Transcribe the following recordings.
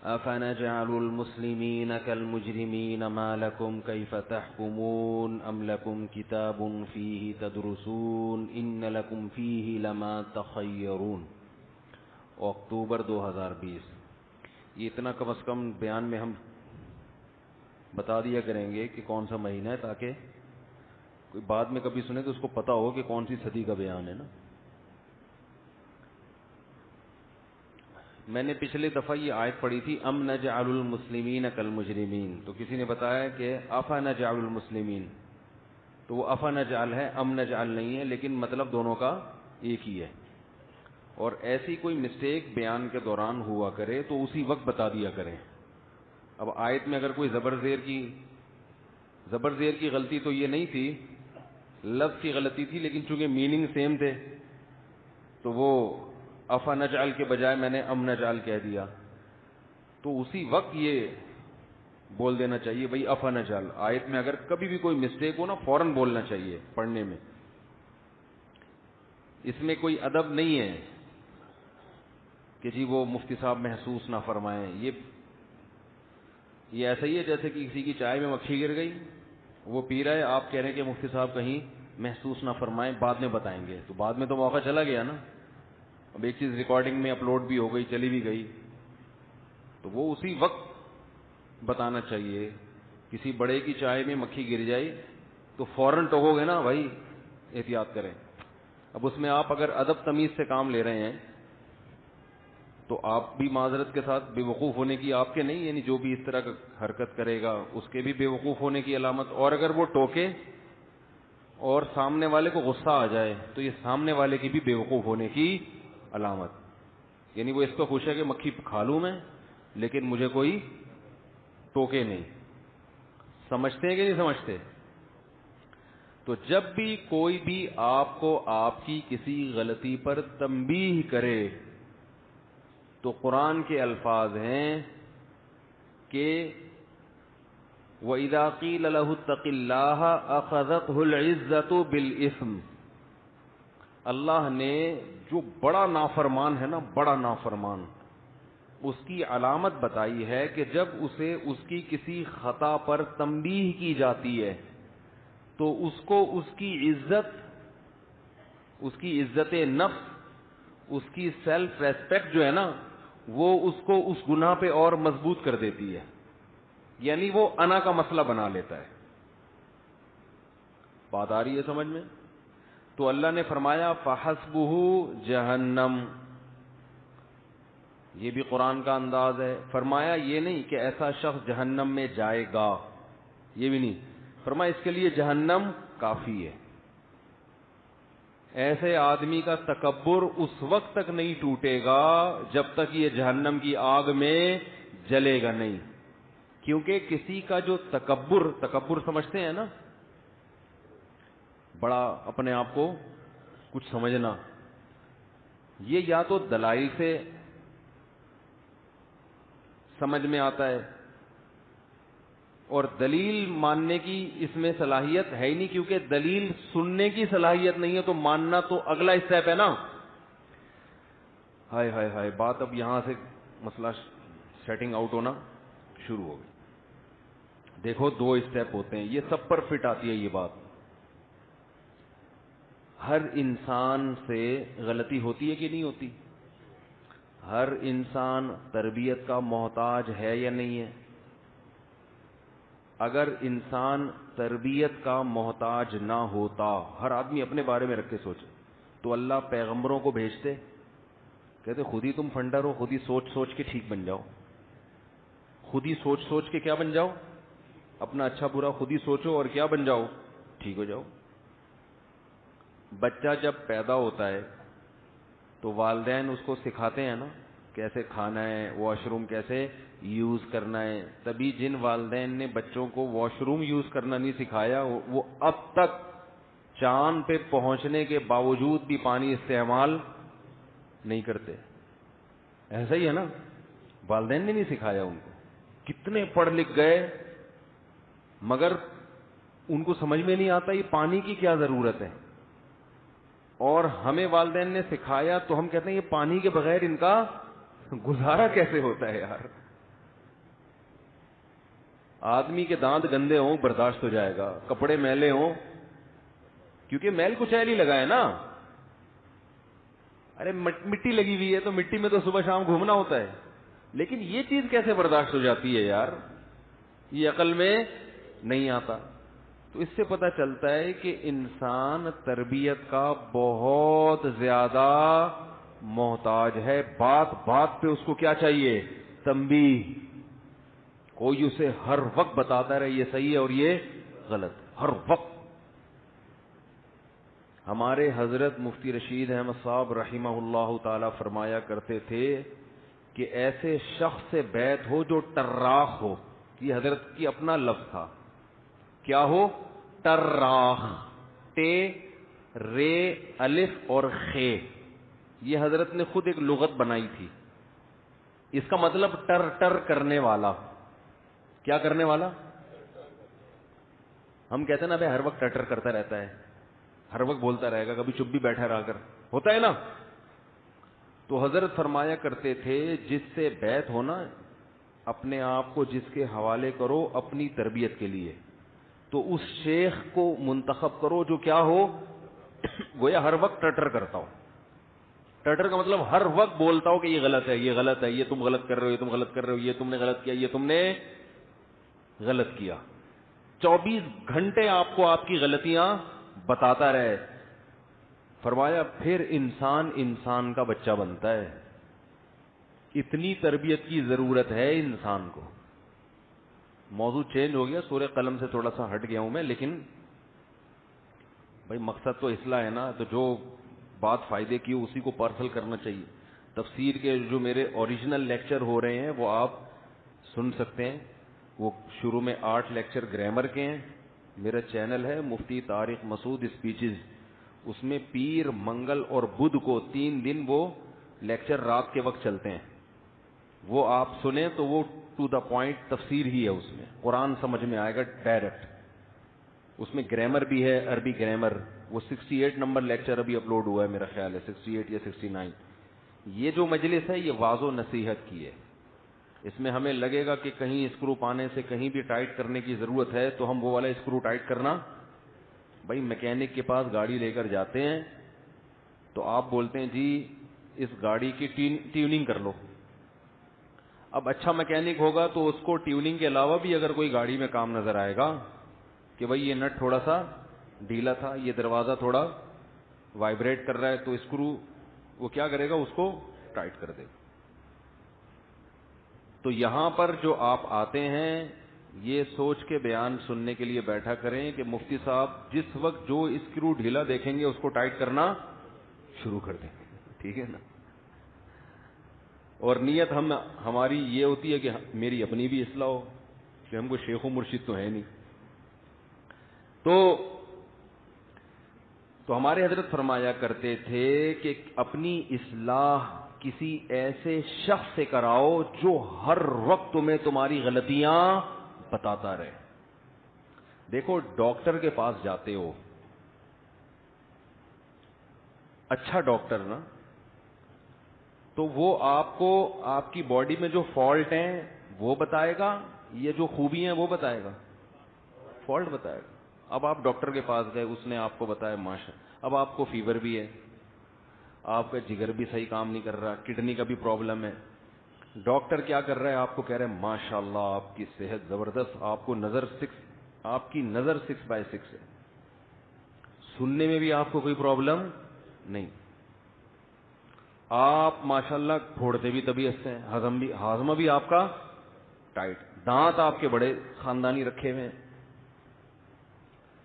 أفنجعل المسلمين كالمجرمين ما لكم كيف تحكمون أم لكم كتاب فيه تدرسون إن لكم فيه لما تخيرون. اکتوبر 2020. یہ اتنا کم از کم بیان میں ہم بتا دیا کریں گے کہ کون سا مہینہ ہے، تاکہ کوئی بعد میں کبھی سنے تو اس کو پتا ہو کہ کون سی صدی کا بیان ہے نا. میں نے پچھلے دفعہ یہ آیت پڑھی تھی ام نجعل المسلمین کالمجرمین، تو کسی نے بتایا کہ افا نجعل المسلمین، تو وہ افا نجعل ہے، ام نجعل نہیں ہے، لیکن مطلب دونوں کا ایک ہی ہے. اور ایسی کوئی مسٹیک بیان کے دوران ہوا کرے تو اسی وقت بتا دیا کریں. اب آیت میں اگر کوئی زبر زیر کی غلطی تو یہ نہیں تھی، لفظ کی غلطی تھی، لیکن چونکہ میننگ سیم تھے تو وہ افا نجعل کے بجائے میں نے ام نجعل کہہ دیا، تو اسی وقت یہ بول دینا چاہیے بھائی افا نجعل. آیت میں اگر کبھی بھی کوئی مسٹیک ہو نا فوراً بولنا چاہیے پڑھنے میں. اس میں کوئی ادب نہیں ہے کہ جی وہ مفتی صاحب محسوس نہ فرمائیں. یہ ایسا ہی ہے جیسے کہ کسی کی چائے میں مکھی گر گئی، وہ پی رہا ہے، آپ کہہ رہے ہیں کہ مفتی صاحب کہیں محسوس نہ فرمائیں، بعد میں بتائیں گے، تو بعد میں تو موقع چلا گیا نا. اب ایک چیز ریکارڈنگ میں اپلوڈ بھی ہو گئی، چلی بھی گئی، تو وہ اسی وقت بتانا چاہیے. کسی بڑے کی چائے میں مکھی گر جائے تو فوراً ٹوکو گے نا بھائی احتیاط کریں. اب اس میں آپ اگر ادب تمیز سے کام لے رہے ہیں تو آپ بھی معذرت کے ساتھ بے وقوف ہونے کی آپ کے نہیں، یعنی جو بھی اس طرح کا حرکت کرے گا اس کے بھی بے وقوف ہونے کی علامت. اور اگر وہ ٹوکے اور سامنے والے کو غصہ آ جائے تو یہ سامنے والے کی بھی بے وقوف ہونے کی علامت. یعنی وہ اس پہ خوش ہے کہ مکھی کھا لوں میں لیکن مجھے کوئی ٹوکے نہیں. سمجھتے ہیں کہ نہیں سمجھتے؟ تو جب بھی کوئی بھی آپ کو آپ کی کسی غلطی پر تنبیہ کرے تو قرآن کے الفاظ ہیں کہ وَإِذَا قِيلَ لَهُ اتَّقِ اللَّهَ أَخَذَتْهُ الْعِزَّةُ بِالْإِثْمِ. اللہ نے جو بڑا نافرمان ہے نا، بڑا نافرمان، اس کی علامت بتائی ہے کہ جب اسے اس کی کسی خطا پر تنبیہ کی جاتی ہے تو اس کو اس کی عزت نفس، اس کی سیلف ریسپیکٹ جو ہے نا، وہ اس کو اس گناہ پہ اور مضبوط کر دیتی ہے. یعنی وہ انا کا مسئلہ بنا لیتا ہے. بات آ رہی ہے سمجھ میں؟ تو اللہ نے فرمایا فحسبہ جہنم. یہ بھی قرآن کا انداز ہے. فرمایا یہ نہیں کہ ایسا شخص جہنم میں جائے گا، یہ بھی نہیں. فرمایا اس کے لیے جہنم کافی ہے. ایسے آدمی کا تکبر اس وقت تک نہیں ٹوٹے گا جب تک یہ جہنم کی آگ میں جلے گا نہیں. کیونکہ کسی کا جو تکبر سمجھتے ہیں نا، بڑا اپنے آپ کو کچھ سمجھنا، یہ یا تو دلائل سے سمجھ میں آتا ہے اور دلیل ماننے کی اس میں صلاحیت ہے ہی نہیں، کیونکہ دلیل سننے کی صلاحیت نہیں ہے تو ماننا تو اگلا اسٹیپ ہے نا. ہائے ہائے ہائے، بات اب یہاں سے مسئلہ سیٹنگ آؤٹ ہونا شروع ہو گئی. دیکھو 2 اسٹیپ ہوتے ہیں، یہ سب پر فٹ آتی ہے یہ بات. ہر انسان سے غلطی ہوتی ہے کہ نہیں ہوتی؟ ہر انسان تربیت کا محتاج ہے یا نہیں ہے؟ اگر انسان تربیت کا محتاج نہ ہوتا، ہر آدمی اپنے بارے میں رکھ کے سوچے، تو اللہ پیغمبروں کو بھیجتے؟ کہتے خود ہی تم فنڈر ہو، خود ہی سوچ سوچ کے ٹھیک بن جاؤ. خود ہی سوچ سوچ کے کیا بن جاؤ؟ اپنا اچھا برا خود ہی سوچو اور کیا بن جاؤ؟ ٹھیک ہو جاؤ. بچہ جب پیدا ہوتا ہے تو والدین اس کو سکھاتے ہیں نا کیسے کھانا ہے، واش روم کیسے یوز کرنا ہے. تبھی جن والدین نے بچوں کو واش روم یوز کرنا نہیں سکھایا وہ اب تک چاند پہ پہنچنے کے باوجود بھی پانی استعمال نہیں کرتے. ایسا ہی ہے نا، والدین نے نہیں سکھایا ان کو. کتنے پڑھ لکھ گئے مگر ان کو سمجھ میں نہیں آتا یہ پانی کی کیا ضرورت ہے. اور ہمیں والدین نے سکھایا تو ہم کہتے ہیں یہ پانی کے بغیر ان کا گزارا کیسے ہوتا ہے یار. آدمی کے دانت گندے ہوں برداشت ہو جائے گا, کپڑے میلے ہوں, کیونکہ میل کچیل ہی لگا ہے نا. ارے مٹی لگی ہوئی ہے تو مٹی میں تو صبح شام گھومنا ہوتا ہے, لیکن یہ چیز کیسے برداشت ہو جاتی ہے یار, یہ عقل میں نہیں آتا. تو اس سے پتہ چلتا ہے کہ انسان تربیت کا بہت زیادہ محتاج ہے. بات بات پہ اس کو کیا چاہیے؟ تنبیہ. کوئی اسے ہر وقت بتاتا رہے یہ صحیح ہے اور یہ غلط, ہر وقت. ہمارے حضرت مفتی رشید احمد صاحب رحمہ اللہ تعالی فرمایا کرتے تھے کہ ایسے شخص سے بیعت ہو جو ٹراخ ہو. یہ حضرت کی اپنا لفظ تھا. کیا ہو؟ ٹراخ. ٹے رے الف اور خے, یہ حضرت نے خود ایک لغت بنائی تھی. اس کا مطلب ٹر ٹر کرنے والا. کیا کرنے والا؟ ہم کہتے ہیں نا بھائی ہر وقت ٹر ٹر کرتا رہتا ہے, ہر وقت بولتا رہے گا, کبھی چپ بھی بیٹھا رہا کر, ہوتا ہے نا. تو حضرت فرمایا کرتے تھے جس سے بیعت ہونا, اپنے آپ کو جس کے حوالے کرو اپنی تربیت کے لیے, تو اس شیخ کو منتخب کرو جو کیا ہو, گویا ہر وقت ٹٹر کرتا ہو. ٹٹر کا مطلب ہر وقت بولتا ہو کہ یہ غلط ہے, یہ غلط ہے, یہ تم غلط کر رہے ہو, یہ تم غلط کر رہے ہو, یہ تم نے غلط کیا, یہ تم نے غلط کیا. 24 گھنٹے آپ کو آپ کی غلطیاں بتاتا رہے. فرمایا پھر انسان انسان کا بچہ بنتا ہے. اتنی تربیت کی ضرورت ہے انسان کو. موضوع چینج ہو گیا, سورہ قلم سے تھوڑا سا ہٹ گیا ہوں میں, لیکن بھائی مقصد تو اصلاح ہے نا, تو جو بات فائدے کی اسی کو پارسل کرنا چاہیے. تفسیر کے جو میرے اوریجنل لیکچر ہو رہے ہیں وہ آپ سن سکتے ہیں. وہ شروع میں 8 لیکچر گرامر کے ہیں. میرا چینل ہے مفتی طارق مسعود اسپیچز, اس میں پیر, منگل اور بدھ کو 3 دن وہ لیکچر رات کے وقت چلتے ہیں. وہ آپ سنیں تو وہ ٹو دا پوائنٹ تفسیر ہی ہے. اس میں قرآن سمجھ میں آئے گا ڈائریکٹ. اس میں گرامر بھی ہے, عربی گرامر. وہ 68 نمبر لیکچر ابھی اپلوڈ ہوا ہے میرا خیال ہے, 68 یا 69. یہ جو مجلس ہے یہ واعظ و نصیحت کی ہے. اس میں ہمیں لگے گا کہ کہیں اسکرو پانے سے کہیں بھی ٹائٹ کرنے کی ضرورت ہے تو ہم وہ والا اسکرو ٹائٹ کرنا. بھائی میکینک کے پاس گاڑی لے کر جاتے ہیں تو آپ بولتے ہیں جی اس گاڑی کی ٹیوننگ کر لو. اب اچھا میکینک ہوگا تو اس کو ٹیوننگ کے علاوہ بھی اگر کوئی گاڑی میں کام نظر آئے گا کہ بھائی یہ نٹ تھوڑا سا ڈھیلا تھا, یہ دروازہ تھوڑا وائبریٹ کر رہا ہے, تو اسکرو وہ کیا کرے گا, اس کو ٹائٹ کر دے گا. تو یہاں پر جو آپ آتے ہیں یہ سوچ کے بیان سننے کے لیے بیٹھا کریں کہ مفتی صاحب جس وقت جو اسکرو ڈھیلا دیکھیں گے اس کو ٹائٹ کرنا شروع کر دیں گے. ٹھیک ہے نا. اور نیت ہماری یہ ہوتی ہے کہ میری اپنی بھی اصلاح ہو, کہ ہم کو شیخ و مرشد تو ہے نہیں. تو ہمارے حضرت فرمایا کرتے تھے کہ اپنی اصلاح کسی ایسے شخص سے کراؤ جو ہر وقت تمہیں تمہاری غلطیاں بتاتا رہے. دیکھو ڈاکٹر کے پاس جاتے ہو, اچھا ڈاکٹر نا, تو وہ آپ کو آپ کی باڈی میں جو فالٹ ہیں وہ بتائے گا, یہ جو خوبی ہیں وہ بتائے گا, فالٹ بتائے گا. اب آپ ڈاکٹر کے پاس گئے, اس نے آپ کو بتایا ماشا, اب آپ کو فیور بھی ہے, آپ کا جگر بھی صحیح کام نہیں کر رہا, کڈنی کا بھی پرابلم ہے. ڈاکٹر کیا کر رہا ہے, آپ کو کہہ رہے ہیں ماشاء اللہ آپ کی صحت زبردست, آپ کو آپ کی نظر 6/6 ہے, سننے میں بھی آپ کو کوئی پرابلم نہیں, آپ ماشاءاللہ پھوڑتے بھی طبیعت سے ہیں, ہاضمہ بھی آپ کا ٹائٹ, دانت آپ کے بڑے خاندانی رکھے ہوئے ہیں.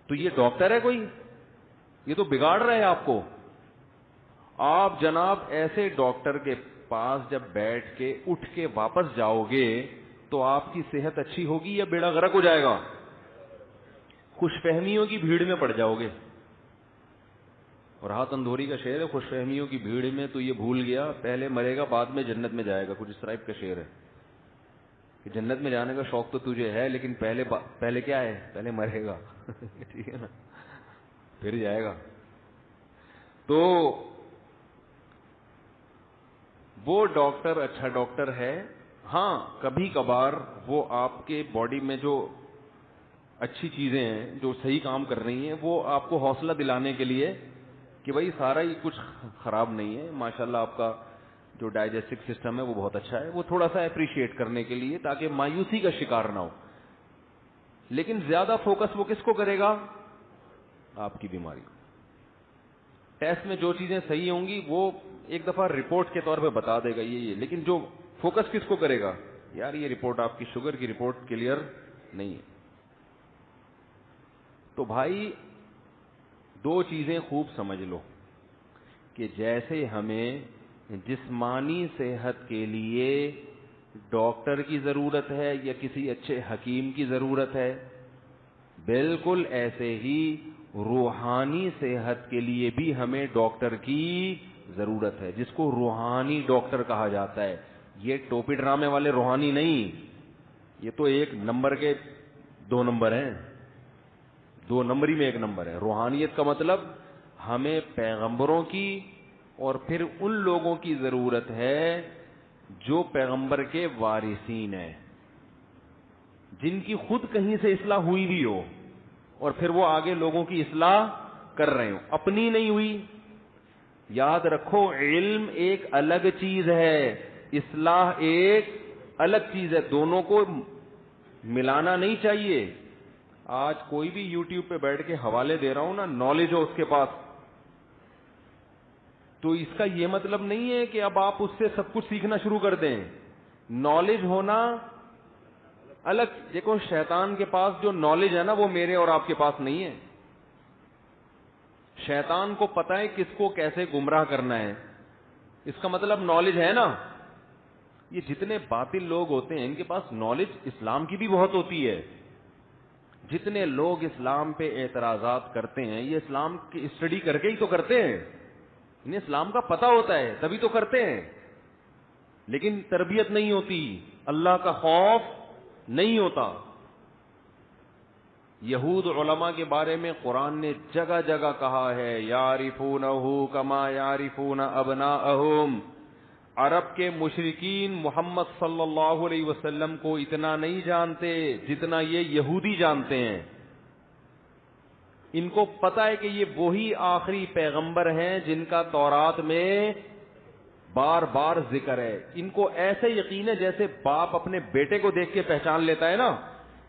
تو یہ ڈاکٹر ہے کوئی؟ یہ تو بگاڑ رہا ہے آپ کو. آپ جناب ایسے ڈاکٹر کے پاس جب بیٹھ کے اٹھ کے واپس جاؤ گے تو آپ کی صحت اچھی ہوگی یا بیڑا غرق ہو جائے گا؟ خوش فہمیوں کی بھیڑ میں پڑ جاؤ گے. اور راحت اندھوری کا شعر ہے, خوش فہمیوں کی بھیڑ میں تو یہ بھول گیا پہلے مرے گا بعد میں جنت میں جائے گا. کچھ اس طرح کا شعر ہے کہ جنت میں جانے کا شوق تو تجھے ہے لیکن پہلے کیا ہے, پہلے مرے گا. ٹھیک ہے نا, پھر جائے گا. تو وہ ڈاکٹر اچھا ڈاکٹر ہے ہاں کبھی کبھار وہ آپ کے باڈی میں جو اچھی چیزیں ہیں جو صحیح کام کر رہی ہیں وہ آپ کو حوصلہ دلانے کے لیے کہ بھائی سارا ہی کچھ خراب نہیں ہے, ماشاءاللہ آپ کا جو ڈائجسٹو سسٹم ہے وہ بہت اچھا ہے, وہ تھوڑا سا اپریشیٹ کرنے کے لیے تاکہ مایوسی کا شکار نہ ہو. لیکن زیادہ فوکس وہ کس کو کرے گا؟ آپ کی بیماری. ٹیسٹ میں جو چیزیں صحیح ہوں گی وہ ایک دفعہ رپورٹ کے طور پہ بتا دے گا یہ, لیکن جو فوکس کس کو کرے گا؟ یار یہ رپورٹ آپ کی شوگر کی رپورٹ کلیئر نہیں ہے. تو بھائی دو چیزیں خوب سمجھ لو کہ جیسے ہمیں جسمانی صحت کے لیے ڈاکٹر کی ضرورت ہے یا کسی اچھے حکیم کی ضرورت ہے, بالکل ایسے ہی روحانی صحت کے لیے بھی ہمیں ڈاکٹر کی ضرورت ہے, جس کو روحانی ڈاکٹر کہا جاتا ہے. یہ ٹوپی ڈرامے والے روحانی نہیں, یہ تو ایک نمبر کے دو نمبر ہیں, دو نمبری میں ایک نمبر ہے. روحانیت کا مطلب ہمیں پیغمبروں کی اور پھر ان لوگوں کی ضرورت ہے جو پیغمبر کے وارثین ہیں, جن کی خود کہیں سے اصلاح ہوئی بھی ہو اور پھر وہ آگے لوگوں کی اصلاح کر رہے ہوں, اپنی نہیں ہوئی. یاد رکھو علم ایک الگ چیز ہے, اصلاح ایک الگ چیز ہے, دونوں کو ملانا نہیں چاہیے. آج کوئی بھی یوٹیوب پہ بیٹھ کے حوالے دے رہا ہوں نا, نالج ہو اس کے پاس, تو اس کا یہ مطلب نہیں ہے کہ اب آپ اس سے سب کچھ سیکھنا شروع کر دیں. نالج ہونا الگ. دیکھو شیطان کے پاس جو نالج ہے نا وہ میرے اور آپ کے پاس نہیں ہے. شیطان کو پتہ ہے کس کو کیسے گمراہ کرنا ہے, اس کا مطلب نالج ہے نا. یہ جتنے باطل لوگ ہوتے ہیں ان کے پاس نالج اسلام کی بھی بہت ہوتی ہے. جتنے لوگ اسلام پہ اعتراضات کرتے ہیں یہ اسلام کی اسٹڈی کر کے ہی تو کرتے ہیں, انہیں اسلام کا پتہ ہوتا ہے تبھی تو کرتے ہیں, لیکن تربیت نہیں ہوتی, اللہ کا خوف نہیں ہوتا. یہود علماء کے بارے میں قرآن نے جگہ جگہ کہا ہے یعرفونہ کما یعرفون ابناءہم. عرب کے مشرکین محمد صلی اللہ علیہ وسلم کو اتنا نہیں جانتے جتنا یہ یہودی جانتے ہیں. ان کو پتا ہے کہ یہ وہی آخری پیغمبر ہیں جن کا تورات میں بار بار ذکر ہے. ان کو ایسے یقین ہے جیسے باپ اپنے بیٹے کو دیکھ کے پہچان لیتا ہے نا,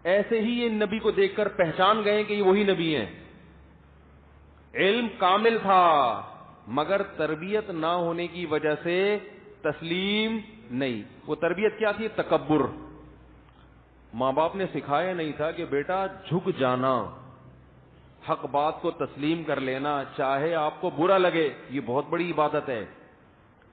ایسے ہی یہ نبی کو دیکھ کر پہچان گئے کہ یہ وہی نبی ہیں. علم کامل تھا مگر تربیت نہ ہونے کی وجہ سے تسلیم نہیں. وہ تربیت کیا تھی؟ تکبر. ماں باپ نے سکھایا نہیں تھا کہ بیٹا جھک جانا, حق بات کو تسلیم کر لینا چاہے آپ کو برا لگے, یہ بہت بڑی عبادت ہے.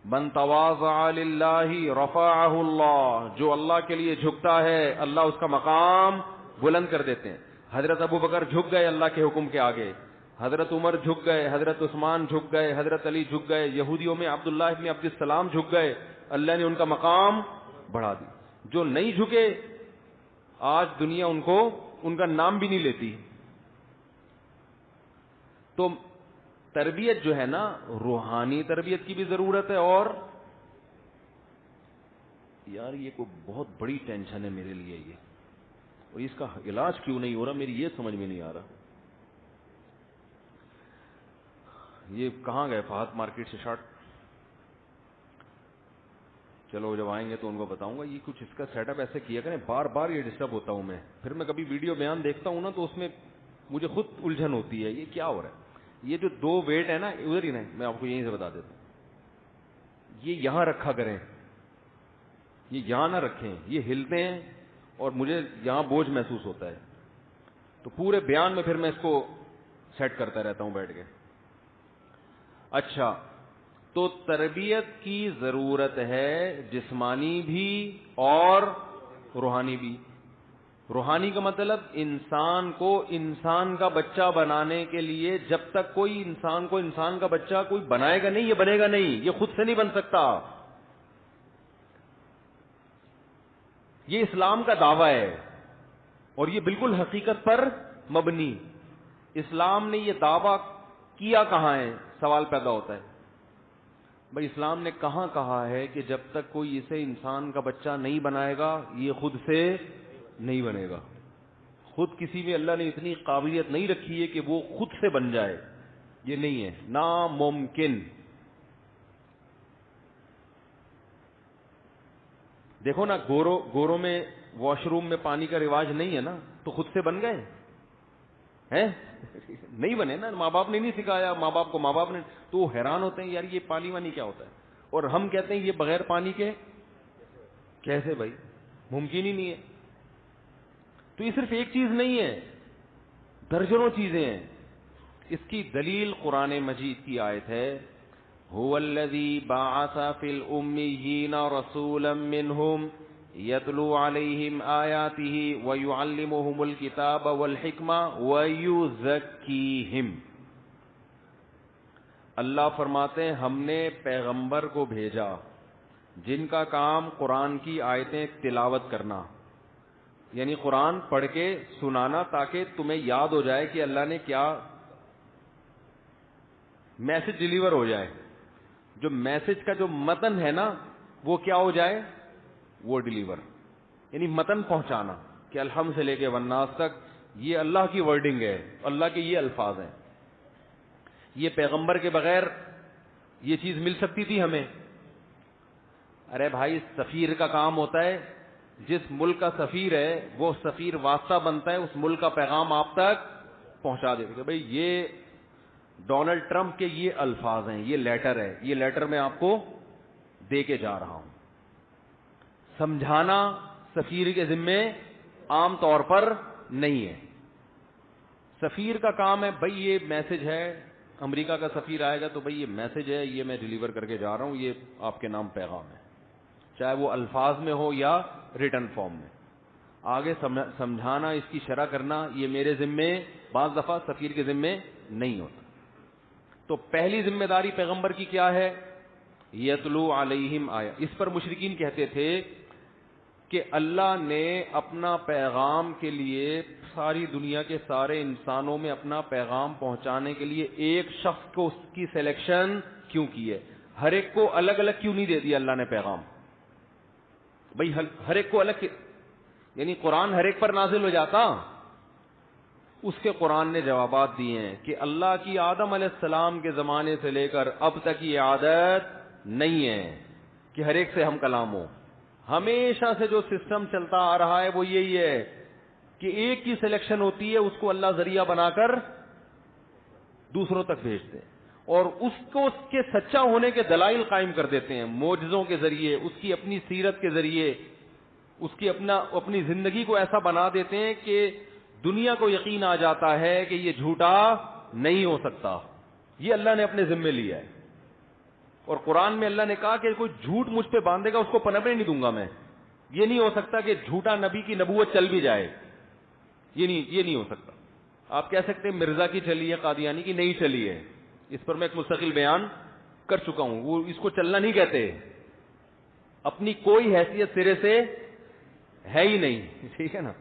من تواضع للہ رفعہ اللہ, جو اللہ کے لیے جھکتا ہے اللہ اس کا مقام بلند کر دیتے ہیں. حضرت ابو بکر جھک گئے اللہ کے حکم کے آگے, حضرت عمر جھک گئے, حضرت عثمان جھک گئے, حضرت علی جھک گئے, یہودیوں میں عبداللہ ابن عبد السلام جھک گئے, اللہ نے ان کا مقام بڑھا دی. جو نہیں جھکے آج دنیا ان کو ان کا نام بھی نہیں لیتی. تو تربیت جو ہے نا روحانی تربیت کی بھی ضرورت ہے. اور یار یہ کوئی بہت بڑی ٹینشن ہے میرے لیے یہ, اور اس کا علاج کیوں نہیں ہو رہا میری یہ سمجھ میں نہیں آ رہا. یہ کہاں گئے فہد؟ مارکیٹ سے شارٹ. چلو جب آئیں گے تو ان کو بتاؤں گا. یہ کچھ اس کا سیٹ اپ ایسے کیا کریں, بار بار یہ ڈسٹرب ہوتا ہوں میں. پھر میں کبھی ویڈیو بیان دیکھتا ہوں نا تو اس میں مجھے خود الجھن ہوتی ہے, یہ کیا ہو رہا ہے. یہ جو دو ویٹ ہے نا ادھر ہی نہیں, میں آپ کو یہیں سے بتا دیتا ہوں, یہ یہاں رکھا کریں, یہ یہاں نہ رکھیں, یہ ہلتے ہیں اور مجھے یہاں بوجھ محسوس ہوتا ہے. تو پورے بیان میں پھر میں اس کو سیٹ کرتا رہتا ہوں بیٹھ کے. اچھا, تو تربیت کی ضرورت ہے جسمانی بھی اور روحانی بھی. روحانی کا مطلب انسان کو انسان کا بچہ بنانے کے لیے جب تک کوئی انسان کو انسان کا بچہ کوئی بنائے گا نہیں, یہ بنے گا نہیں, یہ خود سے نہیں بن سکتا. یہ اسلام کا دعویٰ ہے اور یہ بالکل حقیقت پر مبنی. اسلام نے یہ دعویٰ کیا کہاں ہے؟ سوال پیدا ہوتا ہے. بھائی اسلام نے کہاں کہا ہے کہ جب تک کوئی اسے انسان کا بچہ نہیں بنائے گا یہ خود سے نہیں بنے گا؟ خود کسی میں اللہ نے اتنی قابلیت نہیں رکھی ہے کہ وہ خود سے بن جائے، یہ نہیں ہے، ناممکن۔ دیکھو نا، گوروں میں واش روم میں پانی کا رواج نہیں ہے نا، تو خود سے بن گئے ہیں؟ نہیں بنے نا، ماں باپ نے نہیں سکھایا، ماں باپ کو ماں باپ نے، تو وہ حیران ہوتے ہیں یار یہ پانی وانی کیا ہوتا ہے، اور ہم کہتے ہیں یہ بغیر پانی کے کیسے؟ بھائی ممکن ہی نہیں ہے۔ تو یہ صرف ایک چیز نہیں ہے، درجنوں چیزیں ہیں۔ اس کی دلیل قرآن مجید کی آیت ہے، هو الذی بعث فی الامیین رسولا منہم یتلو علیہم آیاتہ ویعلمہم الکتاب والحکمہ ویزکیہم۔ اللہ فرماتے ہیں ہم نے پیغمبر کو بھیجا جن کا کام قرآن کی آیتیں تلاوت کرنا، یعنی قرآن پڑھ کے سنانا تاکہ تمہیں یاد ہو جائے کہ اللہ نے کیا میسج ڈیلیور ہو جائے، جو میسج کا جو متن ہے نا وہ کیا ہو جائے، وہ ڈیلیور، یعنی متن پہنچانا کہ الحمد سے لے کے والناس تک یہ اللہ کی ورڈنگ ہے، اللہ کے یہ الفاظ ہیں۔ یہ پیغمبر کے بغیر یہ چیز مل سکتی تھی ہمیں؟ ارے بھائی سفیر کا کام ہوتا ہے، جس ملک کا سفیر ہے وہ سفیر واسطہ بنتا ہے، اس ملک کا پیغام آپ تک پہنچا دیتے کہ بھئی یہ ڈونلڈ ٹرمپ کے یہ الفاظ ہیں، یہ لیٹر ہے، یہ لیٹر میں آپ کو دے کے جا رہا ہوں۔ سمجھانا سفیر کے ذمے عام طور پر نہیں ہے۔ سفیر کا کام ہے بھئی یہ میسج ہے، امریکہ کا سفیر آئے گا تو بھئی یہ میسج ہے، یہ میں ڈیلیور کر کے جا رہا ہوں، یہ آپ کے نام پیغام ہے، چاہے وہ الفاظ میں ہو یا ریٹن فارم میں۔ آگے سمجھانا، اس کی شرح کرنا یہ میرے ذمے، بعض دفعہ سفیر کے ذمے نہیں ہوتا۔ تو پہلی ذمہ داری پیغمبر کی کیا ہے؟ یتلو علیہم آیا۔ اس پر مشرکین کہتے تھے کہ اللہ نے اپنا پیغام کے لیے ساری دنیا کے سارے انسانوں میں اپنا پیغام پہنچانے کے لیے ایک شخص کو اس کی سلیکشن کیوں کی ہے؟ ہر ایک کو الگ الگ کیوں نہیں دے دیا اللہ نے پیغام؟ بھئی ہر ایک کو الگ، یعنی قرآن ہر ایک پر نازل ہو جاتا؟ اس کے قرآن نے جوابات دیے ہیں کہ اللہ کی آدم علیہ السلام کے زمانے سے لے کر اب تک یہ عادت نہیں ہے کہ ہر ایک سے ہم کلام ہو۔ ہمیشہ سے جو سسٹم چلتا آ رہا ہے وہ یہی ہے کہ ایک کی سلیکشن ہوتی ہے، اس کو اللہ ذریعہ بنا کر دوسروں تک بھیجتے ہیں، اور اس کو اس کے سچا ہونے کے دلائل قائم کر دیتے ہیں، معجزوں کے ذریعے، اس کی اپنی سیرت کے ذریعے، اس کی اپنی زندگی کو ایسا بنا دیتے ہیں کہ دنیا کو یقین آ جاتا ہے کہ یہ جھوٹا نہیں ہو سکتا، یہ اللہ نے اپنے ذمے لیا ہے۔ اور قرآن میں اللہ نے کہا کہ کوئی جھوٹ مجھ پہ باندھے گا اس کو پنپنے نہیں دوں گا میں۔ یہ نہیں ہو سکتا کہ جھوٹا نبی کی نبوت چل بھی جائے، یہ نہیں ہو سکتا۔ آپ کہہ سکتے ہیں مرزا کی چلی ہے، قادیانی کی نہیں چلی ہے، اس پر میں ایک مستقل بیان کر چکا ہوں، وہ اس کو چلنا نہیں کہتے، اپنی کوئی حیثیت سرے سے ہے ہی نہیں، ٹھیک ہے نا۔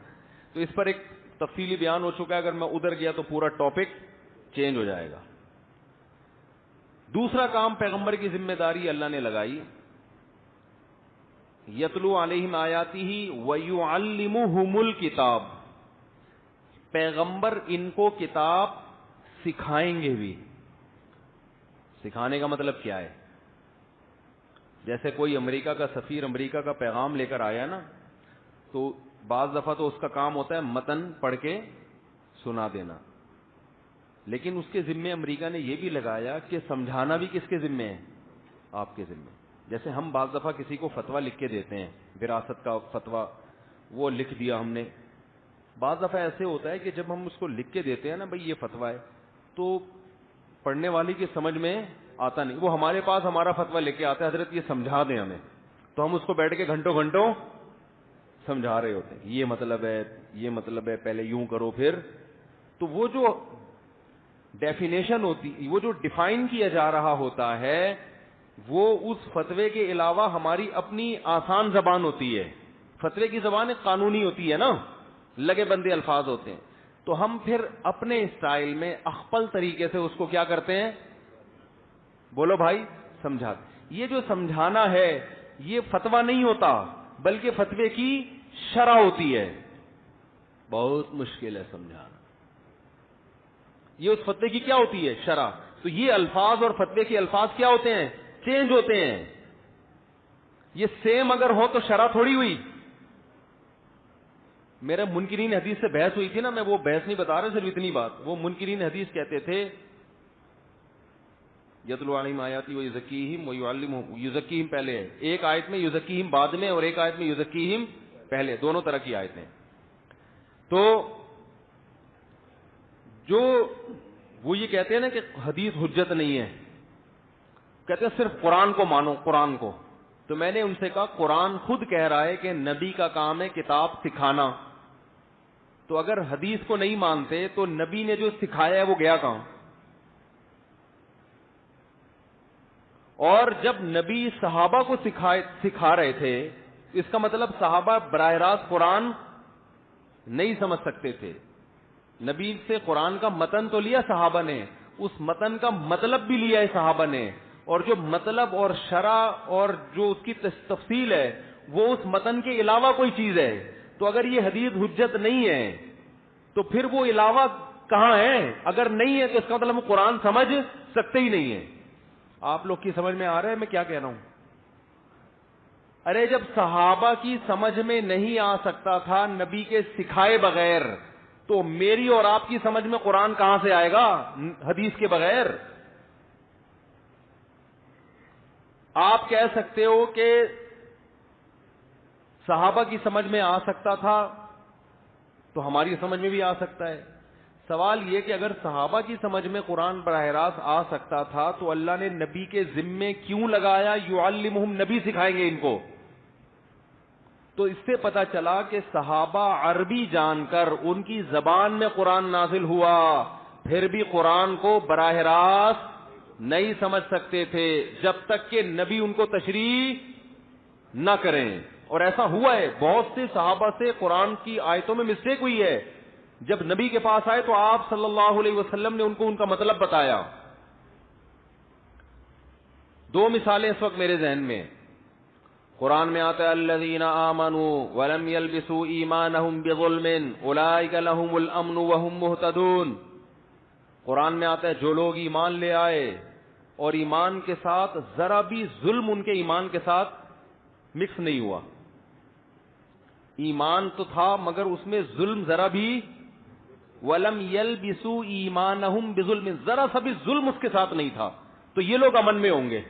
تو اس پر ایک تفصیلی بیان ہو چکا ہے، اگر میں ادھر گیا تو پورا ٹاپک چینج ہو جائے گا۔ دوسرا کام پیغمبر کی ذمہ داری اللہ نے لگائی، یتلو علیہم آیاتہ ویعلمہم الکتاب، پیغمبر ان کو کتاب سکھائیں گے بھی۔ سکھانے کا مطلب کیا ہے؟ جیسے کوئی امریکہ کا سفیر امریکہ کا پیغام لے کر آیا نا، تو بعض دفعہ تو اس کا کام ہوتا ہے متن پڑھ کے سنا دینا، لیکن اس کے ذمے امریکہ نے یہ بھی لگایا کہ سمجھانا بھی کس کے ذمے ہے؟ آپ کے ذمے۔ جیسے ہم بعض دفعہ کسی کو فتویٰ لکھ کے دیتے ہیں، وراثت کا فتویٰ وہ لکھ دیا ہم نے، بعض دفعہ ایسے ہوتا ہے کہ جب ہم اس کو لکھ کے دیتے ہیں نا بھئی یہ فتویٰ ہے، تو پڑھنے والی کی سمجھ میں آتا نہیں، وہ ہمارے پاس ہمارا فتویٰ لے کے آتا ہے، حضرت یہ سمجھا دیں ہمیں، تو ہم اس کو بیٹھ کے گھنٹوں گھنٹوں سمجھا رہے ہوتے ہیں، یہ مطلب ہے، پہلے یوں کرو پھر، تو وہ جو ڈیفینیشن ہوتی، وہ جو ڈیفائن کیا جا رہا ہوتا ہے، وہ اس فتوے کے علاوہ ہماری اپنی آسان زبان ہوتی ہے۔ فتوے کی زبان ایک قانونی ہوتی ہے نا، لگے بندے الفاظ ہوتے ہیں، تو ہم پھر اپنے اسٹائل میں اخپل طریقے سے اس کو کیا کرتے ہیں؟ بولو بھائی، سمجھا۔ یہ جو سمجھانا ہے یہ فتویٰ نہیں ہوتا بلکہ فتوے کی شرح ہوتی ہے. بہت مشکل ہے سمجھانا. یہ اس فتوے کی کیا ہوتی ہے؟ شرح. تو یہ الفاظ اور فتوے کے الفاظ کیا ہوتے ہیں؟ چینج ہوتے ہیں. یہ سیم اگر ہو تو شرح تھوڑی ہوئی. میرے منکرین حدیث سے بحث ہوئی تھی نا, میں وہ بحث نہیں بتا رہا, صرف اتنی بات. وہ منکرین حدیث کہتے تھے یتلو علیہم آیاتی ویزکیہم ویعلمہم. یزکیہم پہلے ہے, ایک آیت میں یزکیہم بعد میں اور ایک آیت میں یزکیہم پہلے, دونوں طرح کی آیتیں. تو جو وہ یہ کہتے ہیں نا کہ حدیث حجت نہیں ہے, کہتے ہیں صرف قرآن کو مانو, قرآن کو. تو میں نے ان سے کہا قرآن خود کہہ رہا ہے کہ نبی کا کام ہے کتاب سکھانا. تو اگر حدیث کو نہیں مانتے تو نبی نے جو سکھایا ہے وہ گیا کہاں؟ اور جب نبی صحابہ کو سکھا رہے تھے اس کا مطلب صحابہ براہ راست قرآن نہیں سمجھ سکتے تھے. نبی سے قرآن کا متن تو لیا صحابہ نے, اس متن کا مطلب بھی لیا ہے صحابہ نے, اور جو مطلب اور شرح اور جو اس کی تفصیل ہے وہ اس متن کے علاوہ کوئی چیز ہے. تو اگر یہ حدیث حجت نہیں ہے تو پھر وہ علاوہ کہاں ہے؟ اگر نہیں ہے تو اس کا مطلب ہم قرآن سمجھ سکتے ہی نہیں ہے. آپ لوگ کی سمجھ میں آ رہا ہے میں کیا کہہ رہا ہوں؟ ارے جب صحابہ کی سمجھ میں نہیں آ سکتا تھا نبی کے سکھائے بغیر, تو میری اور آپ کی سمجھ میں قرآن کہاں سے آئے گا حدیث کے بغیر؟ آپ کہہ سکتے ہو کہ صحابہ کی سمجھ میں آ سکتا تھا تو ہماری سمجھ میں بھی آ سکتا ہے. سوال یہ کہ اگر صحابہ کی سمجھ میں قرآن براہ راست آ سکتا تھا تو اللہ نے نبی کے ذمے کیوں لگایا یعلمہم, نبی سکھائیں گے ان کو؟ تو اس سے پتا چلا کہ صحابہ عربی جان کر ان کی زبان میں قرآن نازل ہوا, پھر بھی قرآن کو براہ راست نہیں سمجھ سکتے تھے جب تک کہ نبی ان کو تشریح نہ کریں. اور ایسا ہوا ہے, بہت سے صحابہ سے قرآن کی آیتوں میں مسٹیک ہوئی ہے. جب نبی کے پاس آئے تو آپ صلی اللہ علیہ وسلم نے ان کو ان کا مطلب بتایا. دو مثالیں اس وقت میرے ذہن میں. قرآن میں آتا ہے الذین آمنوا ولم یلبسوا ایمانہم بظلم اولئک لہم الامن وہم مہتدون. قرآن میں آتا ہے جو لوگ ایمان لے آئے اور ایمان کے ساتھ ذرا بھی ظلم ان کے ایمان کے ساتھ مکس نہیں ہوا. ایمان تو تھا مگر اس میں ظلم ذرا بھی, ولم یلبسوا ایمانہم بظلم, ذرا سا بھی ظلم اس کے ساتھ نہیں تھا, تو یہ لوگ امن میں ہوں گے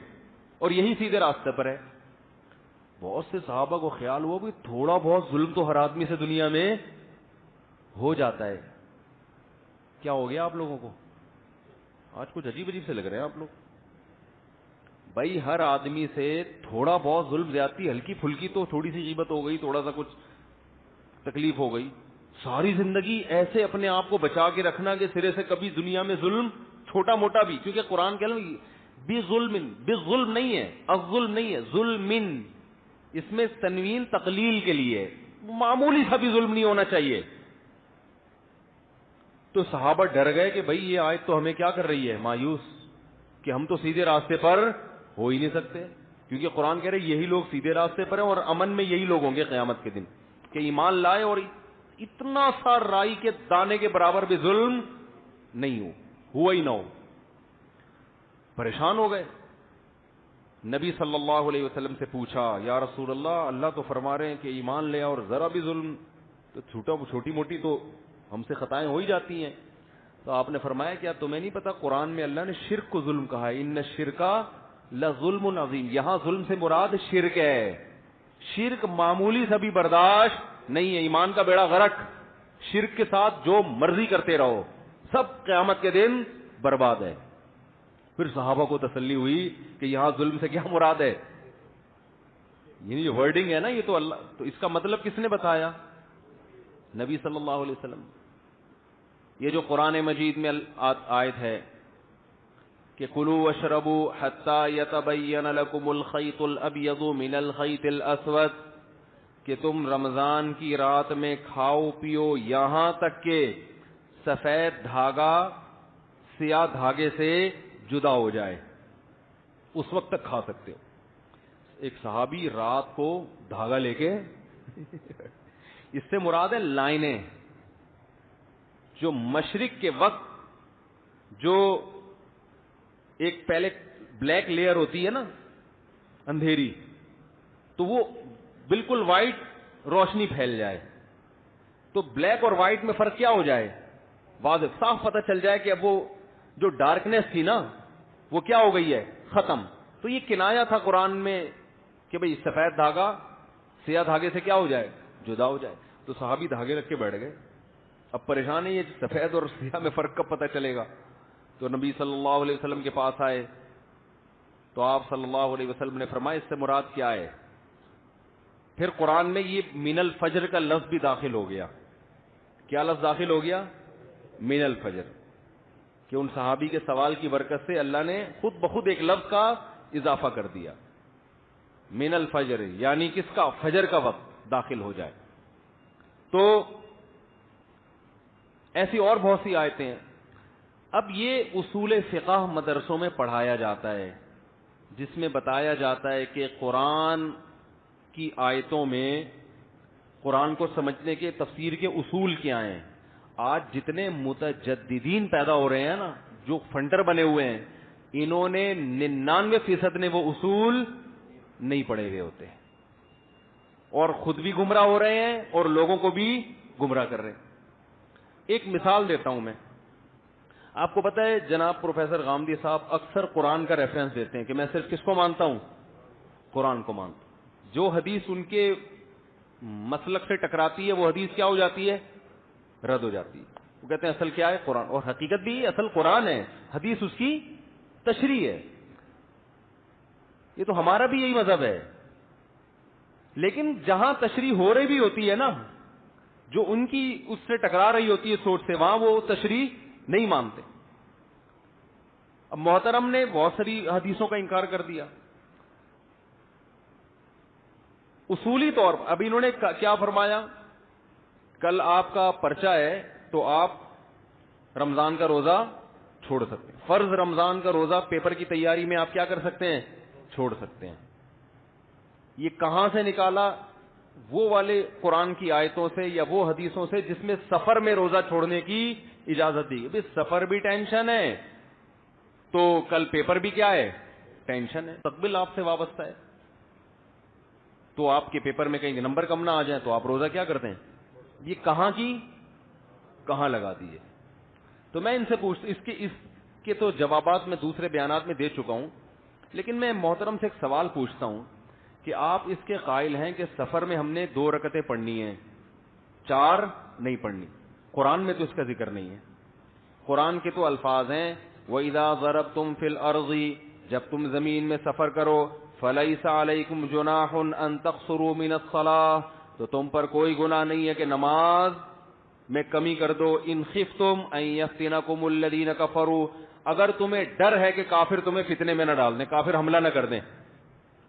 اور یہی سیدھے راستے پر ہے. بہت سے صحابہ کو خیال ہوا کہ تھوڑا بہت ظلم تو ہر آدمی سے دنیا میں ہو جاتا ہے. کیا ہو گیا آپ لوگوں کو؟ آج کچھ عجیب عجیب سے لگ رہے ہیں آپ لوگ. بھائی ہر آدمی سے تھوڑا بہت ظلم زیادتی ہلکی پھلکی تو, تھوڑی سی غیبت ہو گئی, تھوڑا سا کچھ تکلیف ہو گئی, ساری زندگی ایسے اپنے آپ کو بچا کے رکھنا کہ سرے سے کبھی دنیا میں ظلم چھوٹا موٹا بھی, کیونکہ قرآن کہہ رہا بظلم, بظلم نہیں ہے, الظلم نہیں ہے, ظلم, اس میں تنوین تقلیل کے لیے, معمولی سا بھی ظلم نہیں ہونا چاہیے. تو صحابہ ڈر گئے کہ بھئی یہ آیت تو ہمیں کیا کر رہی ہے, مایوس, کہ ہم تو سیدھے راستے پر ہو ہی نہیں سکتے, کیونکہ قرآن کہہ رہے یہی لوگ سیدھے راستے پر ہیں اور امن میں یہی لوگ ہوں گے قیامت کے دن کہ ایمان لائے اور اتنا سا رائی کے دانے کے برابر بھی ظلم نہیں ہوا ہی نہ ہو. پریشان ہو گئے. نبی صلی اللہ علیہ وسلم سے پوچھا یا رسول اللہ, اللہ تو فرما رہے ہیں کہ ایمان لے اور ذرا بھی ظلم, تو چھوٹی موٹی تو ہم سے خطائیں ہو ہی جاتی ہیں. تو آپ نے فرمایا کیا تمہیں نہیں پتا قرآن میں اللہ نے شرک کو ظلم کہا ہے, ان الشرک لظلم عظیم. یہاں ظلم سے مراد شرک ہے. شرک معمولی سا بھی برداشت نہیں ہے, ایمان کا بیڑا غرق. شرک کے ساتھ جو مرضی کرتے رہو سب قیامت کے دن برباد ہے. پھر صحابہ کو تسلی ہوئی کہ یہاں ظلم سے کیا مراد ہے, یعنی یہ ورڈنگ ہے نا یہ تو اللہ, تو اس کا مطلب کس نے بتایا؟ نبی صلی اللہ علیہ وسلم. یہ جو قرآن مجید میں آیت ہے کہ کلوا واشربوا حتی یتبین لکم الخیط الابیض من الخیط الاسود, کہ تم رمضان کی رات میں کھاؤ پیو یہاں تک کہ سفید دھاگا سیاہ دھاگے سے جدا ہو جائے, اس وقت تک کھا سکتے ہو. ایک صحابی رات کو دھاگا لے کے اس سے مراد ہے لائنیں جو مشرق کے وقت جو ایک پہلے بلیک لیئر ہوتی ہے نا اندھیری, تو وہ بالکل وائٹ روشنی پھیل جائے, تو بلیک اور وائٹ میں فرق کیا ہو جائے, واضح صاف پتہ چل جائے کہ اب وہ جو ڈارکنیس تھی نا وہ کیا ہو گئی ہے, ختم. تو یہ کنایا تھا قرآن میں کہ بھئی سفید دھاگا سیاہ دھاگے سے کیا ہو جائے, جدا ہو جائے. تو صحابی دھاگے رکھ کے بیٹھ گئے. اب پریشان ہے یہ سفید اور سیاہ میں فرق کب پتہ چلے گا. تو نبی صلی اللہ علیہ وسلم کے پاس آئے تو آپ صلی اللہ علیہ وسلم نے فرمایا اس سے مراد کیا ہے. پھر قرآن میں یہ من الفجر کا لفظ بھی داخل ہو گیا. کیا لفظ داخل ہو گیا, من الفجر, کہ ان صحابی کے سوال کی برکت سے اللہ نے خود بخود ایک لفظ کا اضافہ کر دیا, من الفجر, یعنی کس کا, فجر کا وقت داخل ہو جائے. تو ایسی اور بہت سی آیتیں ہیں. اب یہ اصول فقہ مدرسوں میں پڑھایا جاتا ہے جس میں بتایا جاتا ہے کہ قرآن کی آیتوں میں قرآن کو سمجھنے کے تفسیر کے اصول کیا ہیں. آج جتنے متجددین پیدا ہو رہے ہیں نا, جو فنڈر بنے ہوئے ہیں, انہوں نے 99% نے وہ اصول نہیں پڑھے ہوئے ہوتے اور خود بھی گمراہ ہو رہے ہیں اور لوگوں کو بھی گمراہ کر رہے ہیں. ایک مثال دیتا ہوں میں آپ کو. پتہ ہے جناب پروفیسر غامدی صاحب اکثر قرآن کا ریفرنس دیتے ہیں کہ میں صرف کس کو مانتا ہوں, قرآن کو مانتا ہوں. جو حدیث ان کے مسلک سے ٹکراتی ہے وہ حدیث کیا ہو جاتی ہے, رد ہو جاتی ہے. وہ کہتے ہیں اصل کیا ہے, قرآن. اور حقیقت بھی اصل قرآن ہے, حدیث اس کی تشریح ہے. یہ تو ہمارا بھی یہی مذہب ہے. لیکن جہاں تشریح ہو رہی بھی ہوتی ہے نا, جو ان کی اس سے ٹکرا رہی ہوتی ہے سوچ سے, وہاں وہ تشریح نہیں مانتے. اب محترم نے بہت ساری حدیثوں کا انکار کر دیا اصولی طور پر. اب انہوں نے کیا فرمایا, کل آپ کا پرچہ ہے تو آپ رمضان کا روزہ چھوڑ سکتے ہیں. فرض رمضان کا روزہ پیپر کی تیاری میں آپ کیا کر سکتے ہیں, چھوڑ سکتے ہیں. یہ کہاں سے نکالا, وہ والے قرآن کی آیتوں سے یا وہ حدیثوں سے جس میں سفر میں روزہ چھوڑنے کی اجازت دی. بھئی سفر بھی ٹینشن ہے تو کل پیپر بھی کیا ہے, ٹینشن ہے. مستقبل آپ سے وابستہ ہے, تو آپ کے پیپر میں کہیں نمبر کم نہ آ جائیں تو آپ روزہ کیا کرتے ہیں. یہ کہاں کی کہاں لگا دیے. تو میں ان سے پوچھتا, اس کے تو جوابات میں دوسرے بیانات میں دے چکا ہوں, لیکن میں محترم سے ایک سوال پوچھتا ہوں کہ آپ اس کے قائل ہیں کہ سفر میں ہم نے 2 رکعتیں پڑھنی ہیں, 4 نہیں پڑھنی. قرآن میں تو اس کا ذکر نہیں ہے. قرآن کے تو الفاظ ہیں وَإِذَا ضَرَبْتُمْ فِي الْأَرْضِ, جب تم زمین میں سفر کرو, فَلَيْسَ عَلَيْكُمْ جُنَاحٌ أَن تَقْصُرُوا مِنَ الصَّلَاةِ, تو تم پر کوئی گناہ نہیں ہے کہ نماز میں کمی کر دو. إِنْ خِفْتُمْ أَن يَفْتِنَكُمُ الَّذِينَ كَفَرُوا, اگر تمہیں ڈر ہے کہ کافر تمہیں فتنے میں نہ ڈال دیں, کافر حملہ نہ کر دیں.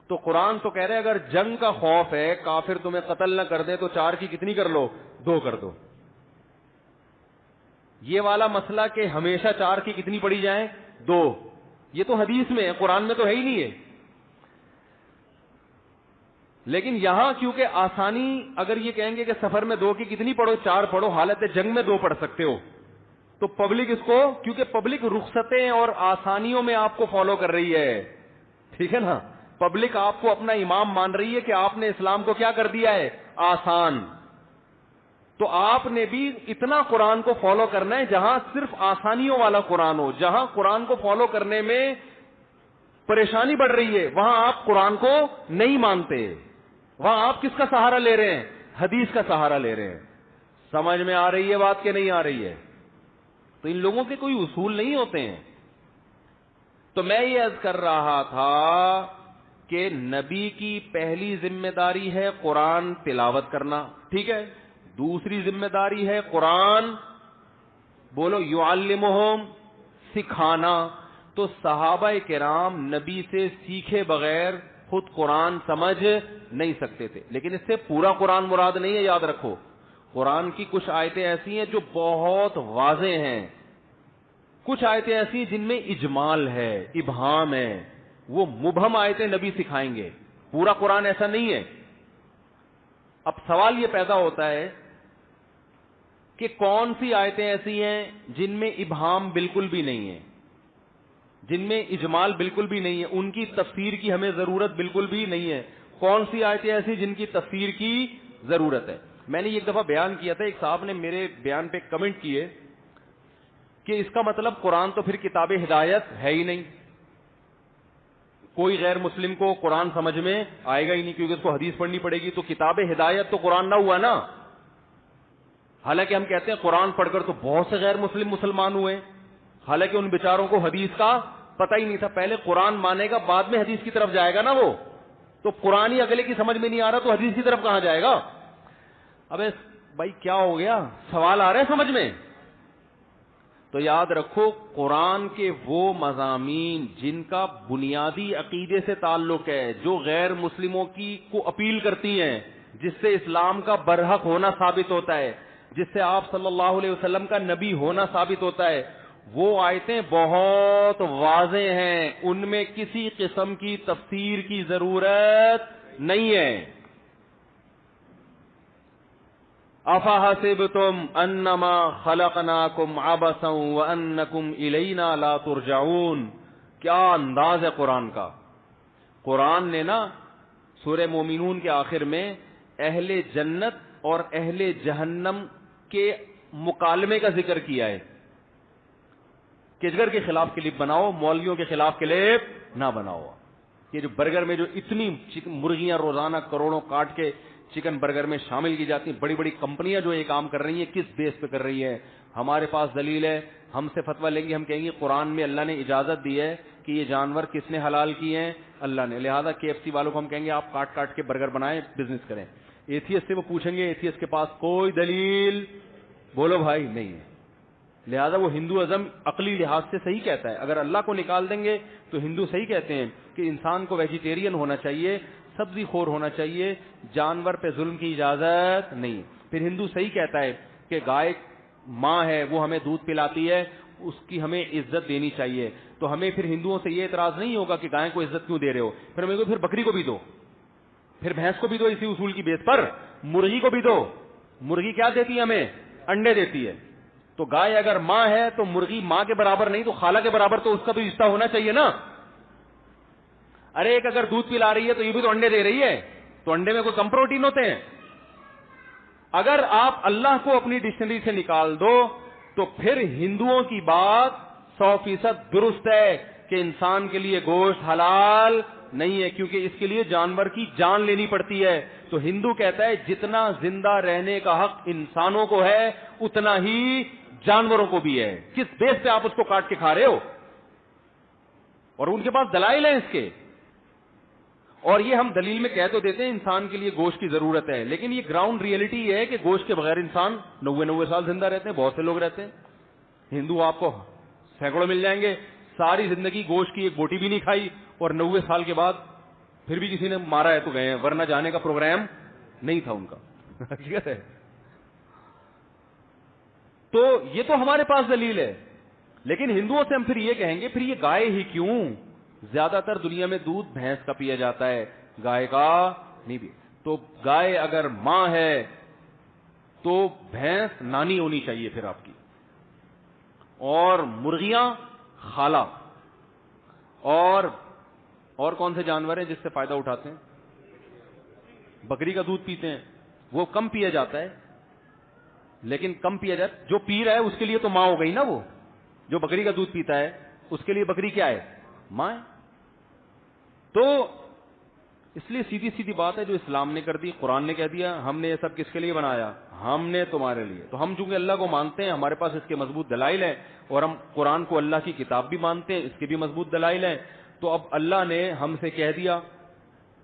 تو قرآن تو کہہ رہے اگر جنگ کا خوف ہے, کافر تمہیں قتل نہ کر دیں, تو 4 کی کتنی کر لو, 2 کر دو. یہ والا مسئلہ کہ ہمیشہ 4 کی کتنی پڑھی جائیں, 2, یہ تو حدیث میں ہے, قرآن میں تو ہے ہی نہیں ہے. لیکن یہاں کیونکہ آسانی, اگر یہ کہیں گے کہ سفر میں 2 کی کتنی پڑھو, 4 پڑھو, حالت جنگ میں 2 پڑھ سکتے ہو, تو پبلک اس کو, کیونکہ پبلک رخصتیں اور آسانیوں میں آپ کو فالو کر رہی ہے, ٹھیک ہے نا. پبلک آپ کو اپنا امام مان رہی ہے کہ آپ نے اسلام کو کیا کر دیا ہے, آسان. تو آپ نے بھی اتنا قرآن کو فالو کرنا ہے جہاں صرف آسانیوں والا قرآن ہو. جہاں قرآن کو فالو کرنے میں پریشانی بڑھ رہی ہے وہاں آپ قرآن کو نہیں مانتے, وہاں آپ کس کا سہارا لے رہے ہیں, حدیث کا سہارا لے رہے ہیں. سمجھ میں آ رہی ہے بات کہ نہیں آ رہی ہے. تو ان لوگوں کے کوئی اصول نہیں ہوتے ہیں. تو میں یہ عرض کر رہا تھا کہ نبی کی پہلی ذمہ داری ہے قرآن تلاوت کرنا, ٹھیک ہے. دوسری ذمہ داری ہے قرآن, بولو, یعلمہم, سکھانا. تو صحابہ کرام نبی سے سیکھے بغیر خود قرآن سمجھ نہیں سکتے تھے. لیکن اس سے پورا قرآن مراد نہیں ہے, یاد رکھو. قرآن کی کچھ آیتیں ایسی ہیں جو بہت واضح ہیں, کچھ آیتیں ایسی ہیں جن میں اجمال ہے, ابہام ہے, وہ مبہم آیتیں نبی سکھائیں گے. پورا قرآن ایسا نہیں ہے. اب سوال یہ پیدا ہوتا ہے کہ کون سی آیتیں ایسی ہیں جن میں ابہام بالکل بھی نہیں ہے, جن میں اجمال بالکل بھی نہیں ہے, ان کی تفسیر کی ہمیں ضرورت بالکل بھی نہیں ہے. کون سی آیتیں ایسی جن کی تفسیر کی ضرورت ہے. میں نے ایک دفعہ بیان کیا تھا, ایک صاحب نے میرے بیان پہ کمنٹ کیے کہ اس کا مطلب قرآن تو پھر کتاب ہدایت ہے ہی نہیں, کوئی غیر مسلم کو قرآن سمجھ میں آئے گا ہی نہیں کیونکہ اس کو حدیث پڑھنی پڑے گی, تو کتاب ہدایت تو قرآن نہ ہوا نا. حالانکہ ہم کہتے ہیں قرآن پڑھ کر تو بہت سے غیر مسلم مسلمان ہوئے, حالانکہ ان بیچاروں کو حدیث کا پتہ ہی نہیں تھا. پہلے قرآن مانے گا, بعد میں حدیث کی طرف جائے گا نا. وہ تو قرآن ہی اگلے کی سمجھ میں نہیں آ رہا تو حدیث کی طرف کہاں جائے گا. ابے بھائی کیا ہو گیا, سوال آ رہے ہیں سمجھ میں؟ تو یاد رکھو, قرآن کے وہ مضامین جن کا بنیادی عقیدے سے تعلق ہے, جو غیر مسلموں کی کو اپیل کرتی ہیں, جس سے اسلام کا برحق ہونا ثابت ہوتا ہے, جس سے آپ صلی اللہ علیہ وسلم کا نبی ہونا ثابت ہوتا ہے, وہ آیتیں بہت واضح ہیں, ان میں کسی قسم کی تفسیر کی ضرورت نہیں ہے. افحسبتم انما خلقناکم عبثا وانکم الینا لا ترجعون. کیا انداز ہے قرآن کا. قرآن نے نا سورہ مومنون کے آخر میں اہل جنت اور اہل جہنم کے مکالمے کا ذکر کیا ہے. کجگر کے خلاف کلپ بناؤ, مولویوں کے خلاف کلپ نہ بناؤ. یہ جو برگر میں جو اتنی مرغیاں روزانہ کروڑوں کاٹ کے چکن برگر میں شامل کی جاتی ہیں, بڑی بڑی کمپنیاں جو یہ کام کر رہی ہیں, کس بیس پہ کر رہی ہیں؟ ہمارے پاس دلیل ہے, ہم سے فتویٰ لیں گے, ہم کہیں گے قرآن میں اللہ نے اجازت دی ہے کہ یہ جانور کس نے حلال کیے ہیں؟ اللہ نے. لہذا KFC والوں کو ہم کہیں گے آپ کاٹ کاٹ کے برگر بنائیں, بزنس کریں. ایتھیسٹ سے وہ پوچھیں گے, ایتھیسٹ کے پاس کوئی دلیل بولو بھائی نہیں ہے. لہذا وہ ہندو ازم عقلی لحاظ سے صحیح کہتا ہے. اگر اللہ کو نکال دیں گے تو ہندو صحیح کہتے ہیں کہ انسان کو ویجیٹیرین ہونا چاہیے, سبزی خور ہونا چاہیے, جانور پہ ظلم کی اجازت نہیں. پھر ہندو صحیح کہتا ہے کہ گائے ماں ہے, وہ ہمیں دودھ پلاتی ہے, اس کی ہمیں عزت دینی چاہیے. تو ہمیں پھر ہندوؤں سے یہ اعتراض نہیں ہوگا کہ گائے کو عزت کیوں دے رہے ہو, پھر ہمیں پھر بکری کو بھی دو, پھر بھینس کو بھی دو, اسی اصول کی بیس پر مرغی کو بھی دو. مرغی کیا دیتی ہے ہمیں؟ انڈے دیتی ہے. تو گائے اگر ماں ہے تو مرغی ماں کے برابر نہیں تو خالہ کے برابر تو اس کا بھی رشتہ ہونا چاہیے نا. ارے ایک اگر دودھ پلا رہی ہے تو یہ بھی تو انڈے دے رہی ہے, تو انڈے میں کوئی کم پروٹین ہوتے ہیں؟ اگر آپ اللہ کو اپنی ڈکشنری سے نکال دو تو پھر ہندوؤں کی بات 100% درست ہے کہ انسان کے لیے گوشت حلال نہیں ہے, کیونکہ اس کے لیے جانور کی جان لینی پڑتی ہے. تو ہندو کہتا ہے جتنا زندہ رہنے کا حق انسانوں کو ہے اتنا ہی جانوروں کو بھی ہے. کس بیس پہ آپ اس کو کاٹ کے کھا رہے ہو؟ اور ان کے پاس دلائل ہیں اس کے, اور یہ ہم دلیل میں کہہ تو دیتے ہیں انسان کے لیے گوشت کی ضرورت ہے, لیکن یہ گراؤنڈ ریئلٹی یہ ہے کہ گوشت کے بغیر انسان 90 سال زندہ رہتے ہیں, بہت سے لوگ رہتے ہیں. ہندو آپ کو سینکڑوں مل جائیں گے, ساری زندگی گوشت کی ایک بوٹی بھی نہیں کھائی, اور 90 سال کے بعد پھر بھی کسی نے مارا ہے تو گئے ہیں, ورنہ جانے کا پروگرام نہیں تھا ان کا. حقیقت ہے. تو یہ تو ہمارے پاس دلیل ہے, لیکن ہندوؤں سے ہم پھر یہ کہیں گے پھر یہ گائے ہی کیوں؟ زیادہ تر دنیا میں دودھ بھینس کا پیا جاتا ہے, گائے کا نہیں بھی. تو گائے اگر ماں ہے تو بھینس نانی ہونی چاہیے پھر آپ کی, اور مرغیاں خالہ. اور کون سے جانور ہیں جس سے فائدہ اٹھاتے ہیں؟ بکری کا دودھ پیتے ہیں, وہ کم پیا جاتا ہے, لیکن کم پیا جاتا ہے. جو پی رہا ہے اس کے لیے تو ماں ہو گئی نا. وہ جو بکری کا دودھ پیتا ہے اس کے لیے بکری کیا ہے؟ ماں ہے. تو اس لیے سیدھی سیدھی بات ہے جو اسلام نے کر دی, قرآن نے کہہ دیا ہم نے یہ سب کس کے لیے بنایا؟ ہم نے تمہارے لیے. تو ہم چونکہ اللہ کو مانتے ہیں, ہمارے پاس اس کے مضبوط دلائل ہیں, اور ہم قرآن کو اللہ کی کتاب بھی مانتے ہیں, اس کے بھی مضبوط دلائل ہیں. تو اب اللہ نے ہم سے کہہ دیا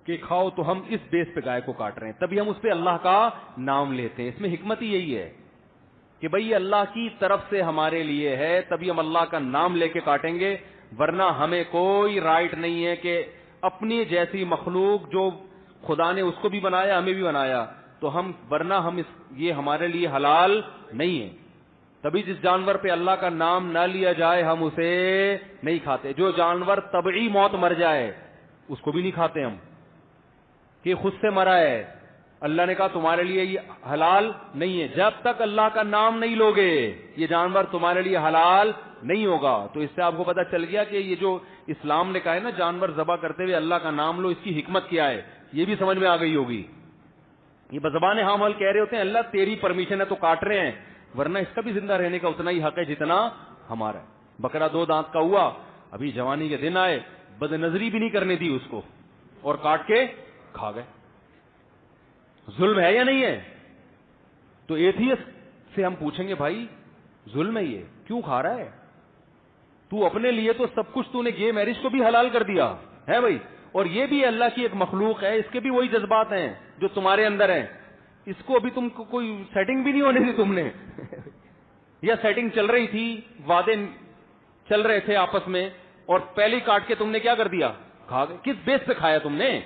کہ کھاؤ, تو ہم اس بیس پہ گائے کو کاٹ رہے ہیں, تبھی ہم اس پہ اللہ کا نام لیتے ہیں. اس میں حکمت ہی یہی ہے کہ بھئی یہ اللہ کی طرف سے ہمارے لیے ہے, تبھی ہم اللہ کا نام لے کے کاٹیں گے, ورنہ ہمیں کوئی رائٹ نہیں ہے کہ اپنی جیسی مخلوق جو خدا نے اس کو بھی بنایا ہمیں بھی بنایا تو ہم, ورنہ ہم یہ ہمارے لیے حلال نہیں ہے. تبھی جس جانور پہ اللہ کا نام نہ لیا جائے ہم اسے نہیں کھاتے. جو جانور طبعی موت مر جائے اس کو بھی نہیں کھاتے ہم. کہ خود سے مرا ہے. اللہ نے کہا تمہارے لیے یہ حلال نہیں ہے, جب تک اللہ کا نام نہیں لوگے یہ جانور تمہارے لیے حلال نہیں ہوگا. تو اس سے آپ کو پتہ چل گیا کہ یہ جو اسلام نے کہا ہے نا جانور ذبح کرتے ہوئے اللہ کا نام لو, اس کی حکمت کیا ہے, یہ بھی سمجھ میں آ گئی ہوگی. یہ بزبان ہاں مال کہہ رہے ہوتے ہیں اللہ تیری پرمیشن ہے تو کاٹ رہے ہیں, ورنہ اس کا بھی زندہ رہنے کا اتنا ہی حق ہے جتنا ہمارا ہے. بکرا 2 دانت کا ہوا, ابھی جوانی کے دن آئے, بد نظری بھی نہیں کرنی تھی اس کو اور کاٹ کے کھا گئے. ظلم ہے یا نہیں ہے؟ تو ایتھیسٹ سے ہم پوچھیں گے بھائی ظلم ہے یہ, کیوں کھا رہا ہے؟ تو اپنے لیے تو سب کچھ تو نے گے میرج کو بھی حلال کر دیا ہے بھائی, اور یہ بھی اللہ کی ایک مخلوق ہے, اس کے بھی وہی جذبات ہیں جو تمہارے اندر ہیں. اس کو ابھی تم کو کوئی سیٹنگ بھی نہیں ہونے دی تم نے یا سیٹنگ چل رہی تھی, وعدے چل رہے تھے آپس میں, اور پہلی کاٹ کے تم نے کیا کر دیا, کھا گئے. کس بیس پہ کھایا تم نے؟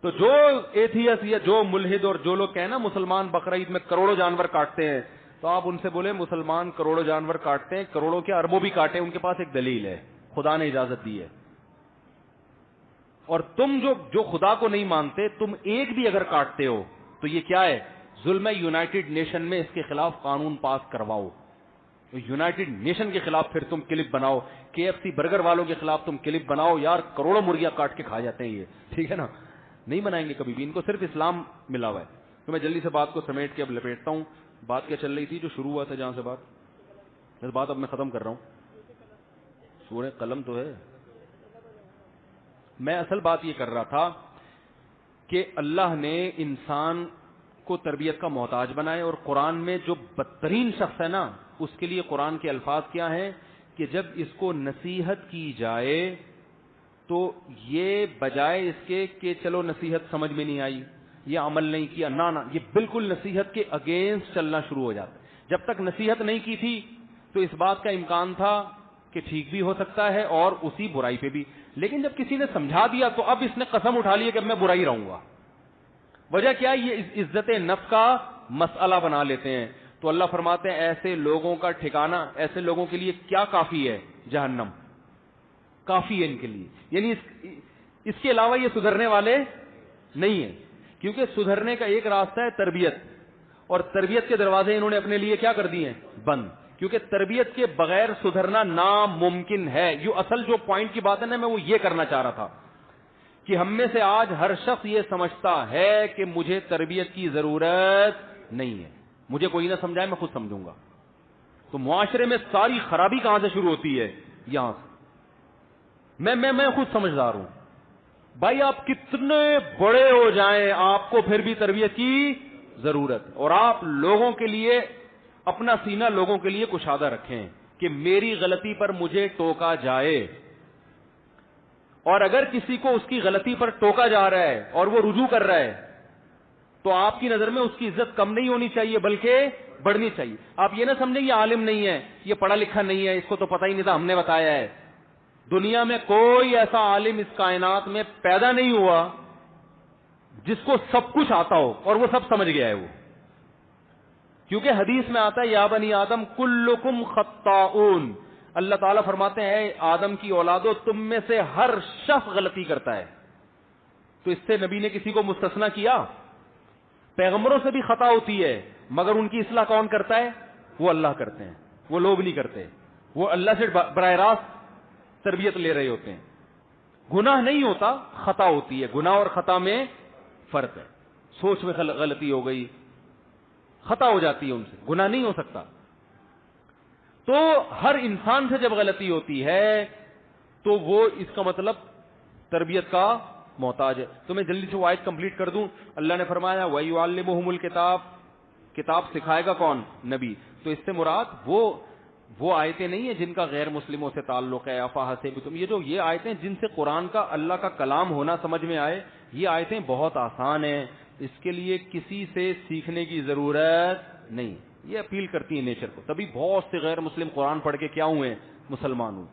تو جو ایتھیسٹ یا جو ملحد اور جو لوگ کہیں نا مسلمان بقرعید میں کروڑوں جانور کاٹتے ہیں, تو آپ ان سے بولے مسلمان کروڑوں جانور کاٹتے ہیں, کروڑوں کے اربوں بھی کاٹے, ان کے پاس ایک دلیل ہے, خدا نے اجازت دی ہے. اور تم جو خدا کو نہیں مانتے, تم ایک بھی اگر کاٹتے ہو تو یہ کیا ہے, ظلم ہے. یونائٹڈ نیشن میں اس کے خلاف قانون پاس کرواؤ, یونائٹڈ نیشن کے خلاف پھر تم کلپ بناؤ, KFC برگر والوں کے خلاف تم کلپ بناؤ, یار کروڑوں مرغیاں کاٹ کے کھا جاتے ہیں یہ, ٹھیک ہے نا. نہیں بنائیں گے کبھی بھی, ان کو صرف اسلام ملا ہوا ہے. تو میں جلدی سے بات کو سمیٹ کے اب لپیٹتا ہوں. بات کیا چل رہی تھی جو شروع ہوا تھا جہاں سے بات اب میں ختم کر رہا ہوں. سورہ قلم تو ہے. میں اصل بات یہ کر رہا تھا کہ اللہ نے انسان کو تربیت کا محتاج بنائے, اور قرآن میں جو بدترین شخص ہے نا اس کے لیے قرآن کے الفاظ کیا ہیں کہ جب اس کو نصیحت کی جائے تو یہ بجائے اس کے کہ چلو نصیحت سمجھ میں نہیں آئی, یہ عمل نہیں کیا, نہ یہ بالکل نصیحت کے اگینسٹ چلنا شروع ہو جاتا ہے. جب تک نصیحت نہیں کی تھی تو اس بات کا امکان تھا کہ ٹھیک بھی ہو سکتا ہے اور اسی برائی پہ بھی, لیکن جب کسی نے سمجھا دیا تو اب اس نے قسم اٹھا لی کہ اب میں برائی رہوں گا. وجہ کیا, یہ عزت نفس کا مسئلہ بنا لیتے ہیں. تو اللہ فرماتے ہیں ایسے لوگوں کا ٹھکانہ, ایسے لوگوں کے لیے کیا کافی ہے, جہنم کافی ہے ان کے لیے. یعنی اس کے علاوہ یہ سدھرنے والے نہیں ہیں, کیونکہ سدھرنے کا ایک راستہ ہے تربیت, اور تربیت کے دروازے انہوں نے اپنے لیے کیا کر دیے ہیں, بند, کیونکہ تربیت کے بغیر سدھرنا ناممکن ہے. یہ اصل جو پوائنٹ کی بات ہے نا, میں وہ یہ کرنا چاہ رہا تھا کہ ہم میں سے آج ہر شخص یہ سمجھتا ہے کہ مجھے تربیت کی ضرورت نہیں ہے, مجھے کوئی نہ سمجھائے میں خود سمجھوں گا. تو معاشرے میں ساری خرابی کہاں سے شروع ہوتی ہے, یہاں سے. میں خود سمجھدار ہوں بھائی, آپ کتنے بڑے ہو جائیں آپ کو پھر بھی تربیت کی ضرورت ہے, اور آپ لوگوں کے لیے اپنا سینہ لوگوں کے لیے کشادہ رکھیں کہ میری غلطی پر مجھے ٹوکا جائے, اور اگر کسی کو اس کی غلطی پر ٹوکا جا رہا ہے اور وہ رجوع کر رہا ہے تو آپ کی نظر میں اس کی عزت کم نہیں ہونی چاہیے بلکہ بڑھنی چاہیے. آپ یہ نہ سمجھیں یہ عالم نہیں ہے, یہ پڑھا لکھا نہیں ہے, اس کو تو پتہ ہی نہیں تھا, ہم نے بتایا ہے. دنیا میں کوئی ایسا عالم اس کائنات میں پیدا نہیں ہوا جس کو سب کچھ آتا ہو اور وہ سب سمجھ گیا ہے وہ, کیونکہ حدیث میں آتا ہے یا بنی آدم کلکم خطاؤن, اللہ تعالیٰ فرماتے ہیں آدم کی اولادو تم میں سے ہر شخص غلطی کرتا ہے. تو اس سے نبی نے کسی کو مستثنا کیا؟ پیغمبروں سے بھی خطا ہوتی ہے, مگر ان کی اصلاح کون کرتا ہے؟ وہ اللہ کرتے ہیں, وہ لوگ نہیں کرتے. وہ اللہ سے براہ راست تربیت لے رہے ہوتے ہیں. گناہ نہیں ہوتا, خطا ہوتی ہے. گناہ اور خطا میں فرق ہے. سوچ میں غلطی ہو گئی, خطا ہو جاتی ہے, ان سے گناہ نہیں ہو سکتا. تو ہر انسان سے جب غلطی ہوتی ہے تو وہ اس کا مطلب تربیت کا محتاج ہے. تو میں جلدی سے وہ آیت کمپلیٹ کر دوں. اللہ نے فرمایا وَيُعَلِّمُهُمُ الْكِتَابَ, کتاب سکھائے گا کون؟ نبی. تو اس سے مراد وہ آیتیں نہیں ہیں جن کا غیر مسلموں سے تعلق ہے. افحسبتم, یہ آیتیں جن سے قرآن کا اللہ کا کلام ہونا سمجھ میں آئے, یہ آیتیں بہت آسان ہیں, اس کے لیے کسی سے سیکھنے کی ضرورت نہیں. یہ اپیل کرتی ہیں نیچر کو. تبھی بہت سے غیر مسلم قرآن پڑھ کے کیا ہوئے, مسلمان ہوئے.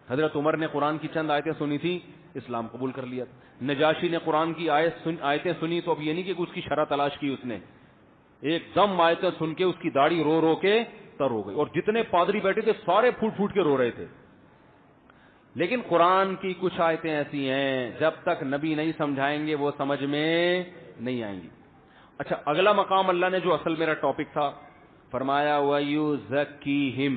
حضرت عمر نے قرآن کی چند آیتیں سنی تھی, اسلام قبول کر لیا. نجاشی نے قرآن کی آیتیں سنی تو اب یہ نہیں کہ اس کی شرح تلاش کی, اس نے ایک دم آیتیں سن کے اس کی داڑھی رو کے تر ہو گئی, اور جتنے پادری بیٹھے تھے سارے پھوٹ کے رو رہے تھے. لیکن قرآن کی کچھ آیتیں ایسی ہیں جب تک نبی نہیں سمجھائیں گے وہ سمجھ میں نہیں آئیں گی. اچھا, اگلا مقام اللہ نے جو اصل میرا ٹاپک تھا, فرمایا وَيُزَكِّيهِمْ,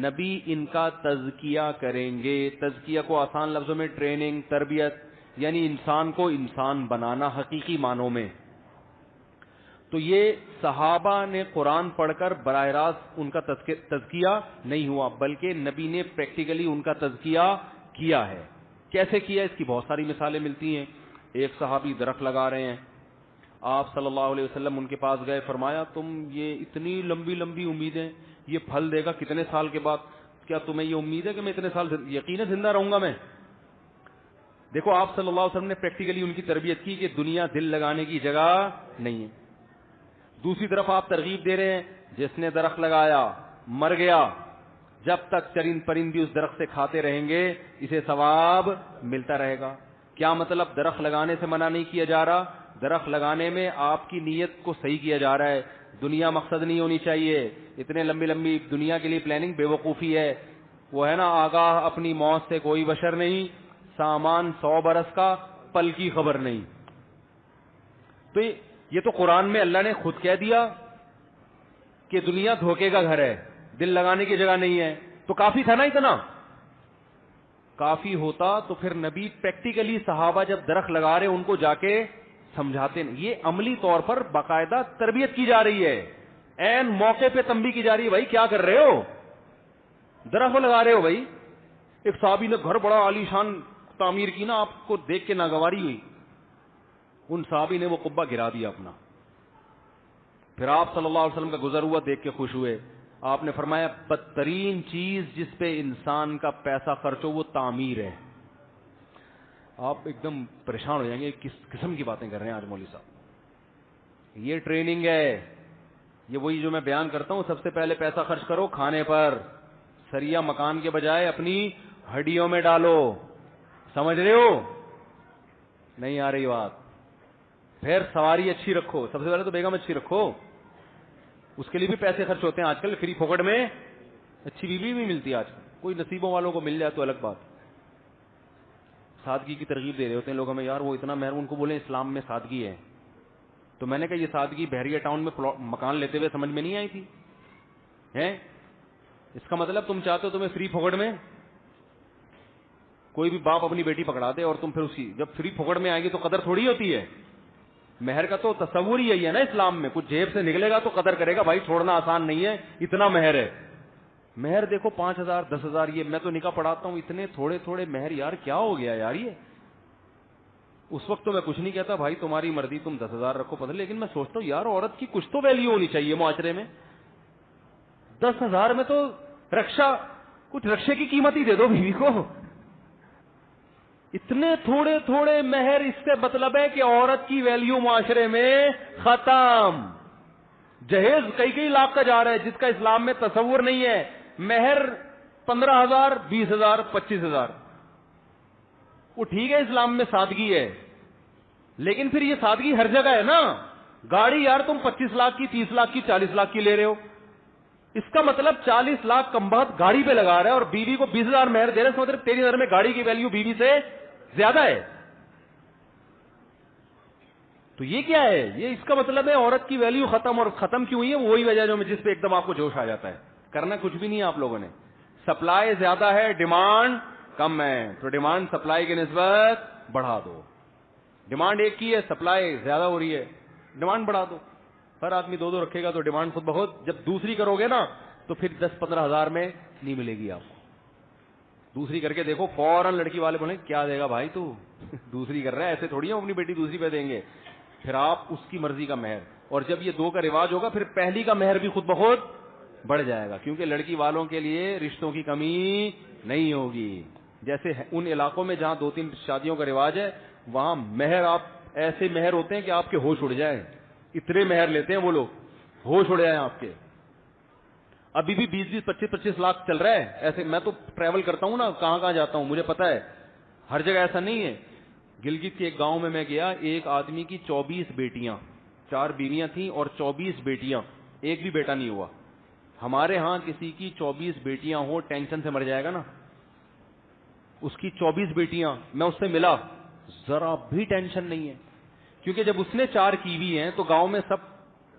نبی ان کا تزکیہ کریں گے. تزکیہ کو آسان لفظوں میں ٹریننگ, تربیت, یعنی انسان کو انسان بنانا حقیقی معنوں میں. تو یہ صحابہ نے قرآن پڑھ کر براہ راست ان کا تزکیہ نہیں ہوا, بلکہ نبی نے پریکٹیکلی ان کا تزکیہ کیا ہے. کیسے کیا؟ اس کی بہت ساری مثالیں ملتی ہیں. ایک صحابی درخت لگا رہے ہیں, آپ صلی اللہ علیہ وسلم ان کے پاس گئے, فرمایا تم یہ اتنی لمبی لمبی امیدیں, یہ پھل دے گا کتنے سال کے بعد, کیا تمہیں یہ امید ہے کہ میں اتنے سال یقیناً زندہ رہوں گا میں؟ دیکھو آپ صلی اللہ علیہ وسلم نے پریکٹیکلی ان کی تربیت کی کہ دنیا دل لگانے کی جگہ نہیں ہے. دوسری طرف آپ ترغیب دے رہے ہیں, جس نے درخت لگایا مر گیا, جب تک چرند پرند بھی اس درخت سے کھاتے رہیں گے اسے ثواب ملتا رہے گا. کیا مطلب؟ درخت لگانے سے منع نہیں کیا جا رہا, درخت لگانے میں آپ کی نیت کو صحیح کیا جا رہا ہے. دنیا مقصد نہیں ہونی چاہیے. اتنے لمبی لمبی دنیا کے لیے پلاننگ بے وقوفی ہے. وہ ہے نا, آگاہ اپنی موت سے کوئی بشر نہیں, سامان 100 برس کا پل کی خبر نہیں. تو یہ تو قرآن میں اللہ نے خود کہہ دیا کہ دنیا دھوکے کا گھر ہے, دل لگانے کی جگہ نہیں ہے. تو کافی تھا نا, اتنا کافی ہوتا تو پھر نبی پریکٹیکلی صحابہ جب درخت لگا رہے ان کو جا کے سمجھاتے. یہ عملی طور پر باقاعدہ تربیت کی جا رہی ہے, عین موقع پہ تنبیہ کی جا رہی ہے, بھائی کیا کر رہے ہو, درخت لگا رہے ہو بھائی. ایک صحابی نے گھر بڑا عالی شان تعمیر کی نا, آپ کو دیکھ کے ناگواری ہوئی, ان صحابی نے وہ قبہ گرا دیا اپنا. پھر آپ صلی اللہ علیہ وسلم کا گزر ہوا دیکھ کے خوش ہوئے. آپ نے فرمایا بدترین چیز جس پہ انسان کا پیسہ خرچ ہو وہ تعمیر ہے. آپ ایک دم پریشان ہو جائیں گے, کس قسم کی باتیں کر رہے ہیں آج مولوی صاحب. یہ ٹریننگ ہے, یہ وہی جو میں بیان کرتا ہوں, سب سے پہلے پیسہ خرچ کرو کھانے پر, سریا مکان کے بجائے اپنی ہڈیوں میں ڈالو. سمجھ رہے ہو؟ نہیں آ رہی بات. پھر سواری اچھی رکھو, سب سے پہلے تو بیگم اچھی رکھو, اس کے لیے بھی پیسے خرچ ہوتے ہیں آج کل. فری پھوکٹ میں اچھی بیوی بھی ملتی ہے آج کل, کوئی نصیبوں والوں کو مل جائے تو الگ بات. سادگی کی ترغیب دے رہے ہوتے ہیں لوگ ہمیں, یار وہ اتنا مہر, ان کو بولیں اسلام میں سادگی ہے. تو میں نے کہا یہ سادگی بحریہ ٹاؤن میں مکان لیتے ہوئے سمجھ میں نہیں آئی تھی ہیں؟ اس کا مطلب تم چاہتے ہو تمہیں فری پھوکٹ میں کوئی بھی باپ اپنی بیٹی پکڑا دے اور تم پھر اسی, جب فری پھوکٹ میں آئے گی تو قدر تھوڑی ہوتی ہے. مہر کا تو تصور ہی یہی ہے نا اسلام میں, کچھ جیب سے نکلے گا تو قدر کرے گا, بھائی چھوڑنا آسان نہیں ہے, اتنا مہر ہے. مہر دیکھو 5,000 10,000, یہ میں تو نکاح پڑھاتا ہوں, اتنے تھوڑے تھوڑے مہر, یار کیا ہو گیا یار. یہ اس وقت تو میں کچھ نہیں کہتا, بھائی تمہاری مرضی, تم 10,000 رکھو پتہ, لیکن میں سوچتا ہوں یار عورت کی کچھ تو ویلیو ہونی چاہیے معاشرے میں. 10,000 میں تو رکشا, کچھ رکشے کی قیمت ہی دے دو بیوی کو. اتنے تھوڑے تھوڑے مہر, اس سے مطلب ہے کہ عورت کی ویلیو معاشرے میں ختم. جہیز کئی لاکھ کا جا رہا ہے جس کا اسلام میں تصور نہیں ہے. مہر 15,000 20,000 25,000, وہ ٹھیک ہے اسلام میں سادگی ہے, لیکن پھر یہ سادگی ہر جگہ ہے نا. گاڑی یار تم 25 لاکھ کی 30 لاکھ کی 40 لاکھ کی لے رہے ہو, اس کا مطلب 40 لاکھ کم بہت گاڑی پہ لگا رہا ہے اور بیوی کو 20,000 مہر دے رہے ہیں. اس مطلب تیری نظر میں گاڑی کی ویلیو بیوی سے زیادہ ہے. تو یہ کیا ہے؟ یہ اس کا مطلب ہے عورت کی ویلیو ختم. اور ختم کیوں ہوئی ہے؟ وہی وجہ جو جس پہ ایک دم آپ کو جوش آ جاتا ہے. کرنا کچھ بھی نہیں ہے آپ لوگوں نے, سپلائی زیادہ ہے ڈیمانڈ کم ہے, تو ڈیمانڈ سپلائی کی نسبت بڑھا دو. ڈیمانڈ ایک کی ہے, سپلائی زیادہ ہو رہی ہے, ڈیمانڈ بڑھا دو. ہر آدمی 2 رکھے گا تو ڈیمانڈ خود بہت, جب دوسری کرو گے نا تو پھر 10-15 ہزار میں نہیں ملے گی آپ کو. دوسری کر کے دیکھو, فوراً لڑکی والے بولیں کیا دے گا بھائی تو, دوسری کر رہا ہے, ایسے تھوڑی ہم اپنی بیٹی دوسری پہ دیں گے. پھر آپ اس کی مرضی کا مہر, اور جب یہ 2 کا رواج ہوگا پھر پہلی کا مہر بھی خود بخود بڑھ جائے گا, کیونکہ لڑکی والوں کے لیے رشتوں کی کمی نہیں ہوگی. جیسے ان علاقوں میں جہاں 2-3 شادیوں کا رواج ہے, وہاں مہر آپ ایسے مہر ہوتے ہیں کہ آپ کے ہوش اڑ جائیں. اتنے مہر لیتے ہیں وہ لوگ, ہوش اڑ جائیں آپ کے. ابھی بھی 20-20 25-25 لاکھ چل رہا ہے ایسے. میں تو ٹریول کرتا ہوں نا, کہاں کہاں جاتا ہوں, مجھے پتا ہے ہر جگہ ایسا نہیں ہے. گلگت کے ایک گاؤں میں گیا, ایک آدمی کی 24 بیٹیاں, 4 بیویاں تھیں اور 24 بیٹیاں, ایک بھی بیٹا نہیں ہوا. ہمارے ہاں کسی کی 24 بیٹیاں ہو ٹینشن سے مر جائے گا نا. اس کی 24 بیٹیاں, میں اس سے ملا, ذرا بھی ٹینشن نہیں ہے, کیونکہ جب اس نے 4 کی ہوئی ہیں تو گاؤں میں سب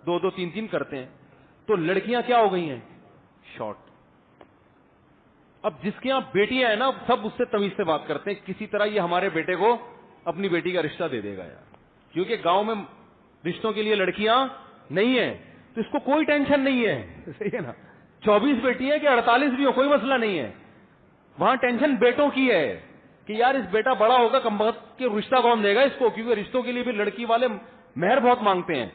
2-2 3-3 کرتے ہیں, تو لڑکیاں کیا ہو گئی ہیں, شارٹ. اب جس کے یہاں بیٹیاں ہیں نا, سب اس سے تمیز سے بات کرتے ہیں, کسی طرح یہ ہمارے بیٹے کو اپنی بیٹی کا رشتہ دے دے گا یار, کیونکہ گاؤں میں رشتوں کے لیے لڑکیاں نہیں ہیں, تو اس کو کوئی ٹینشن نہیں ہے. صحیح ہے نا, 24 بیٹی ہے کہ 48 بھی ہو, کوئی مسئلہ نہیں ہے. وہاں ٹینشن بیٹوں کی ہے کہ یار اس بیٹا بڑا ہوگا, کم وقت کے رشتہ کون دے گا اس کو, کیونکہ رشتوں کے لیے بھی لڑکی والے مہر بہت مانگتے ہیں.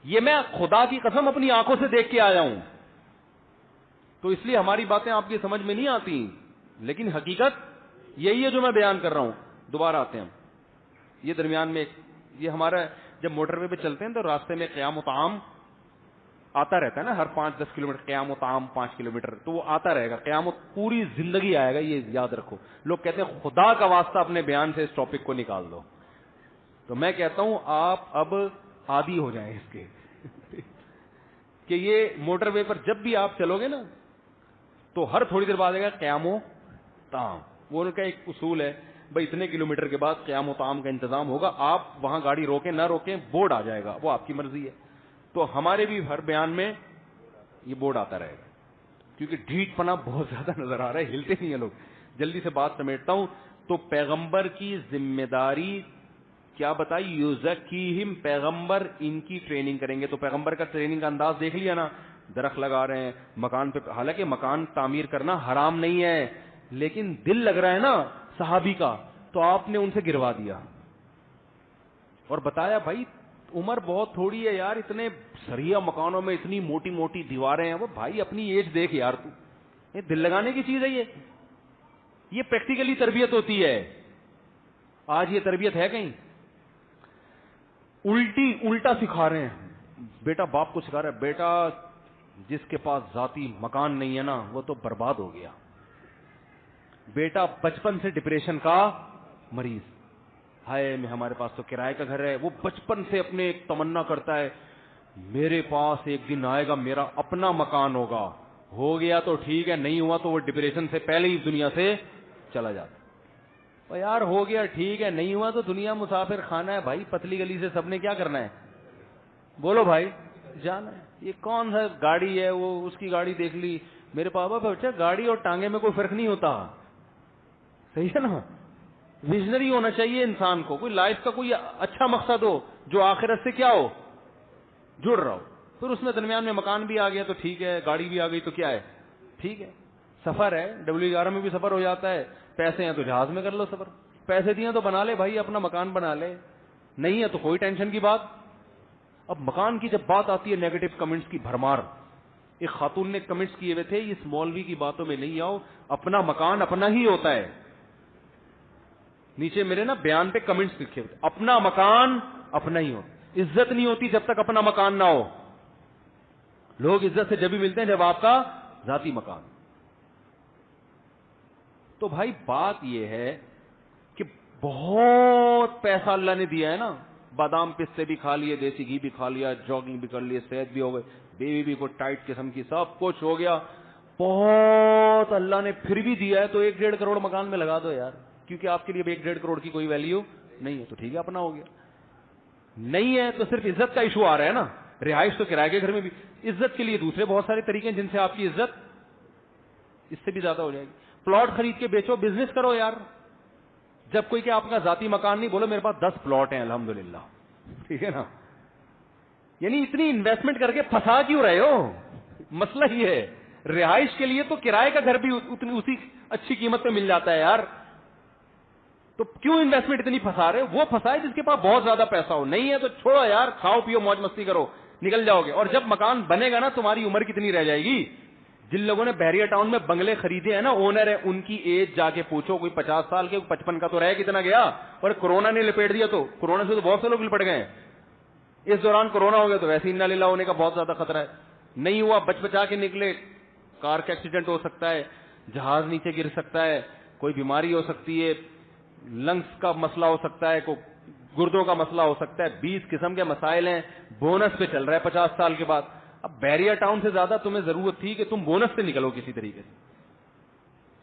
یہ میں خدا کی قسم اپنی آنکھوں سے دیکھ کے آیا ہوں, تو اس لیے ہماری باتیں آپ کی سمجھ میں نہیں آتی, لیکن حقیقت یہی ہے جو میں بیان کر رہا ہوں. دوبارہ آتے ہیں ہم, یہ درمیان میں یہ ہمارا جب موٹر وے پہ چلتے ہیں تو راستے میں قیام و طعام آتا رہتا ہے نا, ہر 5-10 کلومیٹر قیام و طعام 5 کلومیٹر, تو وہ آتا رہے گا, قیام پوری زندگی آئے گا, یہ یاد رکھو. لوگ کہتے ہیں خدا کا واسطہ اپنے بیان سے اس ٹاپک کو نکال دو, تو میں کہتا ہوں آپ اب عادی ہو جائیں اس کے کہ یہ موٹر وے پر جب بھی آپ چلو گے نا تو ہر تھوڑی دیر بعد آئے گا قیام و طعام. وہ ان کا ایک اصول ہے بھائی, اتنے کلومیٹر کے بعد قیام و طعام کا انتظام ہوگا, آپ وہاں گاڑی روکیں نہ روکیں بورڈ آ جائے گا, وہ آپ کی مرضی ہے. تو ہمارے بھی ہر بیان میں یہ بورڈ آتا رہے گا, کیونکہ ڈھیٹ پنا بہت زیادہ نظر آ رہا ہے, ہلتے نہیں ہیں لوگ. جلدی سے بات سمیٹتا ہوں. تو پیغمبر کی ذمہ داری کیا بتائی, یزکیہم, پیغمبر ان کی ٹریننگ کریں گے. تو پیغمبر کا ٹریننگ کا انداز دیکھ لیا نا, درخت لگا رہے ہیں مکان پہ, حالانکہ مکان تعمیر کرنا حرام نہیں ہے, لیکن دل لگ رہا ہے نا صحابی کا, تو آپ نے ان سے گروا دیا اور بتایا بھائی عمر بہت تھوڑی ہے یار, اتنے سریا مکانوں میں اتنی موٹی موٹی دیواریں ہیں, وہ بھائی اپنی ایج دیکھ یار, تو یہ دل لگانے کی چیز ہے, یہ پریکٹیکلی تربیت ہوتی ہے. آج یہ تربیت ہے کہیں, الٹا سکھا رہے ہیں. بیٹا باپ کو سکھا رہا ہے, بیٹا جس کے پاس ذاتی مکان نہیں ہے نا وہ تو برباد ہو گیا. بیٹا بچپن سے ڈپریشن کا مریض, ہائے میں ہمارے پاس تو کرائے کا گھر ہے, وہ بچپن سے اپنے ایک تمنا کرتا ہے میرے پاس ایک دن آئے گا میرا اپنا مکان ہوگا, ہو گیا تو ٹھیک ہے, نہیں ہوا تو وہ ڈپریشن سے پہلے ہی دنیا سے چلا جاتا. اور یار ہو گیا ٹھیک ہے, نہیں ہوا تو دنیا مسافر خانہ ہے بھائی, پتلی گلی سے سب نے کیا کرنا ہے, بولو بھائی, جانا ہے. یہ کون سا گاڑی ہے, وہ اس کی گاڑی دیکھ لی, میرے پاپا بچہ گاڑی اور ٹانگے میں کوئی فرق نہیں ہوتا. صحیح ہے نا, ویژنری ہونا چاہیے انسان کو, کوئی لائف کا کوئی اچھا مقصد ہو جو آخرت سے کیا ہو, جڑ رہا ہو. پھر اس میں درمیان میں مکان بھی آ گیا تو ٹھیک ہے, گاڑی بھی آ گئی تو کیا ہے, ٹھیک ہے. سفر ہے, WR میں بھی سفر ہو جاتا ہے, پیسے ہیں تو جہاز میں کر لو سفر, پیسے دیے تو بنا لے بھائی, اپنا مکان بنا لے, نہیں ہے تو کوئی ٹینشن کی بات. اب مکان کی جب بات آتی ہے, نیگیٹو کمنٹس کی بھرمار. ایک خاتون نے کمنٹس کیے ہوئے تھے, اس مولوی کی باتوں میں نہیں آؤ, اپنا مکان اپنا ہی ہوتا ہے. نیچے میرے نا بیان پہ کمنٹس لکھے ہوئے, اپنا مکان اپنا ہی ہو. عزت نہیں ہوتی جب تک اپنا مکان نہ ہو. لوگ عزت سے جب بھی ملتے ہیں جب آپ کا ذاتی مکان. تو بھائی بات یہ ہے کہ بہت پیسہ اللہ نے دیا ہے نا, بادام پستے بھی کھا لیے, دیسی گھی بھی کھا لیا, جاگنگ بھی کر لیے, صحت بھی ہو گئی, بیوی بھی کوئی ٹائٹ قسم کی, سب کچھ ہو گیا, بہت اللہ نے پھر بھی دیا ہے, تو 1-1.5 کروڑ مکان میں لگا دو یار, کیونکہ آپ کے لیے 1-1.5 کروڑ کی کوئی ویلیو نہیں ہے, تو ٹھیک ہے اپنا ہو گیا. نہیں ہے تو صرف عزت کا ایشو آ رہا ہے نا, رہائش تو کرائے کے گھر میں بھی, عزت کے لیے دوسرے بہت سارے طریقے ہیں جن سے آپ کی عزت اس سے بھی زیادہ ہو جائے گی. پلاٹ خرید کے بیچو, بزنس کرو یار. جب کوئی کہ آپ کا ذاتی مکان نہیں, بولو میرے پاس 10 پلاٹ ہیں الحمدللہ, ٹھیک ہے نا. یعنی اتنی انویسٹمنٹ کر کے پھنسا کیوں رہے ہو, مسئلہ یہ ہے. رہائش کے لیے تو کرائے کا گھر بھی اسی اچھی قیمت پہ مل جاتا ہے یار, تو کیوں انویسٹمنٹ اتنی پھنسا رہے, وہ پھنسائے جس کے پاس بہت زیادہ پیسہ ہو. نہیں ہے تو چھوڑو یار, کھاؤ پیو موج مستی کرو, نکل جاؤ گے. اور جب مکان بنے گا نا, تمہاری عمر کتنی رہ جائے گی. جن لوگوں نے بحریہ ٹاؤن میں بنگلے خریدے ہیں نا, اونر ہے, ان کی ایج جا کے پوچھو, کوئی 50 سال کے, 55 کا تو رہ کتنا گیا. اور کورونا نے لپیٹ دیا, تو کورونا سے تو بہت سے لوگ لپٹ گئے. اس دوران کورونا ہو گیا تو ویسے انا للہ ہونے کا بہت زیادہ خطرہ ہے. نہیں ہوا, بچا کے نکلے, کار کا ایکسیڈنٹ ہو سکتا ہے, جہاز نیچے گر سکتا ہے, کوئی بیماری ہو سکتی ہے, لنگس کا مسئلہ ہو سکتا ہے, کوئی گردوں کا مسئلہ ہو سکتا ہے, 20 قسم کے مسائل ہیں. بونس پہ چل رہا ہے 50 سال کے بعد. اب بحریہ ٹاؤن سے زیادہ تمہیں ضرورت تھی کہ تم بونس سے نکلو کسی طریقے سے.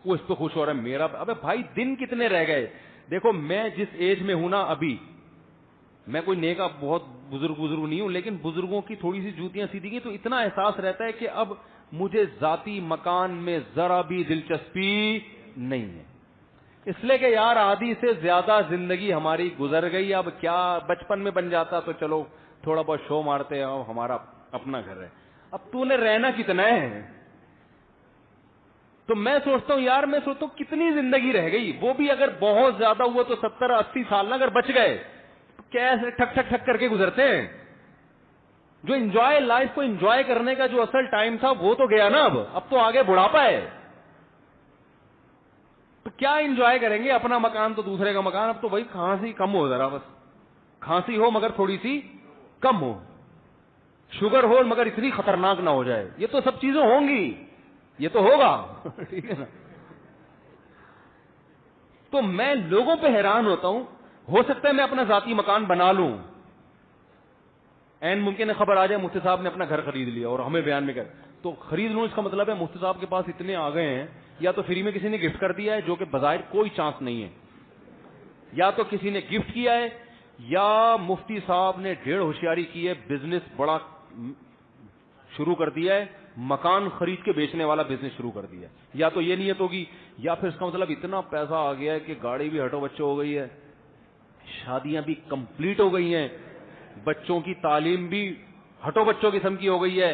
وہ اس پہ خوش ہو رہا ہے میرا. ابے بھائی دن کتنے رہ گئے؟ دیکھو میں جس ایج میں ہوں نا ابھی, میں کوئی نیکا بہت بزرگ نہیں ہوں, لیکن بزرگوں کی تھوڑی سی جوتیاں سیدھی گئی تو اتنا احساس رہتا ہے کہ اب مجھے ذاتی مکان میں ذرا بھی دلچسپی نہیں ہے. اس لیے کہ یار آدھی سے زیادہ زندگی ہماری گزر گئی. اب کیا بچپن میں بن جاتا تو چلو تھوڑا بہت شو مارتے ہیں, ہمارا اپنا گھر ہے. اب تو نے رہنا کتنا ہے؟ تو میں سوچتا ہوں یار, میں سوچتا ہوں کتنی زندگی رہ گئی, وہ بھی اگر بہت زیادہ ہوا تو 70-80 سال نہ اگر بچ گئے تو کیسے ٹھک ٹھک ٹھک کر کے گزرتے ہیں. جو انجوائے لائف کو انجوائے کرنے کا جو اصل ٹائم تھا وہ تو گیا نا. اب تو آگے بڑھاپا ہے, تو کیا انجوائے کریں گے؟ اپنا مکان تو دوسرے کا مکان. اب تو بھائی کھانسی کم ہو, ذرا بس کھانسی ہو مگر تھوڑی سی کم ہو, شوگر ہو مگر اتنی خطرناک نہ ہو جائے. یہ تو سب چیزیں ہوں گی, یہ تو ہوگا. ٹھیک ہے نا. تو میں لوگوں پہ حیران ہوتا ہوں, ہو سکتا ہے میں اپنا ذاتی مکان بنا لوں, این ممکن ہے خبر آ جائے مفتی صاحب نے اپنا گھر خرید لیا اور ہمیں بیان میں کر, تو خرید لوں اس کا مطلب ہے مفتی صاحب کے پاس اتنے آ گئے ہیں, یا تو فری میں کسی نے گفٹ کر دیا ہے جو کہ بظاہر کوئی چانس نہیں ہے, یا تو کسی نے گفٹ کیا ہے, یا مفتی صاحب نے ڈھیر ہوشیاری کی ہے, بزنس بڑا شروع کر دیا ہے, مکان خرید کے بیچنے والا بزنس شروع کر دیا ہے. یا تو یہ نیت ہوگی, یا پھر اس کا مطلب اتنا پیسہ آ گیا ہے کہ گاڑی بھی ہٹو بچوں ہو گئی ہے, شادیاں بھی کمپلیٹ ہو گئی ہیں, بچوں کی تعلیم بھی ہٹو بچوں قسم کی ہو گئی ہے.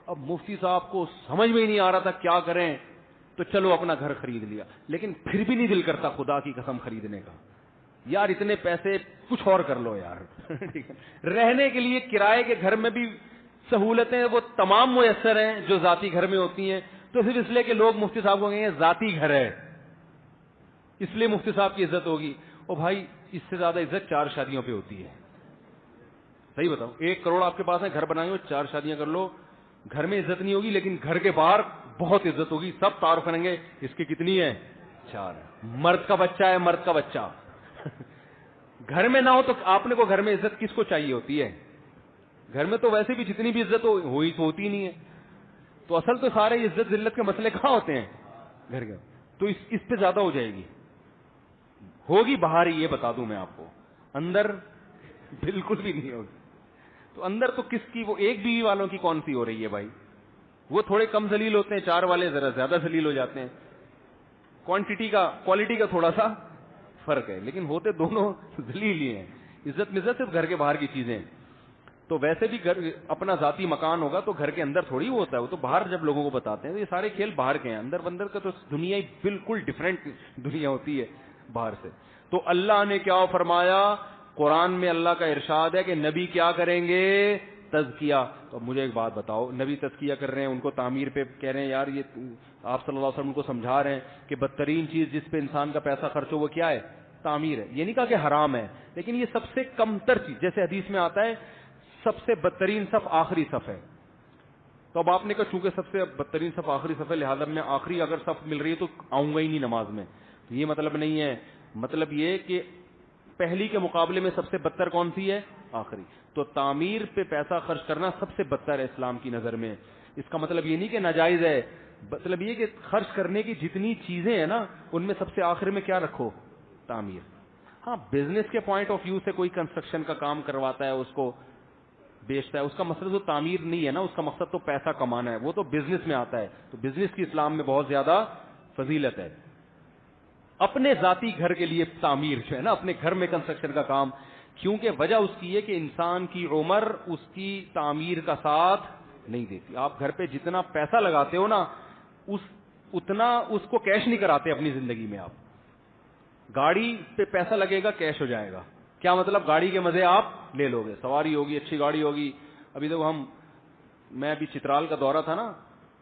اب مفتی صاحب کو سمجھ میں ہی نہیں آ رہا تھا کیا کریں, تو چلو اپنا گھر خرید لیا. لیکن پھر بھی نہیں دل کرتا خدا کی قسم خریدنے کا. یار اتنے پیسے کچھ اور کر لو یار. رہنے کے لیے کرائے کے گھر میں بھی سہولتیں وہ تمام میسر ہیں جو ذاتی گھر میں ہوتی ہیں. تو صرف اس لیے کہ لوگ مفتی صاحب کو کہیں گے ذاتی گھر ہے, اس لیے مفتی صاحب کی عزت ہوگی. او بھائی اس سے زیادہ عزت 4 شادیوں پہ ہوتی ہے. صحیح بتاؤ, 1 کروڑ آپ کے پاس ہے, گھر بنائیں گے, 4 شادیاں کر لو, گھر میں عزت نہیں ہوگی, لیکن گھر کے باہر بہت عزت ہوگی. سب تعارف کریں گے اس کی کتنی ہے, 4. مرد کا بچہ ہے, مرد کا بچہ. گھر میں نہ ہو تو آپ نے کو گھر میں عزت کس کو چاہیے ہوتی ہے؟ گھر میں تو ویسے بھی جتنی بھی عزت ہوئی تو ہوتی نہیں ہے. تو اصل تو سارے عزت ذلت کے مسئلے کہاں ہوتے ہیں؟ گھر کے. تو اس پہ زیادہ ہو جائے گی, ہوگی باہر ہی, یہ بتا دوں میں آپ کو, اندر بالکل بھی نہیں ہوگی. تو اندر تو کس کی, وہ ایک بیوی والوں کی کون سی ہو رہی ہے بھائی؟ وہ تھوڑے کم ذلیل ہوتے ہیں, 4 والے ذرا زیادہ ذلیل ہو جاتے ہیں. کوانٹٹی کا کوالٹی کا تھوڑا سا فرق ہے, لیکن ہوتے دونوں ذلیل ہی ہیں. عزت مزت صرف گھر کے باہر کی چیزیں. تو ویسے بھی گھر اپنا ذاتی مکان ہوگا تو گھر کے اندر تھوڑی ہوتا ہے, وہ تو باہر جب لوگوں کو بتاتے ہیں. تو یہ سارے کھیل باہر کے ہیں, اندر بندر کا تو دنیا ہی بالکل ڈفرینٹ دنیا ہوتی ہے باہر سے. تو اللہ نے کیا فرمایا, قرآن میں اللہ کا ارشاد ہے کہ نبی کیا کریں گے, تزکیہ. تو مجھے ایک بات بتاؤ, نبی تزکیہ کر رہے ہیں, ان کو تعمیر پہ کہہ رہے ہیں, یار یہ آپ صلی اللہ علیہ وسلم کو سمجھا رہے ہیں کہ بدترین چیز جس پہ انسان کا پیسہ خرچ ہو وہ کیا ہے, تعمیر ہے. یہ نہیں کہا کہ حرام ہے, لیکن یہ سب سے کم تر چیز, جیسے حدیث میں آتا ہے سب سے بدترین صف آخری صف ہے. تو اب آپ نے کہا چونکہ سب سے بدترین صف آخری صف ہے, لہٰذا میں آخری اگر صف مل رہی ہے تو آؤں گا ہی نہیں نماز میں. تو یہ مطلب نہیں ہے, مطلب یہ کہ پہلی کے مقابلے میں سب سے بدتر کون سی ہے, آخری. تو تعمیر پہ پیسہ خرچ کرنا سب سے بدتر ہے اسلام کی نظر میں. اس کا مطلب یہ نہیں کہ ناجائز ہے, مطلب یہ کہ خرچ کرنے کی جتنی چیزیں ہیں نا ان میں سب سے آخر میں کیا رکھو, تعمیر. ہاں بزنس کے پوائنٹ آف ویو سے کوئی کنسٹرکشن کا کام کرواتا ہے, اس کو بیچتا ہے, اس کا مقصد تو تعمیر نہیں ہے نا, اس کا مقصد تو پیسہ کمانا ہے, وہ تو بزنس میں آتا ہے. تو بزنس کی اسلام میں بہت زیادہ فضیلت ہے. اپنے ذاتی گھر کے لیے تعمیر جو ہے نا, اپنے گھر میں کنسٹرکشن کا کام, کیونکہ وجہ اس کی ہے کہ انسان کی عمر اس کی تعمیر کا ساتھ نہیں دیتی. آپ گھر پہ جتنا پیسہ لگاتے ہو نا اتنا اس کو کیش نہیں کراتے اپنی زندگی میں. آپ گاڑی پہ پیسہ لگے گا کیش ہو جائے گا, کیا مطلب گاڑی کے مزے آپ لے لو گے, سواری ہوگی, اچھی گاڑی ہوگی. ابھی دیکھو میں ابھی چترال کا دورہ تھا نا,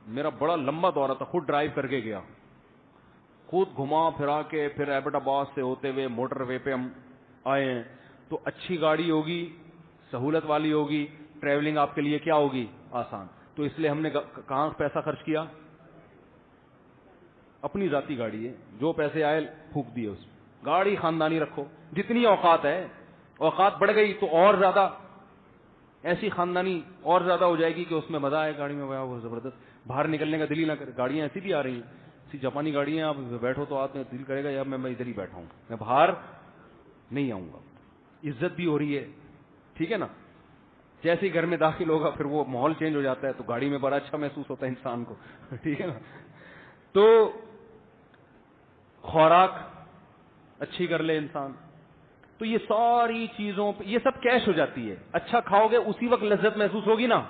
میرا بڑا لمبا دورہ تھا, خود ڈرائیو کر کے گیا, خود گھما پھرا کے, پھر ایبٹ آباد سے ہوتے ہوئے موٹر وے پہ ہم آئے ہیں. تو اچھی گاڑی ہوگی, سہولت والی ہوگی, ٹریولنگ آپ کے لیے کیا ہوگی, آسان. تو اس لیے ہم نے کہاں پیسہ خرچ کیا, اپنی ذاتی گاڑی ہے, جو پیسے آئے پھونک دیے اس میں. گاڑی خاندانی رکھو, جتنی اوقات ہے, اوقات بڑھ گئی تو اور زیادہ ایسی خاندانی اور زیادہ ہو جائے گی کہ اس میں مزہ آئے گاڑی میں, وہ زبردست, باہر نکلنے کا دل ہی نہ کرے. گاڑیاں ایسی بھی آ رہی ہیں, جاپانی گاڑی ہیں, آپ بیٹھو تو آپ نے دل کرے گا یار میں ادھر ہی بیٹھا ہوں, میں باہر نہیں آؤں گا. عزت بھی ہو رہی ہے, ٹھیک ہے نا. جیسے ہی گھر میں داخل ہوگا پھر وہ ماحول چینج ہو جاتا ہے, تو گاڑی میں بڑا اچھا محسوس ہوتا ہے انسان کو, ٹھیک ہے نا. تو خوراک اچھی کر لے انسان, تو یہ ساری چیزوں پہ یہ سب کیش ہو جاتی ہے. اچھا کھاؤ گے اسی وقت لذت محسوس ہوگی نا.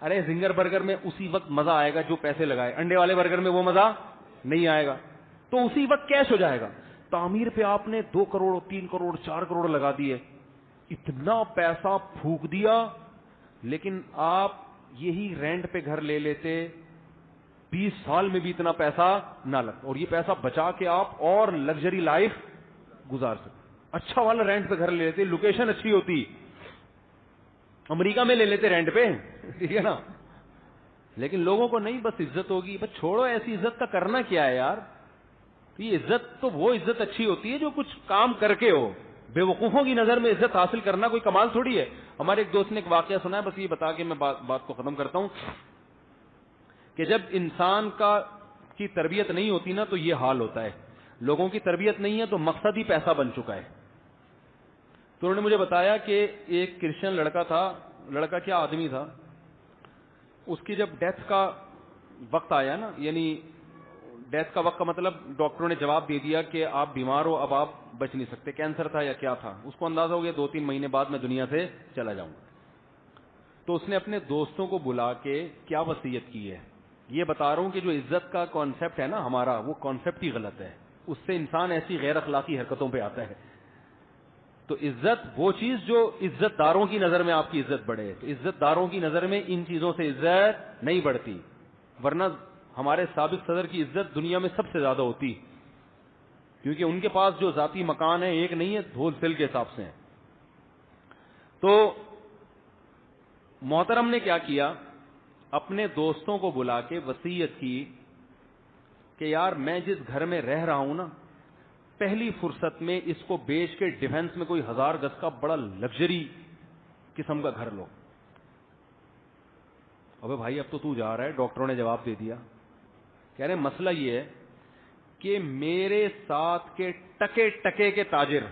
ارے زنگر برگر میں اسی وقت مزہ آئے گا جو پیسے لگائے, انڈے والے برگر میں وہ مزہ نہیں آئے گا, تو اسی وقت کیش ہو جائے گا. تعمیر پہ آپ نے 2 کروڑ 3 کروڑ 4 کروڑ لگا دیے, اتنا پیسہ پھونک دیا, لیکن آپ یہی رینٹ پہ گھر لے لیتے 20 سال میں بھی اتنا پیسہ نہ لگتا, اور یہ پیسہ بچا کے آپ اور لگژری لائف گزار سکتے. اچھا والا رینٹ پہ گھر لے لیتے, لوکیشن اچھی ہوتی, امریکہ میں لے لیتے رینٹ پہ, ٹھیک ہے نا. لیکن لوگوں کو نہیں, بس عزت ہوگی, بس چھوڑو ایسی عزت کا کرنا کیا ہے یار. تو یہ عزت تو وہ عزت اچھی ہوتی ہے جو کچھ کام کر کے ہو. بے وقوفوں کی نظر میں عزت حاصل کرنا کوئی کمال تھوڑی ہے. ہمارے ایک دوست نے ایک واقعہ سنا ہے, بس یہ بتا کے میں بات کو ختم کرتا ہوں, کہ جب انسان کی تربیت نہیں ہوتی نا تو یہ حال ہوتا ہے. لوگوں کی تربیت نہیں ہے تو مقصد ہی پیسہ بن چکا ہے. تو انہوں نے مجھے بتایا کہ ایک کرسچن لڑکا کیا آدمی تھا, اس کی جب ڈیتھ کا وقت آیا نا, یعنی ڈیتھ کا وقت کا مطلب ڈاکٹروں نے جواب دے دیا کہ آپ بیمار ہو, اب آپ بچ نہیں سکتے, کینسر تھا یا کیا تھا, اس کو اندازہ ہو گیا 2-3 مہینے بعد میں دنیا سے چلا جاؤں گا. تو اس نے اپنے دوستوں کو بلا کے کیا وصیت کی ہے. یہ بتا رہا ہوں کہ جو عزت کا کانسیپٹ ہے نا ہمارا, وہ کانسیپٹ ہی غلط ہے, اس سے انسان ایسی غیر اخلاقی حرکتوں پہ آتا ہے. تو عزت وہ چیز جو عزت داروں کی نظر میں آپ کی عزت بڑھے, تو عزت داروں کی نظر میں ان چیزوں سے عزت نہیں بڑھتی, ورنہ ہمارے سابق صدر کی عزت دنیا میں سب سے زیادہ ہوتی, کیونکہ ان کے پاس جو ذاتی مکان ہے ایک نہیں ہے, ہول سیل کے حساب سے ہیں. تو محترم نے کیا کیا, اپنے دوستوں کو بلا کے وصیت کی کہ یار میں جس گھر میں رہ رہا ہوں نا, پہلی فرصت میں اس کو بیچ کے ڈیفنس میں کوئی 1000 گز کا بڑا لگژری قسم کا گھر لو. ابے بھائی اب تو جا رہا ہے, ڈاکٹروں نے جواب دے دیا. کہہ رہے مسئلہ یہ ہے کہ میرے ساتھ کے ٹکے کے تاجر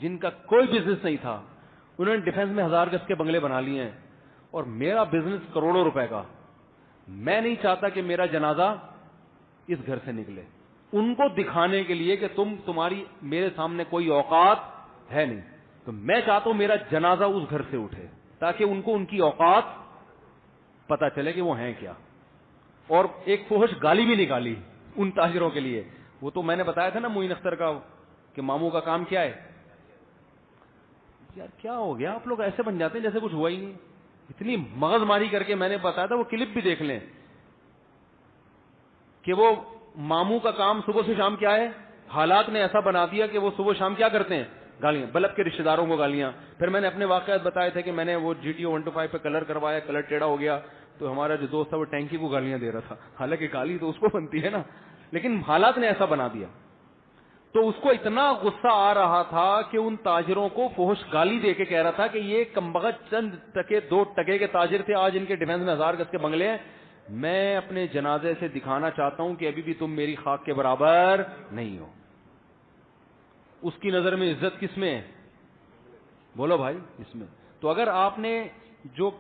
جن کا کوئی بزنس نہیں تھا, انہوں نے ڈیفنس میں 1000 گز کے بنگلے بنا لیے ہیں, اور میرا بزنس کروڑوں روپے کا. میں نہیں چاہتا کہ میرا جنازہ اس گھر سے نکلے, ان کو دکھانے کے لیے کہ تمہاری میرے سامنے کوئی اوقات ہے نہیں, تو میں چاہتا ہوں میرا جنازہ اس گھر سے اٹھے, تاکہ ان کو ان کی اوقات پتا چلے کہ وہ ہیں کیا. اور ایک فحش گالی بھی نکالی ان تاجروں کے لیے. وہ تو میں نے بتایا تھا نا معین اختر کا, کہ ماموں کا کام کیا ہے. یار کیا ہو گیا, آپ لوگ ایسے بن جاتے ہیں جیسے کچھ ہوا ہی نہیں. اتنی مغز ماری کر کے میں نے بتایا تھا, وہ کلپ بھی دیکھ لیں, کہ وہ ماموں کا کام صبح سے شام کیا ہے. حالات نے ایسا بنا دیا کہ وہ صبح شام کیا کرتے ہیں, گالیاں, بلب کے رشتہ داروں کو گالیاں. پھر میں نے اپنے واقعات بتائے تھے کہ میں نے وہ GTO 125 پہ کلر کروایا, کلر ٹیڑھا ہو گیا, تو ہمارا جو دوست تھا وہ ٹینکی کو گالیاں دے رہا تھا. حالانکہ گالی تو اس کو بنتی ہے نا, لیکن حالات نے ایسا بنا دیا. تو اس کو اتنا غصہ آ رہا تھا کہ ان تاجروں کو فحش گالی دے کے کہہ رہا تھا کہ یہ کمبخت چند ٹکے 2 ٹکے کے تاجر تھے, آج ان کے ڈیفنس میں 1000 گز کے بنگلے ہیں. میں اپنے جنازے سے دکھانا چاہتا ہوں کہ ابھی بھی تم میری خاک کے برابر نہیں ہو. اس کی نظر میں عزت کس میں ہے, بولو بھائی, اس میں. تو اگر آپ نے جو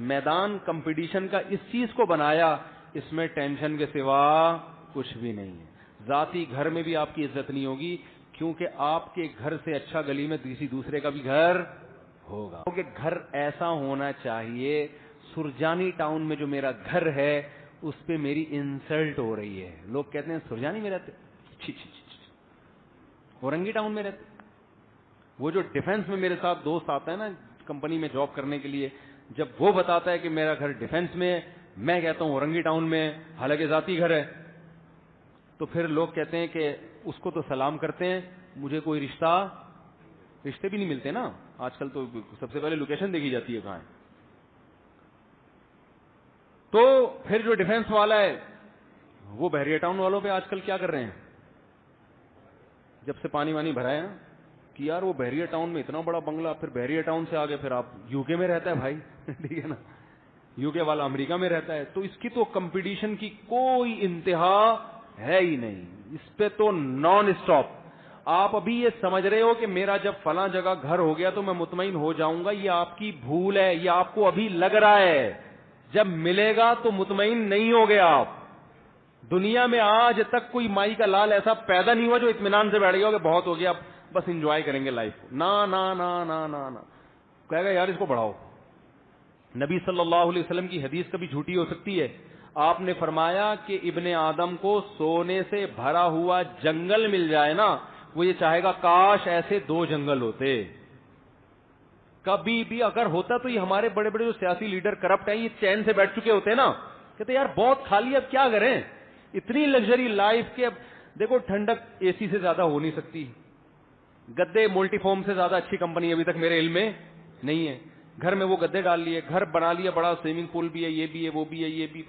میدان کمپٹیشن کا اس چیز کو بنایا, اس میں ٹینشن کے سوا کچھ بھی نہیں ہے. ذاتی گھر میں بھی آپ کی عزت نہیں ہوگی, کیونکہ آپ کے گھر سے اچھا گلی میں کسی دوسرے کا بھی گھر ہوگا. کیونکہ گھر ایسا ہونا چاہیے, سرجانی ٹاؤن میں جو میرا گھر ہے اس پہ میری انسلٹ ہو رہی ہے. لوگ کہتے ہیں سرجانی میں رہتے, اورنگی ٹاؤن میں رہتے. وہ جو ڈیفنس میں میرے ساتھ دوست آتا ہے نا کمپنی میں جاب کرنے کے لیے, جب وہ بتاتا ہے کہ میرا گھر ڈیفنس میں ہے, میں کہتا ہوں اورنگی ٹاؤن میں, حالانکہ ذاتی گھر ہے, تو پھر لوگ کہتے ہیں کہ اس کو تو سلام کرتے ہیں, مجھے کوئی رشتے بھی نہیں ملتے نا آج کل. تو سب سے پہلے لوکیشن دیکھی جاتی ہے کہاں ہے. تو پھر جو ڈیفنس والا ہے وہ بحریہ ٹاؤن والوں پہ آج کل کیا کر رہے ہیں, جب سے پانی وانی بھرا ہے کہ یار وہ بحریہ ٹاؤن میں اتنا بڑا بنگلہ, پھر بحریہ ٹاؤن سے آگے پھر آپ UK میں رہتا ہے بھائی, ٹھیک ہے نا. UK والا امریکہ میں رہتا ہے. تو اس کی تو کمپٹیشن کی کوئی انتہا ہے ہی نہیں, اس پہ تو نان اسٹاپ. آپ ابھی یہ سمجھ رہے ہو کہ میرا جب فلاں جگہ گھر ہو گیا تو میں مطمئن ہو جاؤں گا, یہ آپ کی بھول ہے, یہ آپ کو ابھی لگ رہا ہے. جب ملے گا تو مطمئن نہیں ہو گیا آپ. دنیا میں آج تک کوئی مائی کا لال ایسا پیدا نہیں ہوا جو اطمینان سے بیٹھ گیا کہ بہت ہو گیا اب بس انجوائے کریں گے لائف کو. نا نا نا نا نا نا, کہے گا یار اس کو بڑھاؤ. نبی صلی اللہ علیہ وسلم کی حدیث کبھی جھوٹی ہو سکتی ہے؟ آپ نے فرمایا کہ ابن آدم کو سونے سے بھرا ہوا جنگل مل جائے نا, وہ یہ چاہے گا کاش ایسے 2 جنگل ہوتے. کبھی بھی اگر ہوتا تو یہ ہمارے بڑے بڑے جو سیاسی لیڈر کرپٹ ہیں یہ چین سے بیٹھ چکے ہوتے نا, کہتے یار بہت کھا لیا اب کیا کریں, اتنی لگژری لائف کے. اب دیکھو ٹھنڈک اے سی سے زیادہ ہو نہیں سکتی, گدے ملٹی فارم سے زیادہ اچھی کمپنی ابھی تک میرے علم میں نہیں ہے. گھر میں وہ گدے ڈال لیے, گھر بنا لیا, بڑا سوئمنگ پول بھی ہے, یہ بھی ہے, وہ بھی ہے, یہ بھی,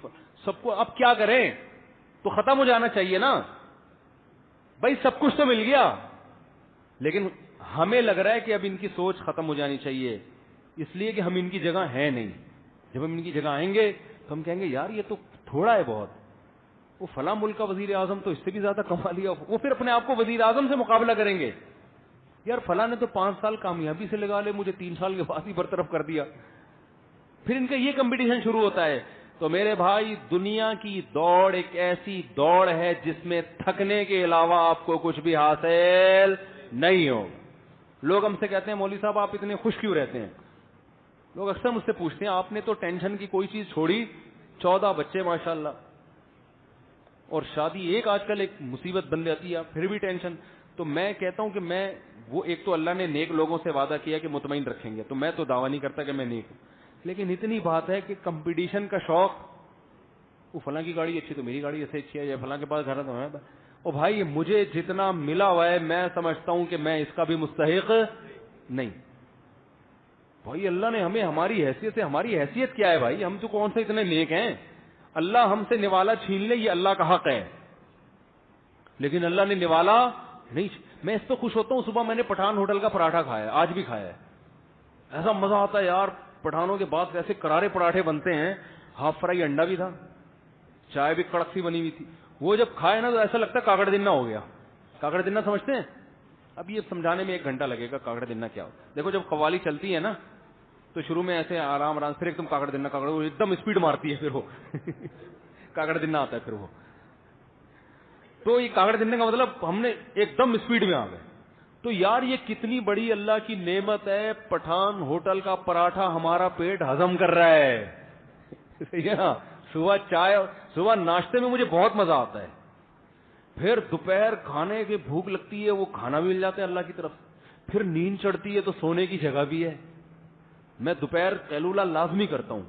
سب کو. اب کیا کریں, تو ختم ہو جانا چاہیے نا بھائی, سب کچھ تو مل گیا. لیکن ہمیں لگ رہا ہے کہ اب ان کی سوچ ختم ہو جانی چاہیے, اس لیے کہ ہم ان کی جگہ ہیں نہیں. جب ہم ان کی جگہ آئیں گے تو ہم کہیں گے یار یہ تو تھوڑا ہے بہت, وہ فلاں ملک کا وزیر اعظم تو اس سے بھی زیادہ کما لیا. وہ پھر اپنے آپ کو وزیر اعظم سے مقابلہ کریں گے, یار فلاں نے تو 5 سال کامیابی سے لگا لے, مجھے 3 سال کے بعد ہی برطرف کر دیا. پھر ان کا یہ کمپٹیشن شروع ہوتا ہے. تو میرے بھائی دنیا کی دوڑ ایک ایسی دوڑ ہے جس میں تھکنے کے علاوہ آپ کو کچھ بھی حاصل نہیں ہو. لوگ ہم سے کہتے ہیں مولوی صاحب آپ اتنے خوش کیوں رہتے ہیں؟ لوگ اکثر مجھ سے پوچھتے ہیں آپ نے تو ٹینشن کی کوئی چیز چھوڑی, 14 بچے ماشاءاللہ, اور شادی ایک آج کل ایک مصیبت بن جاتی ہے, پھر بھی ٹینشن. تو میں کہتا ہوں کہ میں وہ ایک تو اللہ نے نیک لوگوں سے وعدہ کیا کہ مطمئن رکھیں گے, تو میں تو دعویٰ نہیں کرتا کہ میں نیک ہوں, لیکن اتنی بات ہے کہ کمپٹیشن کا شوق, وہ فلاں کی گاڑی اچھی تو میری گاڑی ایسے اچھی ہے, یا فلاں کے پاس گھر ہے تو میں, او بھائی مجھے جتنا ملا ہوا ہے میں سمجھتا ہوں کہ میں اس کا بھی مستحق نہیں. بھائی اللہ نے ہمیں ہماری حیثیت سے, ہماری حیثیت کیا ہے بھائی, ہم تو کون سے اتنے نیک ہیں. اللہ ہم سے نوالا چھین لے یہ اللہ کا حق ہے, لیکن اللہ نے نوالا نہیں. میں اس پہ خوش ہوتا ہوں, صبح میں نے پٹھان ہوٹل کا پراٹھا کھایا, آج بھی کھایا ہے, ایسا مزہ آتا ہے یار. پٹھانوں کے بعد ایسے کرارے پراٹھے بنتے ہیں, ہاف فرائی انڈا بھی تھا, چائے بھی کڑک سی بنی ہوئی تھی. وہ جب کھائے نا تو ایسا لگتا ہے کاکڑ دنہ ہو گیا. کاکڑ دنہ سمجھتے ہیں؟ اب یہ سمجھانے میں 1 گھنٹہ لگے گا کاکڑ دنہ کیا ہو. دیکھو جب قوالی چلتی ہے نا تو شروع میں ایسے آرام آرام, پھر ایک دم کاکڑ دنہ, کاکڑ ایک دم اسپیڈ مارتی ہے, پھر وہ کاکڑ دنہ آتا ہے. پھر وہ تو یہ کاکڑ دنہ کا مطلب ہم نے ایک دم اسپیڈ میں آ گئے. تو یار یہ کتنی بڑی اللہ کی نعمت ہے, پٹھان ہوٹل کا پراٹھا ہمارا پیٹ ہضم کر رہا ہے. صبح چائے, صبح ناشتے میں مجھے بہت مزہ آتا ہے, پھر دوپہر کھانے کی بھوک لگتی ہے, وہ کھانا بھی مل جاتا ہے اللہ کی طرف, پھر نیند چڑھتی ہے تو سونے کی جگہ بھی ہے. میں دوپہر قیلولہ لازمی کرتا ہوں,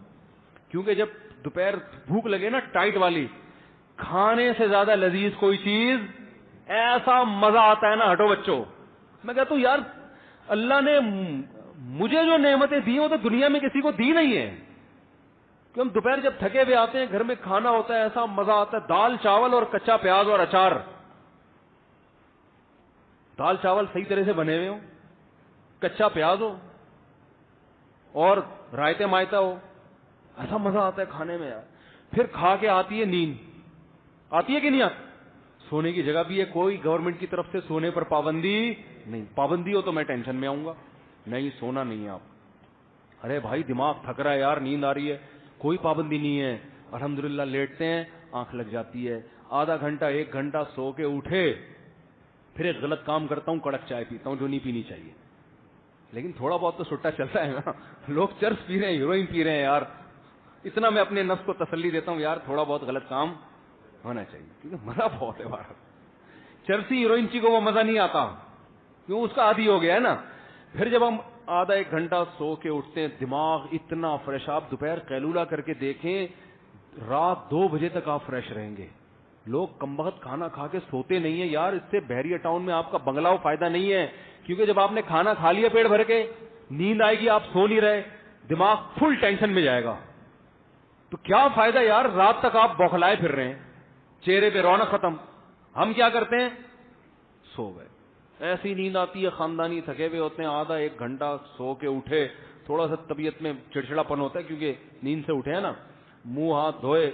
کیونکہ جب دوپہر بھوک لگے نا ٹائٹ والی, کھانے سے زیادہ لذیذ کوئی چیز, ایسا مزہ آتا ہے نا, ہٹو بچوں. میں کہتا ہوں یار اللہ نے مجھے جو نعمتیں دی وہ تو دنیا میں کسی کو دی نہیں ہے. کہ ہم دوپہر جب تھکے ہوئے آتے ہیں, گھر میں کھانا ہوتا ہے, ایسا مزہ آتا ہے, دال چاول اور کچا پیاز اور اچار. دال چاول صحیح طرح سے بنے ہوئے ہوں, کچا پیاز ہو اور رائتے مائتا ہو, ایسا مزہ آتا ہے کھانے میں یار. پھر کھا کے آتی ہے نیند, آتی ہے کہ نہیں آتی؟ سونے کی جگہ بھی ہے, کوئی گورنمنٹ کی طرف سے سونے پر پابندی نہیں. پابندی ہو تو میں ٹینشن میں آؤں گا, نہیں سونا نہیں ہے آپ. ارے بھائی دماغ تھک رہا ہے یار, نیند آ رہی ہے, کوئی پابندی نہیں ہے, الحمدللہ لیٹتے ہیں, آنکھ لگ جاتی ہے, آدھا گھنٹہ 1 گھنٹہ سو کے اٹھے, پھر ایک غلط کام کرتا ہوں, کڑک چائے پیتا ہوں جو نہیں پینی چاہیے. لیکن تھوڑا بہت تو چھٹا چلتا ہے نا. لوگ چرس پی رہے ہیں, ہیروئن پی رہے ہیں یار, اتنا میں اپنے نفس کو تسلی دیتا ہوں یار تھوڑا بہت غلط کام ہونا چاہیے, کیونکہ مزہ بہت ہے باہر. چرسی ہیروئن چی کو وہ مزہ نہیں آتا, کیوں اس کا عادی ہو گیا ہے نا. پھر جب ہم آدھا 1 گھنٹہ سو کے اٹھتے ہیں, دماغ اتنا فریش. آپ دوپہر قیلولہ کر کے دیکھیں, رات 2 بجے تک آپ فریش رہیں گے. لوگ کم وقت کھانا کھا کے سوتے نہیں ہیں یار, اس سے بحریہ ٹاؤن میں آپ کا بنگلہ فائدہ نہیں ہے, کیونکہ جب آپ نے کھانا کھا لیا پیٹ بھر کے, نیند آئے گی, آپ سو نہیں رہے, دماغ فل ٹینشن میں جائے گا. تو کیا فائدہ یار, رات تک آپ بوکھلائے پھر رہے ہیں, چہرے پہ رونق ختم. ہم کیا کرتے ہیں, سو گئے, ایسی نیند آتی ہے, خاندانی تھکے ہوئے ہوتے ہیں, آدھا 1 گھنٹہ سو کے اٹھے, تھوڑا سا طبیعت میں چڑچڑاپن ہوتا ہے کیونکہ نیند سے اٹھے ہیں نا, منہ ہاتھ دھوئے,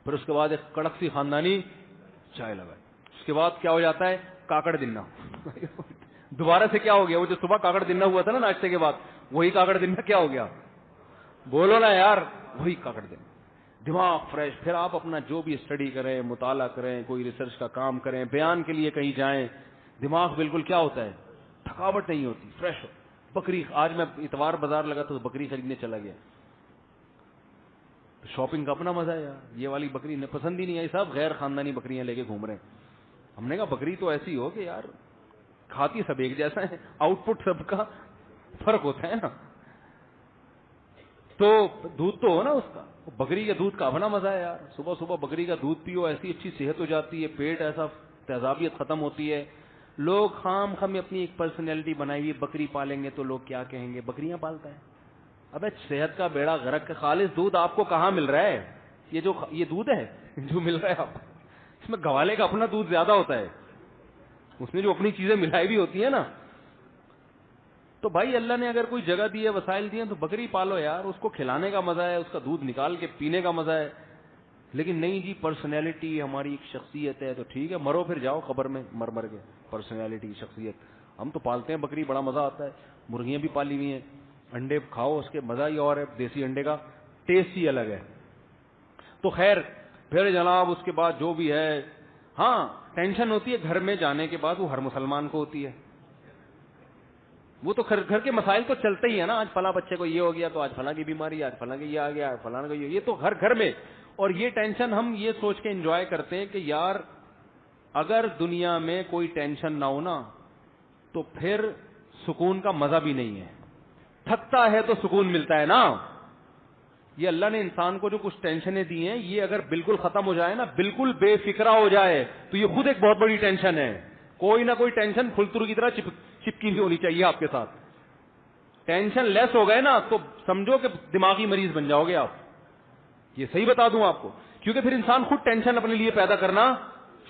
پھر اس کے بعد ایک کڑک سی خاندانی چائے لگائے, اس کے بعد کیا ہو جاتا ہے, کاکڑ دنا. دوبارہ سے کیا ہو گیا, وہ جو صبح کاکڑ دنا ہوا تھا نا ناشتے کے بعد, وہی کاکڑ دنا کیا ہو گیا, بولو نا یار, وہی کاکڑ دنا. دماغ فریش, پھر آپ اپنا جو بھی اسٹڈی کریں, مطالعہ کریں, کوئی ریسرچ کا کام کریں, بیان کے لیے کہیں جائیں, دماغ بالکل کیا ہوتا ہے, تھکاوٹ نہیں ہوتی, فریش ہو. بکری, آج میں اتوار بازار لگا تو بکری خریدنے چلا گیا, شاپنگ کا اپنا مزہ ہے یار. یہ والی بکری نے پسند ہی نہیں آئی, صاحب غیر خاندانی بکریاں لے کے گھوم رہے ہیں. ہم نے کہا بکری تو ایسی ہو کہ یار کھاتی سب ایک جیسا ہے, آؤٹ پٹ سب کا فرق ہوتا ہے نا, تو دودھ تو ہو نا اس کا. بکری کے دودھ کا اپنا مزہ ہے یار. صبح صبح بکری کا دودھ پیو, ایسی اچھی صحت ہو جاتی ہے, پیٹ ایسا تیزابیت ختم ہوتی ہے. لوگ خام خام اپنی ایک پرسنالٹی بنائی ہوئی, بکری پالیں گے تو لوگ کیا کہیں گے, بکریاں پالتا ہے. ابے صحت کا بیڑا غرق کا خالص دودھ آپ کو کہاں مل رہا ہے, یہ دودھ ہے جو مل رہا ہے آپ, اس میں گوالے کا اپنا دودھ زیادہ ہوتا ہے, اس میں جو اپنی چیزیں ملائی بھی ہوتی ہیں نا. تو بھائی اللہ نے اگر کوئی جگہ دی ہے, وسائل دیے تو بکری پالو یار, اس کو کھلانے کا مزہ ہے, اس کا دودھ نکال کے پینے کا مزہ ہے. لیکن نہیں جی, پرسنالٹی ہماری ایک شخصیت ہے, تو ٹھیک ہے مرو پھر جاؤ قبر میں مر کے. پرسنالٹی شخصیت, ہم تو پالتے ہیں بکری, بڑا مزہ آتا ہے. مرغیاں بھی پالی ہوئی ہیں, انڈے کھاؤ, اس کے مزہ ہی اور ہے, دیسی انڈے کا ٹیسٹ ہی الگ ہے. تو خیر پھر جناب اس کے بعد جو بھی ہے, ہاں ٹینشن ہوتی ہے گھر میں جانے کے بعد, وہ ہر مسلمان کو ہوتی ہے. وہ تو گھر کے مسائل تو چلتے ہی ہے نا, آج فلاں بچے کو یہ ہو گیا, تو آج فلاں کی بیماری, آج فلاں کی یہ آ گیا, فلاں کا یہ تو ہر گھر میں. اور یہ ٹینشن ہم یہ سوچ کے انجوائے کرتے ہیں کہ یار اگر دنیا میں کوئی ٹینشن نہ ہو نا تو پھر سکون کا مزہ بھی نہیں ہے. تھکتا ہے تو سکون ملتا ہے نا. یہ اللہ نے انسان کو جو کچھ ٹینشنیں دی ہیں, یہ اگر بالکل ختم ہو جائے نا, بالکل بے فکرہ ہو جائے, تو یہ خود ایک بہت بڑی ٹینشن ہے. کوئی نہ کوئی ٹینشن پھلترو کی طرح چپکی بھی ہونی چاہیے آپ کے ساتھ. ٹینشن لیس ہو گئے نا تو سمجھو کہ دماغی مریض بن جاؤ گے آپ. یہ صحیح بتا دوں آپ کو, کیونکہ پھر انسان خود ٹینشن اپنے لیے پیدا کرنا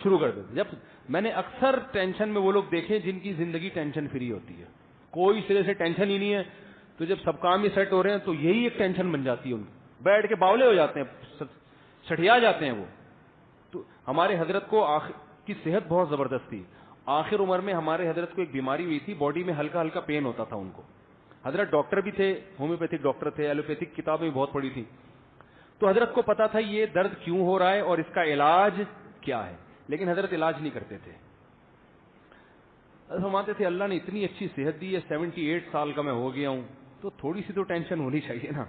شروع کر دیتا. جب میں نے اکثر ٹینشن میں وہ لوگ دیکھے جن کی زندگی ٹینشن فری ہوتی ہے, کوئی سرے سے ٹینشن ہی نہیں ہے, تو جب سب کام ہی سیٹ ہو رہے ہیں تو یہی ایک ٹینشن بن جاتی ہے ان کی, بیٹھ کے باولے ہو جاتے ہیں, سٹیا جاتے ہیں وہ. تو ہمارے حضرت کو کی صحت بہت زبردست تھی. آخر عمر میں ہمارے حضرت کو ایک بیماری ہوئی تھی, باڈی میں ہلکا ہلکا پین ہوتا تھا ان کو. حضرت ڈاکٹر بھی تھے, ہومیوپیتھک ڈاکٹر تھے, ایلوپیتھک کتابیں بھی بہت پڑھی تھی. تو حضرت کو پتا تھا یہ درد کیوں ہو رہا ہے اور اس کا علاج کیا ہے, لیکن حضرت علاج نہیں کرتے تھے. فرماتے تھے اللہ نے اتنی اچھی صحت دی ہے, 78 سال کا میں ہو گیا ہوں, تو تھوڑی سی تو ٹینشن ہونی چاہیے نا,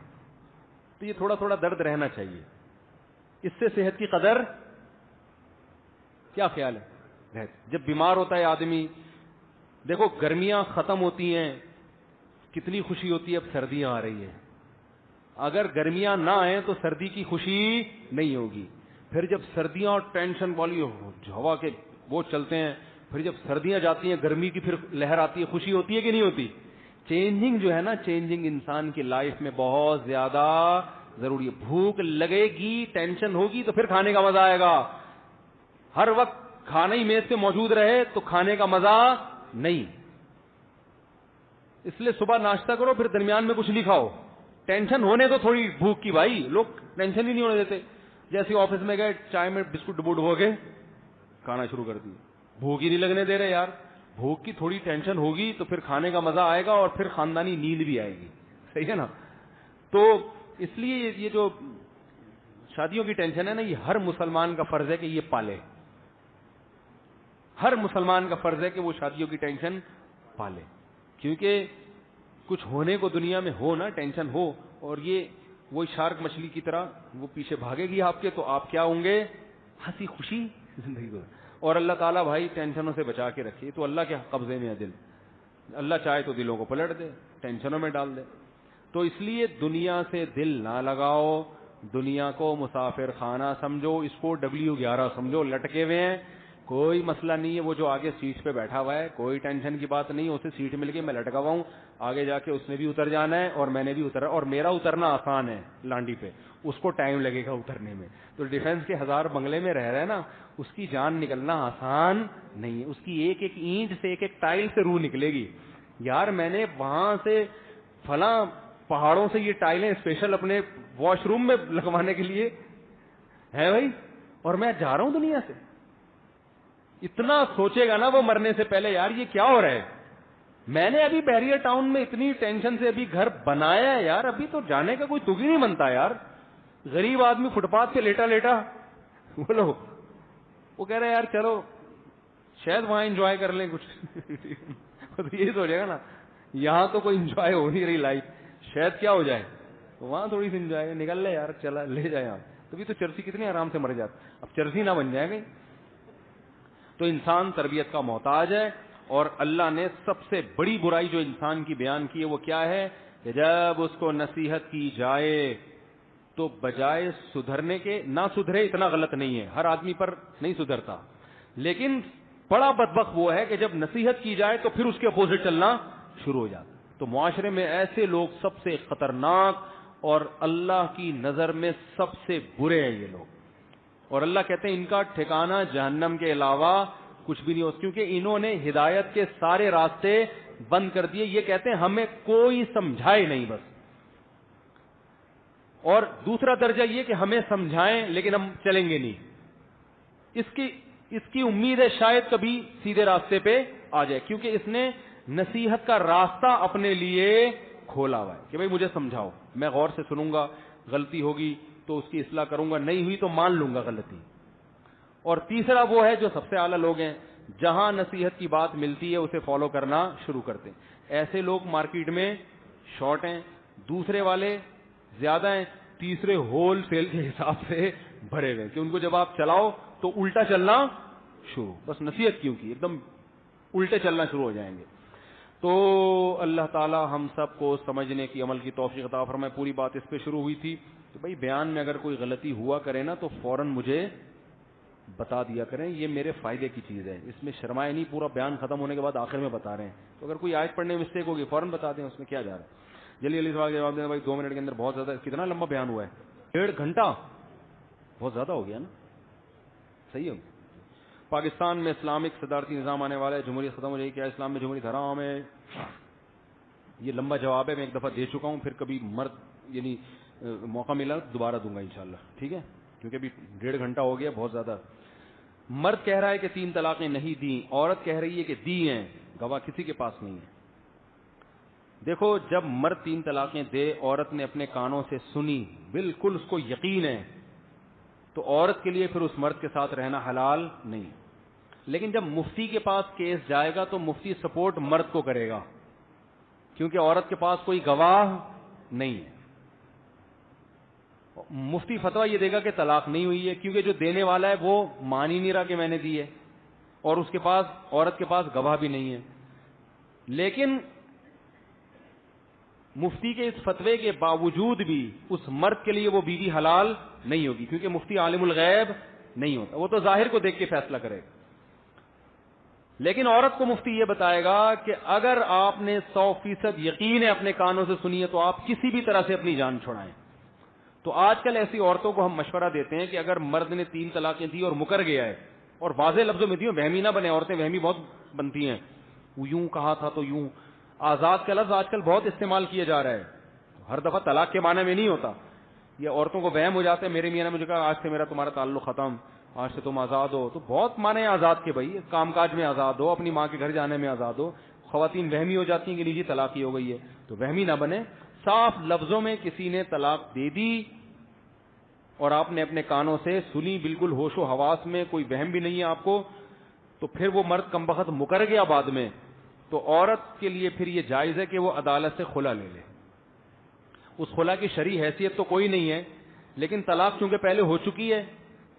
تو یہ تھوڑا تھوڑا درد رہنا چاہیے, اس سے صحت کی قدر. کیا خیال ہے؟ جب بیمار ہوتا ہے آدمی, دیکھو گرمیاں ختم ہوتی ہیں, کتنی خوشی ہوتی ہے, اب سردیاں آ رہی ہیں. اگر گرمیاں نہ آئیں تو سردی کی خوشی نہیں ہوگی. پھر جب سردیاں اور ٹینشن والی ہوا کے وہ چلتے ہیں, پھر جب سردیاں جاتی ہیں, گرمی کی پھر لہر آتی ہے, خوشی ہوتی ہے کہ نہیں ہوتی؟ چینجنگ جو ہے نا, چینجنگ انسان کی لائف میں بہت زیادہ ضروری ہے. بھوک لگے گی, ٹینشن ہوگی تو پھر کھانے کا مزہ آئے گا. ہر وقت کھانا ہی میز پہ موجود رہے تو کھانے کا مزہ نہیں. اس لیے صبح ناشتہ کرو, پھر درمیان میں کچھ نہیں کھاؤ. ٹینشن ہونے تو تھوڑی بھوک کی, بھائی لوگ ٹینشن ہی نہیں ہونے دیتے. جیسے آفس میں گئے, چائے میں بسکٹ ڈبو ڈبو کے کھانا شروع کر دی, بھوک ہی نہیں لگنے دے رہے یار. بھوک کی تھوڑی ٹینشن ہوگی تو پھر کھانے کا مزہ آئے گا, اور پھر خاندانی نیند بھی آئے گی. صحیح ہے نا؟ تو اس لیے یہ جو شادیوں کی ٹینشن ہے نا, یہ ہر مسلمان کا فرض ہے کہ یہ پالے. ہر مسلمان کا فرض ہے کہ وہ شادیوں کی ٹینشن پالے, کیونکہ کچھ ہونے کو دنیا میں ہو نا, ٹینشن ہو, اور یہ وہی شارک مچھلی کی طرح وہ پیچھے بھاگے گی آپ کے, تو آپ کیا ہوں گے, ہنسی خوشی زندگی کو. اور اللہ تعالیٰ بھائی ٹینشنوں سے بچا کے رکھیے. تو اللہ کے قبضے میں ہے دل, اللہ چاہے تو دلوں کو پلٹ دے, ٹینشنوں میں ڈال دے. تو اس لیے دنیا سے دل نہ لگاؤ, دنیا کو مسافر خانہ سمجھو, اس کو W11 سمجھو, لٹکے ہوئے ہیں, کوئی مسئلہ نہیں ہے. وہ جو آگے سیٹ پہ بیٹھا ہوا ہے, کوئی ٹینشن کی بات نہیں, اسے سیٹ مل گئی, میں لٹکا ہوا ہوں, آگے جا کے اس نے بھی اتر جانا ہے اور میں نے بھی اترا, اور میرا اترنا آسان ہے لانڈی پہ, اس کو ٹائم لگے گا اترنے میں. تو ڈیفینس کے 1000 بنگلے میں رہ رہا ہے نا, اس کی جان نکلنا آسان نہیں ہے. اس کی ایک ایک اینٹ سے, ایک ایک ٹائل سے روح نکلے گی. یار میں نے وہاں سے فلاں پہاڑوں سے یہ ٹائلیں اسپیشل اپنے واش روم میں لگوانے کے لیے ہے بھائی, اور میں جا رہا ہوں دنیا سے. اتنا سوچے گا نا وہ مرنے سے پہلے, یار یہ کیا ہو رہا ہے, میں نے ابھی بیریئر ٹاؤن میں اتنی ٹینشن سے ابھی گھر بنایا ہے یار, ابھی تو جانے کا کوئی تگ ہی نہیں بنتا یار. غریب آدمی فٹ پاتھ پہ لیٹا لیٹا, بولو وہ کہہ رہے ہیں یار چلو شاید وہاں انجوائے کر لیں کچھ. تو یہی سوچے گا نا, یہاں تو کوئی انجوائے ہو نہیں رہی لائف, شاید کیا ہو جائے وہاں تھوڑی سی انجوائے, نکل لے یار, چلا لے جائے یہاں. تبھی تو چرسی کتنے آرام سے مر جاتا, اب چرسی نہ بن جائے گی. تو انسان تربیت کا محتاج ہے, اور اللہ نے سب سے بڑی برائی جو انسان کی بیان کی ہے وہ کیا ہے کہ جب اس کو نصیحت کی جائے تو بجائے سدھرنے کے نہ سدھرے. اتنا غلط نہیں ہے, ہر آدمی پر نہیں سدھرتا, لیکن بڑا بدبخت وہ ہے کہ جب نصیحت کی جائے تو پھر اس کے اپوزٹ چلنا شروع ہو جاتا. تو معاشرے میں ایسے لوگ سب سے خطرناک اور اللہ کی نظر میں سب سے برے ہیں یہ لوگ, اور اللہ کہتے ہیں ان کا ٹھکانہ جہنم کے علاوہ کچھ بھی نہیں ہو, کیونکہ انہوں نے ہدایت کے سارے راستے بند کر دیے. یہ کہتے ہیں ہمیں کوئی سمجھائے نہیں بس, اور دوسرا درجہ یہ کہ ہمیں سمجھائیں لیکن ہم چلیں گے نہیں. اس کی امید ہے شاید کبھی سیدھے راستے پہ آ جائے, کیونکہ اس نے نصیحت کا راستہ اپنے لیے کھولا ہوا ہے کہ بھئی مجھے سمجھاؤ, میں غور سے سنوں گا, غلطی ہوگی تو اس کی اصلاح کروں گا, نہیں ہوئی تو مان لوں گا غلطی. اور تیسرا وہ ہے جو سب سے اعلیٰ لوگ ہیں, جہاں نصیحت کی بات ملتی ہے اسے فالو کرنا شروع کرتے ہیں. ایسے لوگ مارکیٹ میں شارٹ ہیں, دوسرے والے زیادہ ہیں, تیسرے ہول سیل کے حساب سے بھرے ہوئے کہ ان کو جب آپ چلاؤ تو الٹا چلنا شروع, بس نصیحت کیوں کی ایک دم الٹے چلنا شروع ہو جائیں گے. تو اللہ تعالی ہم سب کو سمجھنے کی عمل کی توفیق عطا فرمائے. پوری بات اس پہ شروع ہوئی تھی کہ بھائی بیان میں اگر کوئی غلطی ہوا کرے نا تو فوراً مجھے بتا دیا کریں, یہ میرے فائدے کی چیز ہے, اس میں شرمائے نہیں. پورا بیان ختم ہونے کے بعد آخر میں بتا رہے ہیں, تو اگر کوئی آیت پڑھنے میں مسٹیک ہوگی فوراً بتا دیں, اس میں کیا جا رہا ہے. جلدی سوال جواب دینا بھائی, 2 منٹ کے اندر بہت زیادہ. کتنا لمبا بیان ہوا ہے, 1.5 گھنٹہ, بہت زیادہ ہو گیا نا, صحیح ہے. پاکستان میں اسلامک صدارتی نظام آنے والا ہے, جمہوریت ختم ہو جائے گی, کیا اسلام میں جمہوریت حرام ہے؟ یہ لمبا جواب ہے, میں ایک دفعہ دے چکا ہوں, پھر کبھی یعنی موقع ملا دوبارہ دوں گا انشاءاللہ, ٹھیک ہے, کیونکہ ابھی 1.5 گھنٹہ ہو گیا, بہت زیادہ. مرد کہہ رہا ہے کہ 3 طلاقیں نہیں دیں, عورت کہہ رہی ہے کہ دی ہیں, گواہ کسی کے پاس نہیں ہے. دیکھو جب مرد 3 طلاقیں دے, عورت نے اپنے کانوں سے سنی, بالکل اس کو یقین ہے, تو عورت کے لیے پھر اس مرد کے ساتھ رہنا حلال نہیں. لیکن جب مفتی کے پاس کیس جائے گا تو مفتی سپورٹ مرد کو کرے گا, کیونکہ عورت کے پاس کوئی گواہ نہیں ہے. مفتی فتویٰ یہ دے گا کہ طلاق نہیں ہوئی ہے, کیونکہ جو دینے والا ہے وہ مان ہی نہیں رہا کہ میں نے دی ہے, اور اس کے پاس, عورت کے پاس گواہ بھی نہیں ہے. لیکن مفتی کے اس فتوے کے باوجود بھی اس مرد کے لیے وہ بیوی حلال نہیں ہوگی, کیونکہ مفتی عالم الغیب نہیں ہوتا, وہ تو ظاہر کو دیکھ کے فیصلہ کرے گا. لیکن عورت کو مفتی یہ بتائے گا کہ اگر آپ نے 100% یقین ہے اپنے کانوں سے سنی ہے تو آپ کسی بھی طرح سے اپنی جان چھڑائیں. تو آج کل ایسی عورتوں کو ہم مشورہ دیتے ہیں کہ اگر مرد نے 3 طلاقیں دی اور مکر گیا ہے, اور واضح لفظوں میں دی, وہمی نہ بنے, عورتیں وہمی بہت بنتی ہیں, وہ یوں کہا تھا تو یوں. آزاد کا لفظ آج کل بہت استعمال کیا جا رہا ہے, ہر دفعہ طلاق کے معنی میں نہیں ہوتا. یہ عورتوں کو وہم ہو جاتے ہیں, میرے میاں نے مجھے کہا آج سے میرا تمہارا تعلق ختم, آج سے تم آزاد ہو. تو بہت معنی آزاد کے بھائی, کام کاج میں آزاد ہو, اپنی ماں کے گھر جانے میں آزاد ہو. خواتین وہمی ہو جاتی ہیں کہ نجی طلاق ہی ہو گئی ہے, تو وہمی نہ بنے. صاف لفظوں میں کسی نے طلاق دے دی اور آپ نے اپنے کانوں سے سنی, بالکل ہوش و حواس میں, کوئی وہم بھی نہیں ہے آپ کو, تو پھر وہ مرد کمبخت مکر گیا بعد میں, تو عورت کے لیے پھر یہ جائز ہے کہ وہ عدالت سے خلا لے لے. اس خلا کی شرعی حیثیت تو کوئی نہیں ہے, لیکن طلاق چونکہ پہلے ہو چکی ہے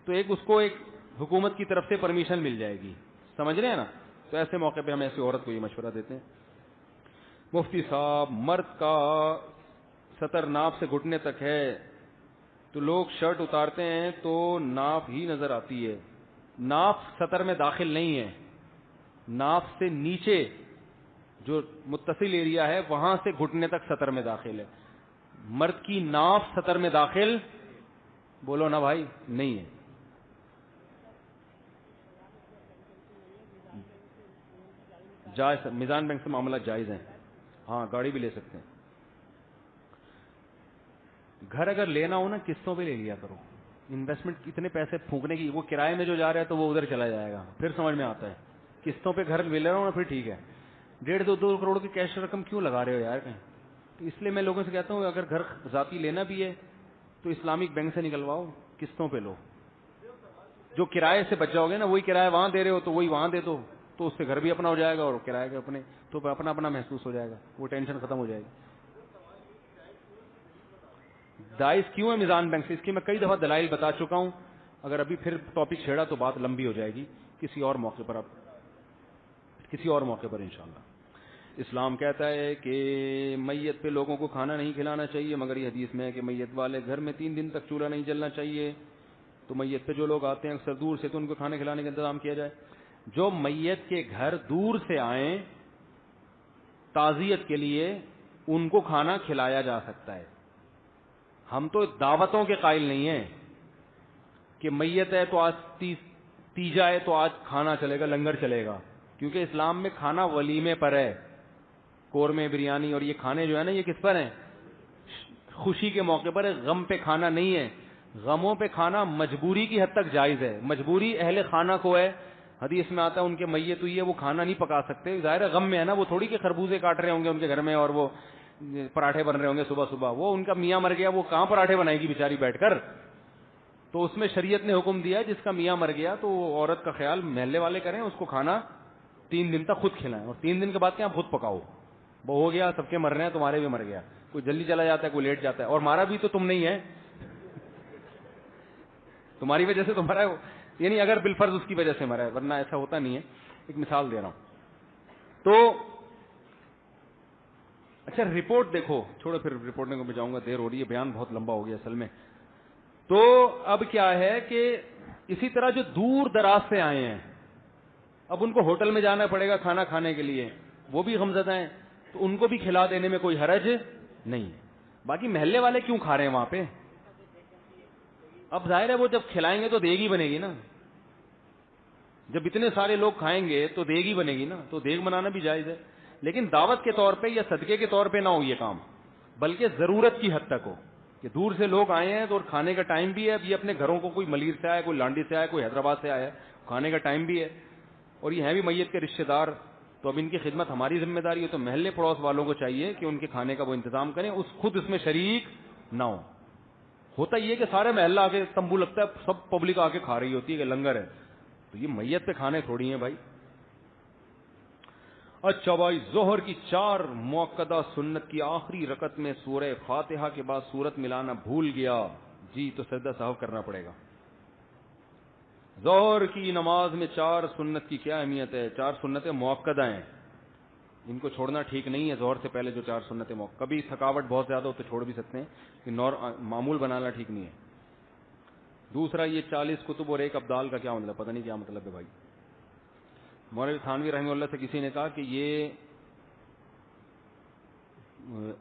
تو اس کو ایک حکومت کی طرف سے پرمیشن مل جائے گی, سمجھ رہے ہیں نا. تو ایسے موقع پہ ہم ایسی عورت کو یہ مشورہ دیتے ہیں. مفتی صاحب, مرد کا سطر ناف سے گھٹنے تک ہے تو لوگ شرٹ اتارتے ہیں تو ناف ہی نظر آتی ہے. ناف سطر میں داخل نہیں ہے, ناف سے نیچے جو متصل ایریا ہے وہاں سے گھٹنے تک سطر میں داخل ہے. مرد کی ناف سطر میں داخل, بولو نا بھائی, نہیں ہے. جائز, میزان بینک سے معاملہ جائز ہیں, ہاں گاڑی بھی لے سکتے ہیں. گھر اگر لینا ہو نا قسطوں پہ لے لیا کرو. انویسٹمنٹ اتنے پیسے پھونکنے کی, وہ کرائے میں جو جا رہا ہے تو وہ ادھر چلا جائے گا, پھر سمجھ میں آتا ہے. قسطوں پہ گھر لے رہا ہوں نا پھر ٹھیک ہے. 1.5-2 کروڑ کی کیش رقم کیوں لگا رہے ہو یار کہیں. تو اس لیے میں لوگوں سے کہتا ہوں اگر گھر ذاتی لینا بھی ہے تو اسلامک بینک سے نکلواؤ, قسطوں پہ لو. جو کرائے سے بچ جاؤ گے نا, وہی کرایہ وہاں دے رہے ہو تو وہی وہاں دے دو, تو اس سے گھر بھی اپنا ہو جائے گا اور کرایہ کے اپنے, تو اپنا اپنا محسوس ہو جائے گا, وہ ٹینشن ختم ہو جائے گی. دائز کیوں ہے میزان بینک سے, اس کی میں کئی دفعہ دلائل بتا چکا ہوں. اگر ابھی پھر ٹاپک چھیڑا تو بات لمبی ہو جائے گی, کسی اور موقع پر انشاءاللہ. اسلام کہتا ہے کہ میت پہ لوگوں کو کھانا نہیں کھلانا چاہیے, مگر یہ حدیث میں ہے کہ میت والے گھر میں 3 دن تک چولہا نہیں جلنا چاہیے. تو میت پہ جو لوگ آتے ہیں اکثر دور سے, تو ان کو کھانے کھلانے کا انتظام کیا جائے. جو میت کے گھر دور سے آئیں تعزیت کے لیے, ان کو کھانا کھلایا جا سکتا ہے. ہم تو دعوتوں کے قائل نہیں ہیں کہ میت ہے تو آج تیجا ہے تو آج کھانا چلے گا, لنگر چلے گا, کیونکہ اسلام میں کھانا ولیمے پر ہے. قورمے, بریانی اور یہ کھانے جو ہے نا, یہ کس پر ہیں؟ خوشی کے موقع پر ہے, غم پہ کھانا نہیں ہے. غموں پہ کھانا مجبوری کی حد تک جائز ہے, مجبوری اہل خانہ کو ہے. حدیث میں آتا ہے ان کے میت ہوئی ہے وہ کھانا نہیں پکا سکتے, ظاہر ہے غم میں ہے نا, وہ تھوڑی کہ خربوزے کاٹ رہے ہوں گے ان کے گھر میں اور وہ پراٹھے بن رہے ہوں گے صبح صبح. وہ ان کا میاں مر گیا, وہ کہاں پراٹھے بنائے گی بیچاری بیٹھ کر. تو اس میں شریعت نے حکم دیا جس کا میاں مر گیا تو وہ عورت کا خیال محلے والے کریں, اس کو کھانا 3 دن تک خود کھلائیں, اور 3 دن کے بعد کیا خود پکاؤ. وہ ہو گیا, سب کے مر رہے ہیں, تمہارے بھی مر گیا. کوئی جلدی چلا جاتا ہے, کوئی لیٹ جاتا ہے, اور مارا بھی تو تم نہیں ہے, تمہاری وجہ سے تمہارا, یعنی اگر بالفرض اس کی وجہ سے مرا ہے, ورنہ ایسا ہوتا نہیں ہے. ایک مثال دے رہا ہوں. تو اچھا رپورٹ دیکھو, چھوڑو پھر رپورٹنگ کو میں جاؤں گا, دیر ہو رہی ہے, بیان بہت لمبا ہو گیا اصل میں. تو اب کیا ہے کہ اسی طرح جو دور دراز سے آئے ہیں, اب ان کو ہوٹل میں جانا پڑے گا کھانا کھانے کے لیے, وہ بھی غمزدہ ہیں, تو ان کو بھی کھلا دینے میں کوئی حرج نہیں. باقی محلے والے کیوں کھا رہے ہیں وہاں پہ؟ اب ظاہر ہے وہ جب کھلائیں گے تو دیگ ہی بنے گی نا, جب اتنے سارے لوگ کھائیں گے تو دیگ ہی بنے گی نا, تو دیگ بنانا بھی جائز ہے. لیکن دعوت کے طور پہ یا صدقے کے طور پہ نہ ہو یہ کام, بلکہ ضرورت کی حد تک ہو کہ دور سے لوگ آئے ہیں تو اور کھانے کا ٹائم بھی ہے. اب یہ اپنے گھروں کو, کوئی ملیر سے آیا, کوئی لانڈی سے آیا, کوئی حیدرآباد سے آیا ہے, کھانے کا ٹائم بھی ہے, اور یہ ہیں بھی میت کے رشتے دار, تو اب ان کی خدمت ہماری ذمہ داری ہے. تو محلے پڑوس والوں کو چاہیے کہ ان کے کھانے کا وہ انتظام کریں, خود اس میں شریک نہ ہو. ہوتا یہ کہ سارے محلہ آ کے تمبو لگتا ہے, سب پبلک آ کے کھا رہی ہوتی ہے کہ لنگر ہے, تو یہ میت پہ کھانے تھوڑی ہیں بھائی. اچھا بھائی, ظہر کی 4 مؤکدہ سنت کی آخری رکعت میں سورہ فاتحہ کے بعد سورت ملانا بھول گیا جی, تو سجدہ سہو کرنا پڑے گا. ظہر کی نماز میں 4 سنت کی کیا اہمیت ہے؟ 4 سنتیں مؤکدہ ہیں, ان کو چھوڑنا ٹھیک نہیں ہے. ظہر سے پہلے جو 4 سنتیں کبھی تھکاوٹ بہت زیادہ ہو تو چھوڑ بھی سکتے ہیں, کہ معمول بنانا ٹھیک نہیں ہے. دوسرا, یہ 40 کتب اور 1 ابدال کا کیا مطلب؟ پتہ نہیں کیا مطلب ہے بھائی. مولوی تھانوی رحمہ اللہ سے کسی نے کہا کہ یہ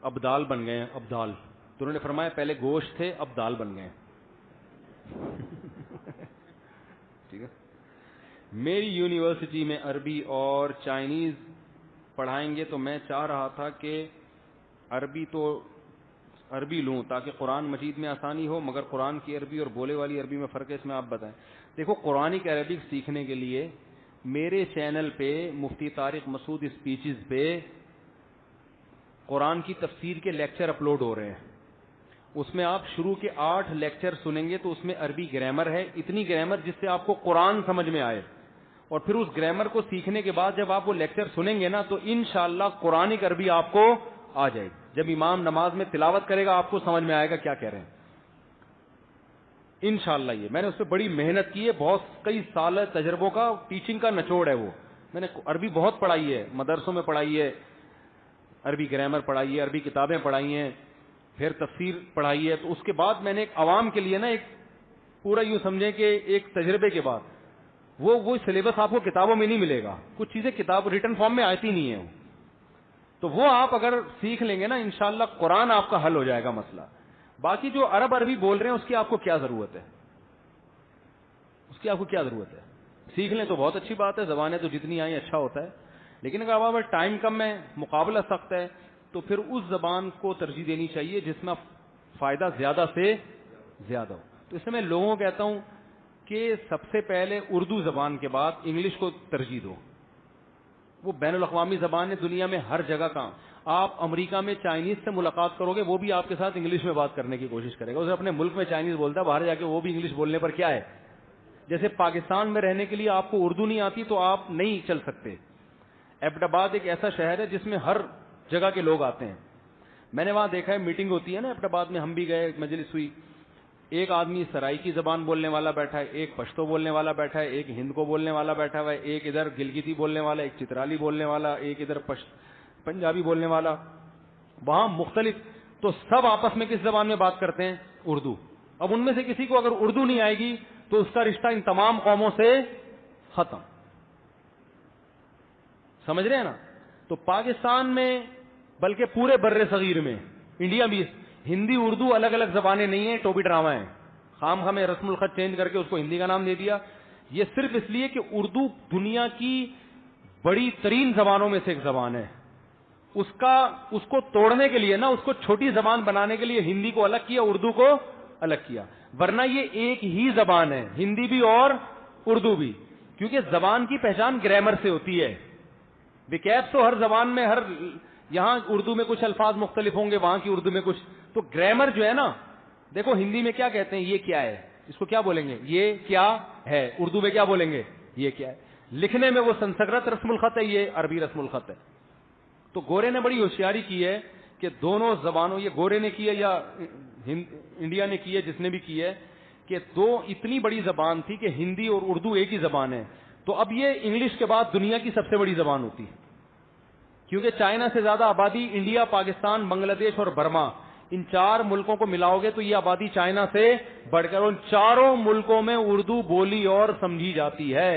ابدال بن گئے ہیں, ابدال. تو انہوں نے فرمایا پہلے گوشت تھے, اب دال بن گئے ہیں. ٹھیک ہے. میری یونیورسٹی میں عربی اور چائنیز پڑھائیں گے, تو میں چاہ رہا تھا کہ عربی لوں تاکہ قرآن مجید میں آسانی ہو, مگر قرآن کی عربی اور بولے والی عربی میں فرق ہے, اس میں آپ بتائیں. دیکھو, قرآنک عربک سیکھنے کے لیے میرے چینل پہ مفتی طارق مسعود اسپیچز پہ قرآن کی تفسیر کے لیکچر اپلوڈ ہو رہے ہیں. اس میں آپ شروع کے 8 لیکچر سنیں گے تو اس میں عربی گرامر ہے, اتنی گرامر جس سے آپ کو قرآن سمجھ میں آئے. اور پھر اس گرامر کو سیکھنے کے بعد جب آپ وہ لیکچر سنیں گے نا, تو انشاءاللہ قرآنک عربی آپ کو آ جائے گی. جب امام نماز میں تلاوت کرے گا آپ کو سمجھ میں آئے گا کیا کہہ رہے ہیں انشاءاللہ. یہ میں نے اس پہ بڑی محنت کی ہے, بہت کئی سال تجربوں کا, ٹیچنگ کا نچوڑ ہے وہ. میں نے عربی بہت پڑھائی ہے, مدرسوں میں پڑھائی ہے, عربی گرامر پڑھائی ہے, عربی کتابیں پڑھائی ہیں, پھر تفسیر پڑھائی ہے. تو اس کے بعد میں نے ایک عوام کے لیے نا, ایک پورا یوں سمجھیں کہ ایک تجربے کے بعد وہ سلیبس آپ کو کتابوں میں نہیں ملے گا, کچھ چیزیں کتاب ریٹن فارم میں آتی نہیں ہیں, تو وہ آپ اگر سیکھ لیں گے نا انشاءاللہ قرآن آپ کا حل ہو جائے گا مسئلہ. باقی جو عربی بول رہے ہیں اس کی آپ کو کیا ضرورت ہے, اس کی آپ کو کیا ضرورت ہے؟ سیکھ لیں تو بہت اچھی بات ہے, زبانیں تو جتنی آئیں اچھا ہوتا ہے, لیکن اگر آپ ٹائم کم ہے, مقابلہ سخت ہے, تو پھر اس زبان کو ترجیح دینی چاہیے جس میں فائدہ زیادہ سے زیادہ ہو. تو اس سے میں لوگوں کو کہتا ہوں کہ سب سے پہلے اردو زبان کے بعد انگلش کو ترجیح دو. وہ بین الاقوامی زبان ہے, دنیا میں ہر جگہ کا. آپ امریکہ میں چائنیز سے ملاقات کرو گے, وہ بھی آپ کے ساتھ انگلش میں بات کرنے کی کوشش کرے گا. اسے اپنے ملک میں چائنیز بولتا ہے, باہر جا کے وہ بھی انگلش بولنے پر کیا ہے. جیسے پاکستان میں رہنے کے لیے آپ کو اردو نہیں آتی تو آپ نہیں چل سکتے. ایبٹ آباد ایک ایسا شہر ہے جس میں ہر جگہ کے لوگ آتے ہیں. میں نے وہاں دیکھا ہے, میٹنگ ہوتی ہے نا ایبٹ آباد میں, ہم بھی گئے, مجلس ہوئی, ایک آدمی سرائکی زبان بولنے والا بیٹھا ہے, ایک پشتو بولنے والا بیٹھا ہے, ایک ہند کو بولنے والا بیٹھا ہوا ہے, ایک ادھر گلگتی بولنے والا, ایک چترالی بولنے والا, ایک ادھر پنجابی بولنے والا, وہاں مختلف. تو سب آپس میں کس زبان میں بات کرتے ہیں؟ اردو. اب ان میں سے کسی کو اگر اردو نہیں آئے گی تو اس کا رشتہ ان تمام قوموں سے ختم. سمجھ رہے ہیں نا؟ تو پاکستان میں بلکہ پورے بر صغیر میں, انڈیا بھی, ہندی اردو الگ الگ زبانیں نہیں ہیں, ٹوپی ڈرامہ ہیں. خام خام رسم الخط چینج کر کے اس کو ہندی کا نام دے دیا. یہ صرف اس لیے کہ اردو دنیا کی بڑی ترین زبانوں میں سے ایک زبان ہے. اس کو توڑنے کے لیے نا, اس کو چھوٹی زبان بنانے کے لیے ہندی کو الگ کیا, اردو کو الگ کیا. ورنہ یہ ایک ہی زبان ہے, ہندی بھی اور اردو بھی. کیونکہ زبان کی پہچان گرامر سے ہوتی ہے. وکیبس تو ہر زبان میں, ہر یہاں اردو میں کچھ الفاظ مختلف ہوں گے, وہاں کی اردو میں کچھ. تو گرامر جو ہے نا, دیکھو ہندی میں کیا کہتے ہیں, یہ کیا ہے, اس کو کیا بولیں گے, یہ کیا ہے. اردو میں کیا بولیں گے, یہ کیا ہے. لکھنے میں وہ سنسکرت رسم الخط ہے, یہ عربی رسم الخط ہے. تو گورے نے بڑی ہوشیاری کی ہے کہ دونوں زبانوں, یہ گورے نے کی ہے یا انڈیا نے کی ہے, جس نے بھی کی ہے, کہ دو اتنی بڑی زبان تھی کہ ہندی اور اردو ایک ہی زبان ہے. تو اب یہ انگلش کے بعد دنیا کی سب سے بڑی زبان ہوتی ہے, کیونکہ چائنا سے زیادہ آبادی انڈیا, پاکستان, بنگلہ دیش اور برما, ان 4 ملکوں کو ملاؤ گے تو یہ آبادی چائنا سے بڑھ کر, ان چاروں ملکوں میں اردو بولی اور سمجھی جاتی ہے,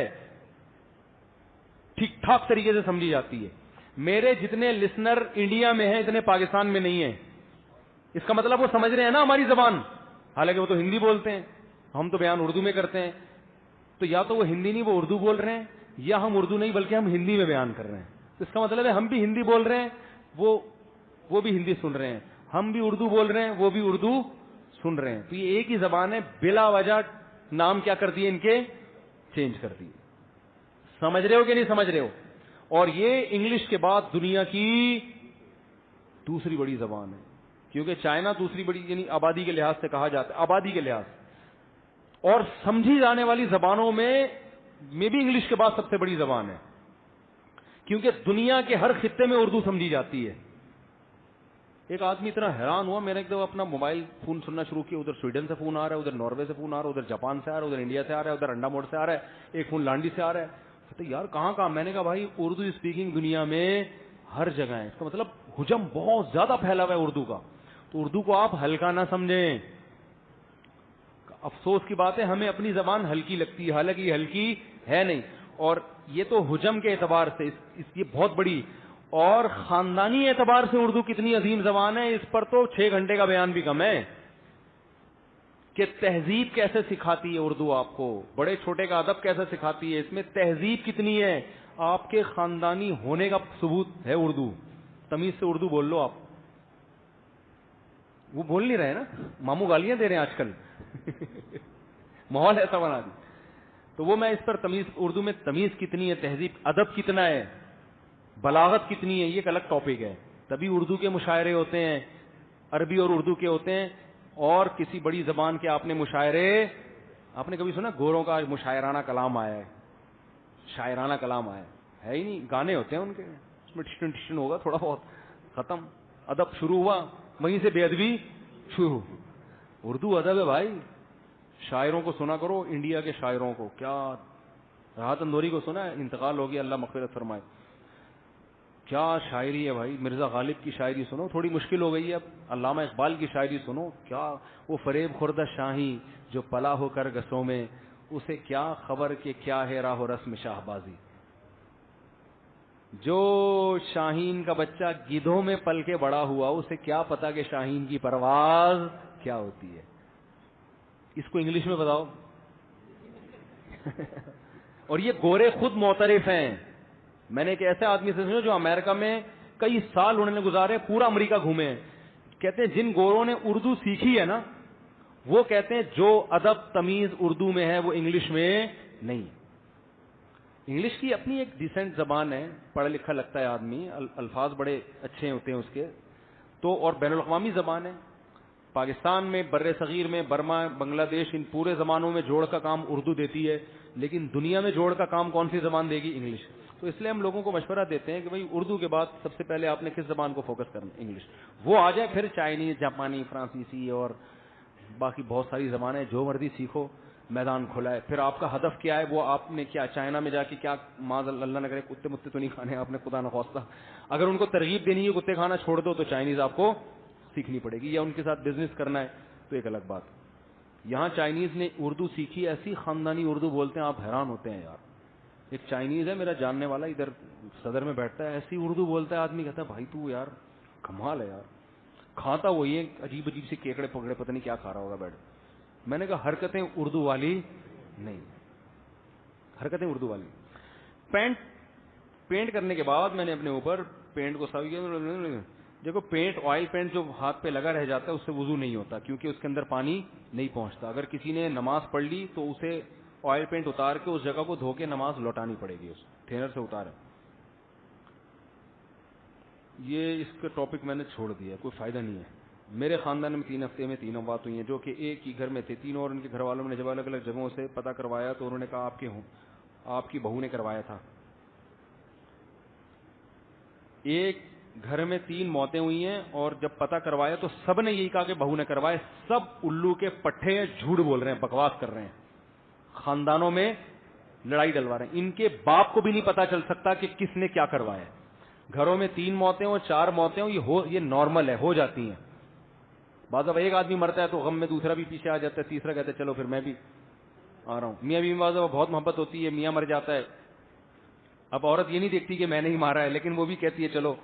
ٹھیک ٹھاک طریقے سے سمجھی جاتی ہے. میرے جتنے لسنر انڈیا میں ہیں اتنے پاکستان میں نہیں ہیں. اس کا مطلب وہ سمجھ رہے ہیں نا ہماری زبان, حالانکہ وہ تو ہندی بولتے ہیں, ہم تو بیان اردو میں کرتے ہیں. تو یا تو وہ ہندی نہیں, وہ اردو بول رہے ہیں, یا ہم اردو نہیں بلکہ ہم ہندی میں بیان کر رہے ہیں. اس کا مطلب ہے ہم بھی ہندی بول رہے ہیں, وہ بھی ہندی سن رہے ہیں, ہم بھی اردو بول رہے ہیں, وہ بھی اردو سن رہے ہیں. تو یہ ایک ہی زبان ہے, بلا وجہ نام کیا کر دیے ان کے, چینج کر دیے. سمجھ رہے ہو کہ نہیں سمجھ رہے ہو؟ اور یہ انگلش کے بعد دنیا کی دوسری بڑی زبان ہے, کیونکہ چائنا دوسری بڑی, یعنی آبادی کے لحاظ سے کہا جاتا ہے, آبادی کے لحاظ, اور سمجھی جانے والی زبانوں میں بھی انگلش کے بعد سب سے بڑی زبان ہے, کیونکہ دنیا کے ہر خطے میں اردو سمجھی جاتی ہے. ایک آدمی اتنا حیران ہوا, میں نے ایک دفعہ اپنا موبائل فون سننا شروع کیا, ادھر سویڈن سے فون آ رہا ہے, ادھر ناروے سے فون آ رہا ہے, ادھر جاپان سے آ رہا ہے, ادھر انڈیا سے آ رہا ہے, ادھر انڈا موڑ سے آ رہا ہے, ایک فون لانڈی سے آ رہا ہے. تو یار کہاں. میں نے کہا بھائی اردو اسپیکنگ دنیا میں ہر جگہ ہے, اس کا مطلب حجم بہت زیادہ پھیلا ہوا ہے اردو کا. تو اردو کو آپ ہلکا نہ سمجھیں. افسوس کی بات ہے ہمیں اپنی زبان ہلکی لگتی ہے, حالانکہ یہ ہلکی ہے نہیں. اور یہ تو حجم کے اعتبار سے یہ بہت بڑی, اور خاندانی اعتبار سے اردو کتنی عظیم زبان ہے, اس پر تو 6 گھنٹے کا بیان بھی کم ہے. کہ تہذیب کیسے سکھاتی ہے اردو آپ کو, بڑے چھوٹے کا ادب کیسے سکھاتی ہے, اس میں تہذیب کتنی ہے, آپ کے خاندانی ہونے کا ثبوت ہے اردو. تمیز سے اردو بول لو آپ. وہ بول نہیں رہے نا, ماموں گالیاں دے رہے ہیں آج کل, ماحول ایسا بنا دی. تو وہ میں اس پر تمیز, اردو میں تمیز کتنی ہے, تہذیب, ادب کتنا ہے, بلاغت کتنی ہے, یہ ایک الگ ٹاپک ہے. تبھی اردو کے مشاعرے ہوتے ہیں, عربی اور اردو کے ہوتے ہیں. اور کسی بڑی زبان کے آپ نے مشاعرے, آپ نے کبھی سنا گوروں کا مشاعرانہ کلام آیا ہے, شاعرانہ کلام آیا ہے ہی نہیں. گانے ہوتے ہیں ان کے, اس میں ٹھشن ٹھشن ہوگا تھوڑا بہت, ختم. ادب شروع ہوا, وہیں سے بے ادبی شروع. اردو ادب ہے بھائی. شاعروں کو سنا کرو, انڈیا کے شاعروں کو. کیا راحت اندوری کو سنا ہے, انتقال ہو گیا, اللہ مغفرت فرمائے. کیا شاعری ہے بھائی. مرزا غالب کی شاعری سنو, تھوڑی مشکل ہو گئی ہے اب. علامہ اقبال کی شاعری سنو, کیا وہ فریب خوردہ شاہی جو پلا ہو کر گسوں میں, اسے کیا خبر کہ کیا ہے راہ و رسم شاہ بازی. جو شاہین کا بچہ گدھوں میں پل کے بڑا ہوا, اسے کیا پتا کہ شاہین کی پرواز کیا ہوتی ہے. اس کو انگلش میں بتاؤ. اور یہ گورے خود معترف ہیں. میں نے ایک ایسے آدمی سے سنا جو امریکہ میں کئی سال انہوں نے گزارے, پورا امریکہ گھومے, کہتے ہیں جن گوروں نے اردو سیکھی ہے نا وہ کہتے ہیں جو ادب تمیز اردو میں ہے وہ انگلش میں نہیں. انگلش کی اپنی ایک ڈیسنٹ زبان ہے, پڑھا لکھا لگتا ہے آدمی, الفاظ بڑے اچھے ہوتے ہیں اس کے تو, اور بین الاقوامی زبان ہے. پاکستان میں, بر صغیر میں, برما, بنگلہ دیش, ان پورے زبانوں میں جوڑ کا کام اردو دیتی ہے, لیکن دنیا میں جوڑ کا کام کون سی زبان دے گی؟ انگلش. تو اس لیے ہم لوگوں کو مشورہ دیتے ہیں کہ بھائی اردو کے بعد سب سے پہلے آپ نے کس زبان کو فوکس کرنا؟ انگلش. وہ آ جائے پھر چائنیز, جاپانی, فرانسیسی اور باقی بہت ساری زبانیں, جو مرضی سیکھو, میدان کھلا ہے. پھر آپ کا ہدف کیا ہے؟ وہ آپ نے کیا چائنا میں جا کے کیا, معاذ اللہ نہ کرے کتے متے تو نہیں کھانے آپ نے, خدا نخواستہ. اگر ان کو ترغیب دینی ہے کتے کھانا چھوڑ دو تو چائنیز آپ کو سیکھنی پڑے گی, یا ان کے ساتھ بزنس کرنا ہے تو ایک الگ بات. یہاں چائنیز نے اردو سیکھی, ایسی خاندانی اردو بولتے ہیں آپ حیران ہوتے ہیں یار. ایک چائنیز ہے میرا جاننے والا, ادھر صدر میں بیٹھتا ہے, ایسی اردو بولتا ہے آدمی کہتا ہے بھائی تو یار کمال ہے یار. کھاتا وہی ہے عجیب عجیب سے کیکڑے پکڑے, پتہ نہیں کیا کھا رہا ہوگا بیٹھ. میں نے کہا حرکتیں اردو والی نہیں, حرکتیں اردو والی. پینٹ کرنے کے بعد میں نے اپنے اوپر پینٹ کو صاف کیا. دیکھو پینٹ, آئل پینٹ جو ہاتھ پہ لگا رہ جاتا ہے اس سے وضو نہیں ہوتا, کیونکہ اس کے اندر پانی نہیں پہنچتا. اگر کسی نے نماز پڑھ لی تو اسے آئل پینٹ اتار کے اس جگہ کو دھو کے نماز لوٹانی پڑے گی, اس ٹھینر سے اتارے. یہ اس کا ٹاپک میں نے چھوڑ دیا, کوئی فائدہ نہیں ہے. میرے خاندان میں 3 ہفتے میں 3 وفات ہوئی ہیں, جو کہ ایک ہی گھر میں تھے تینوں, اور ان کے گھر والوں نے جب الگ الگ جگہوں سے پتہ کروایا تو انہوں نے کہا آپ کی بہو نے کروایا تھا. ایک گھر میں 3 موتیں ہوئی ہیں, اور جب پتہ کروایا تو سب نے یہی کہا کہ بہو نے کروائے. سب الو کے پٹھے ہیں, جھوٹ بول رہے ہیں, بکواس کر رہے ہیں, خاندانوں میں لڑائی ڈلوا رہے ہیں. ان کے باپ کو بھی نہیں پتا چل سکتا کہ کس نے کیا کروایا. گھروں میں 3 موتیں ہوں, 4 موتیں ہوں, یہ نارمل ہے, ہو جاتی ہیں. بعض اب ایک آدمی مرتا ہے تو غم میں دوسرا بھی پیچھے آ جاتا ہے, تیسرا کہتا ہے چلو پھر میں بھی آ رہا ہوں. میاں بیوی بعض بہت محبت ہوتی ہے, میاں مر جاتا ہے, اب عورت یہ نہیں دیکھتی کہ میں نے ہی مارا ہے, لیکن وہ بھی کہتی ہے چلو.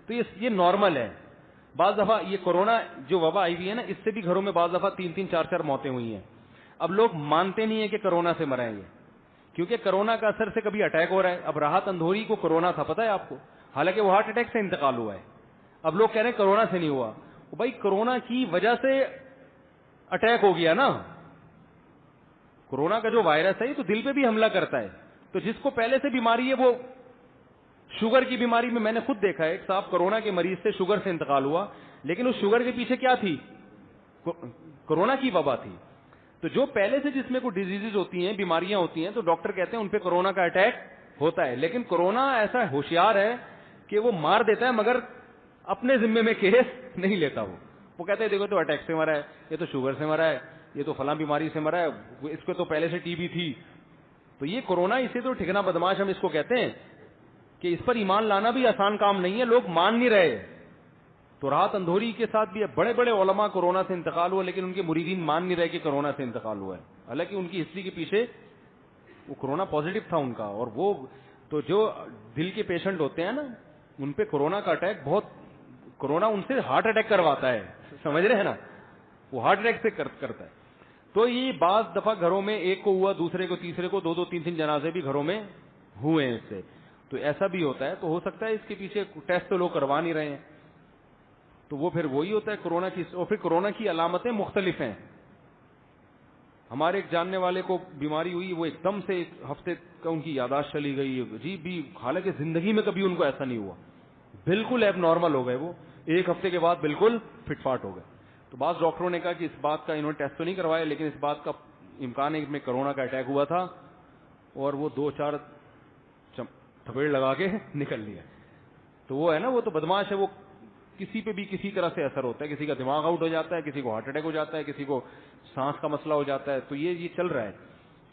تو یہ نارمل ہے. بعض دفعہ یہ کورونا جو وبا آئی ہوئی ہے نا, اس سے بھی گھروں میں بعض دفعہ 3-3, 4-4 موتیں ہوئی ہیں. اب لوگ مانتے نہیں ہیں کہ کورونا سے مرے ہیں, کیونکہ کورونا کا اثر سے کبھی اٹیک ہو رہا ہے. اب راحت اندھوری کو کورونا تھا, پتہ ہے آپ کو, حالانکہ وہ ہارٹ اٹیک سے انتقال ہوا ہے. اب لوگ کہہ رہے ہیں کورونا سے نہیں ہوا. بھائی کورونا کی وجہ سے اٹیک ہو گیا نا. کورونا کا جو وائرس ہے یہ تو دل پہ بھی حملہ کرتا ہے. تو جس کو پہلے سے بیماری ہے, وہ شوگر کی بیماری میں نے خود دیکھا ہے, ایک صاحب کورونا کے مریض سے شوگر سے انتقال ہوا, لیکن اس شوگر کے پیچھے کیا تھی؟ کورونا کی وبا تھی. تو جو پہلے سے جس میں کوئی ڈیزیز ہوتی ہیں, بیماریاں ہوتی ہیں, تو ڈاکٹر کہتے ہیں ان پہ کورونا کا اٹیک ہوتا ہے. لیکن کورونا ایسا ہوشیار ہے کہ وہ مار دیتا ہے, مگر اپنے ذمے میں کیس نہیں لیتا. وہ کہتے ہیں دیکھو تو اٹیک سے مرا ہے, یہ تو شوگر سے مرا ہے, یہ تو فلاں بیماری سے مرا ہے, اس کو تو پہلے سے ٹی بی تھی. تو یہ کورونا, اسے تو ٹھکنا بدماش ہم اس کو کہتے ہیں, کہ اس پر ایمان لانا بھی آسان کام نہیں ہے, لوگ مان نہیں رہے. تو راحت اندھوری کے ساتھ بھی بڑے بڑے علماء کورونا سے انتقال ہوا, لیکن ان کے مریدین مان نہیں رہے کہ کورونا سے انتقال ہوا ہے, حالانکہ ان کی ہسٹری کے پیچھے وہ کورونا پازیٹو تھا ان کا. اور وہ تو جو دل کے پیشنٹ ہوتے ہیں نا, ان پہ کورونا کا اٹیک بہت, کورونا ان سے ہارٹ اٹیک کرواتا ہے, سمجھ رہے ہیں نا, وہ ہارٹ اٹیک سے کرتا ہے. تو یہ بعض دفعہ گھروں میں ایک کو ہوا, دوسرے کو, تیسرے کو, 2-2, 3-3 جنازے بھی گھروں میں ہوئے ہیں اس سے. تو ایسا بھی ہوتا ہے. تو ہو سکتا ہے اس کے پیچھے ٹیسٹ تو لوگ کروا نہیں رہے ہیں, تو وہ پھر وہی ہوتا ہے کورونا کی. اور پھر کورونا کی علامتیں مختلف ہیں. ہمارے ایک جاننے والے کو بیماری ہوئی, وہ ایک دم سے 1 ہفتے کا ان کی یادداشت چلی گئی, عجیب بھی, حالانکہ زندگی میں کبھی ان کو ایسا نہیں ہوا, بالکل ایب نارمل ہو گئے. وہ 1 ہفتے کے بعد بالکل فٹ فاٹ ہو گئے. تو بعض ڈاکٹروں نے کہا کہ اس بات کا, انہوں نے ٹیسٹ تو نہیں کروایا, لیکن اس بات کا امکان ہے کہ میں کورونا کا اٹیک ہوا تھا, اور وہ 2-4 تھپیڑ لگا کے نکل لیا. تو وہ ہے نا, وہ تو بدماش ہے, وہ کسی پہ بھی کسی طرح سے اثر ہوتا ہے. کسی کا دماغ آؤٹ ہو جاتا ہے, کسی کو ہارٹ اٹیک ہو جاتا ہے, کسی کو سانس کا مسئلہ ہو جاتا ہے. تو یہ چل رہا ہے.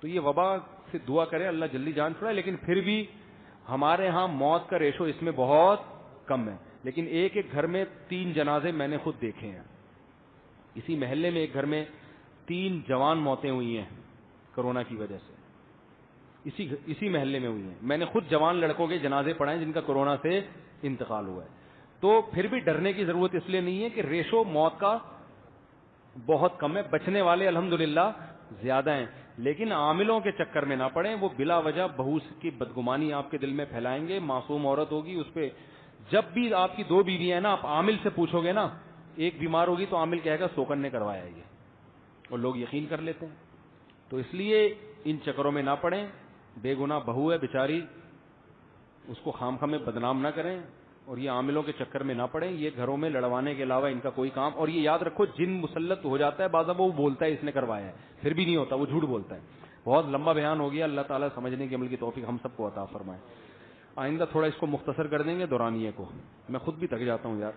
تو یہ وبا سے دعا کرے اللہ جلدی جان چھڑائے. لیکن پھر بھی ہمارے ہاں موت کا ریشو اس میں بہت کم ہے. لیکن ایک گھر میں 3 جنازے میں نے خود دیکھے ہیں. اسی محلے میں ایک گھر میں 3 جوان موتیں ہوئی ہیں کورونا کی وجہ سے, اسی محلے میں ہوئی ہیں. میں نے خود جوان لڑکوں کے جنازے پڑھائے جن کا کورونا سے انتقال ہوا ہے. تو پھر بھی ڈرنے کی ضرورت اس لیے نہیں ہے کہ ریشو موت کا بہت کم ہے, بچنے والے الحمدللہ زیادہ ہیں. لیکن عاملوں کے چکر میں نہ پڑیں, وہ بلا وجہ بہو کی بدگمانی آپ کے دل میں پھیلائیں گے. معصوم عورت ہوگی, اس پہ جب بھی آپ کی 2 بیویاں ہیں نا, آپ عامل سے پوچھو گے نا ایک بیمار ہوگی تو عامل کہے گا سوکن نے کروایا یہ, اور لوگ یقین کر لیتے ہیں. تو اس لیے ان چکروں میں نہ پڑیں. بے گناہ بہو ہے بیچاری, اس کو خام خام میں بدنام نہ کریں, اور یہ عاملوں کے چکر میں نہ پڑیں. یہ گھروں میں لڑوانے کے علاوہ ان کا کوئی کام. اور یہ یاد رکھو, جن مسلط ہو جاتا ہے بعض وہ بولتا ہے اس نے کروایا ہے, پھر بھی نہیں ہوتا, وہ جھوٹ بولتا ہے. بہت لمبا بیان ہو گیا, اللہ تعالیٰ سمجھنے کی عمل کی توفیق ہم سب کو عطا فرمائے. آئندہ تھوڑا اس کو مختصر کر دیں گے دورانیے کو, میں خود بھی تھک جاتا ہوں یار.